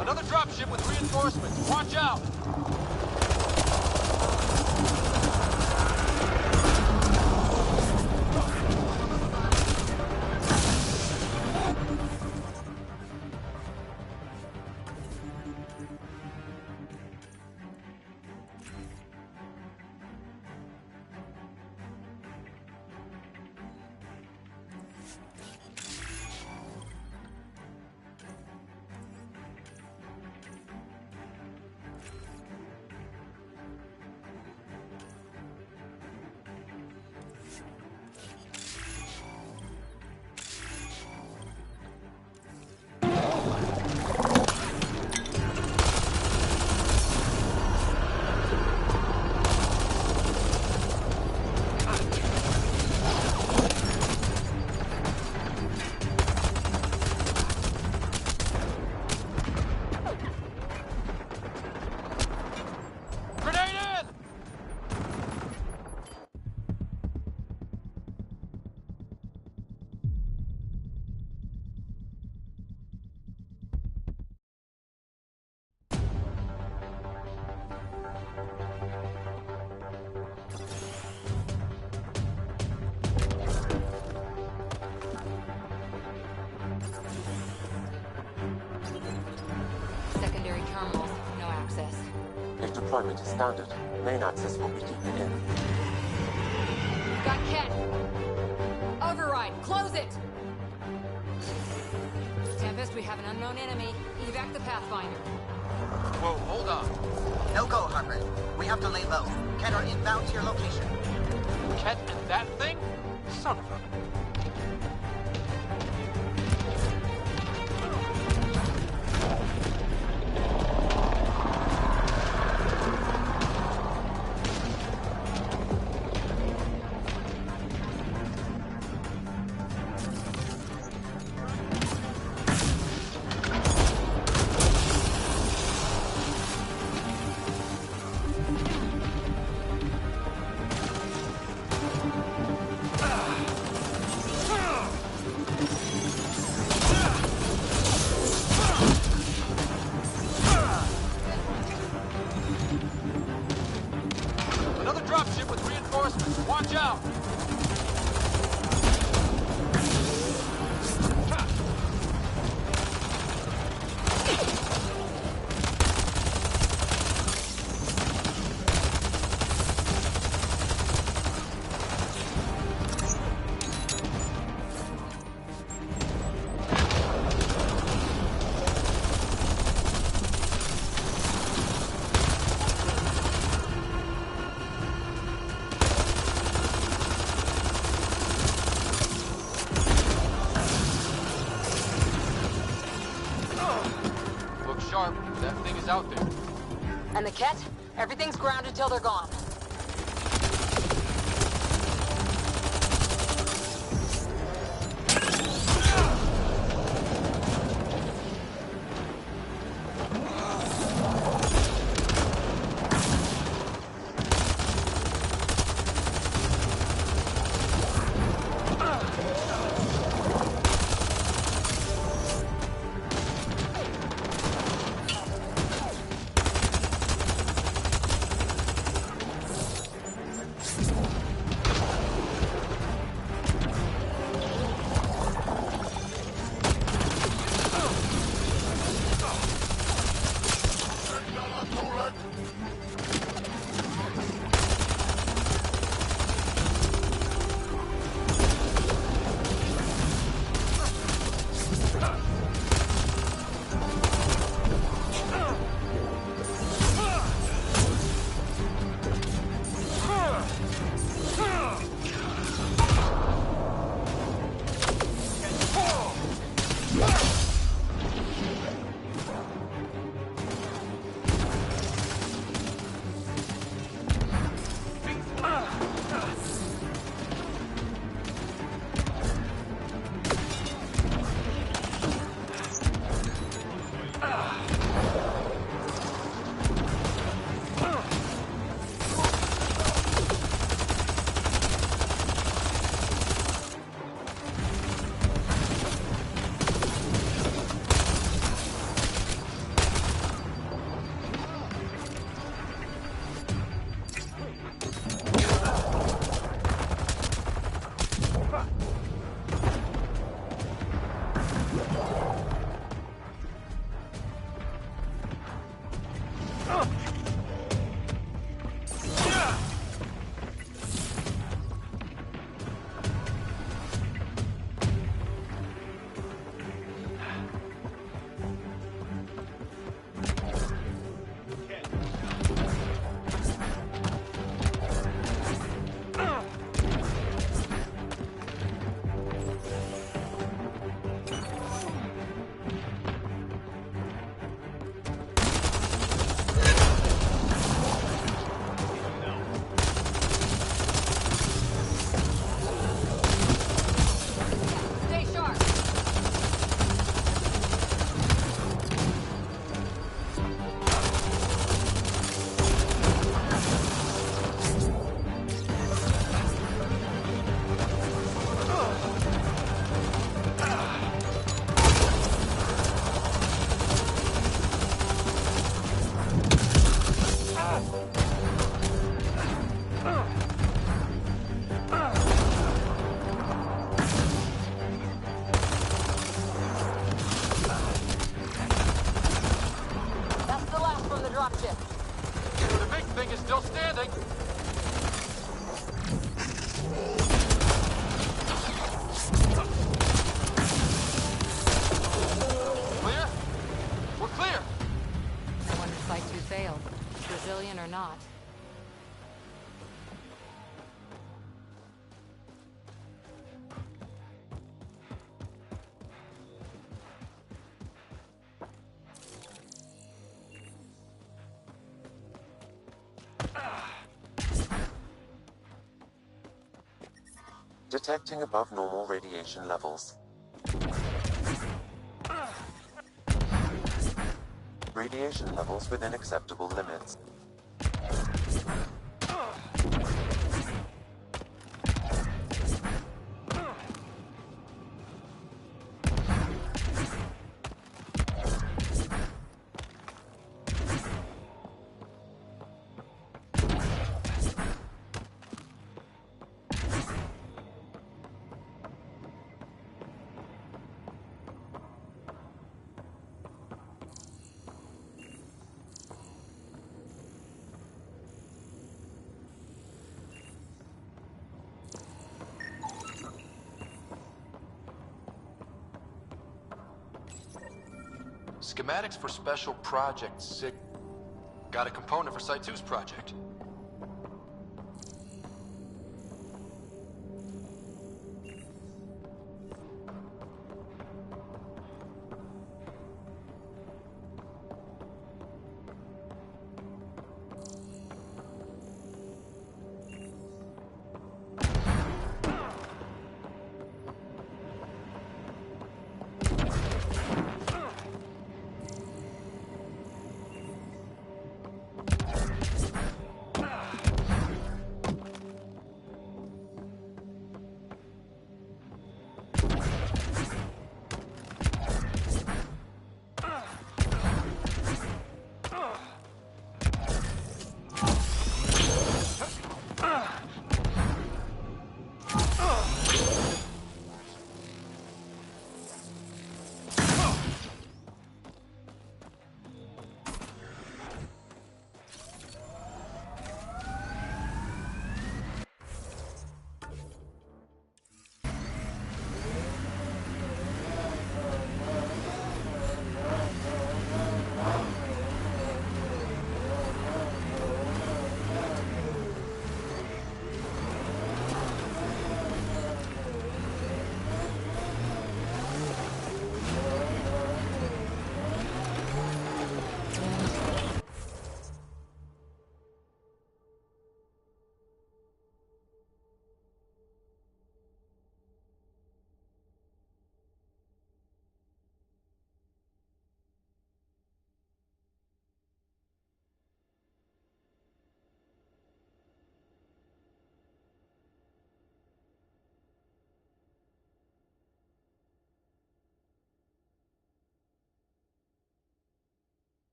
Another dropship with reinforcements. Watch out! Secondary terminals, no access. If deployment is standard, main access will be deeper in. Got Ket! Override, close it! Tempest, we have an unknown enemy. Evac the Pathfinder. Whoa, hold on. No go, Harper. We have to lay low. Ket are inbound to your location. Ket and that thing? Son of a... sharp. That thing is out there. And the Ket? Everything's grounded till they're gone. Brazilian or not. Detecting above normal radiation levels. Radiation levels within acceptable limits. Schematics for Special Project SIG. Got a component for Site 2's project.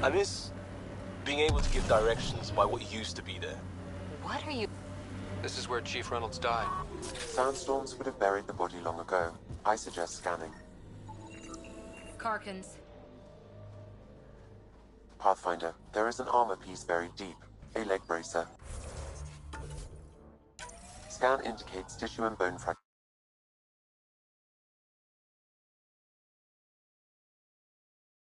I miss being able to give directions by what used to be there. What are you... This is where Chief Reynolds died. Sandstorms would have buried the body long ago. I suggest scanning. Karkins. Pathfinder, there is an armor piece buried deep. A leg bracer. Scan indicates tissue and bone fragments.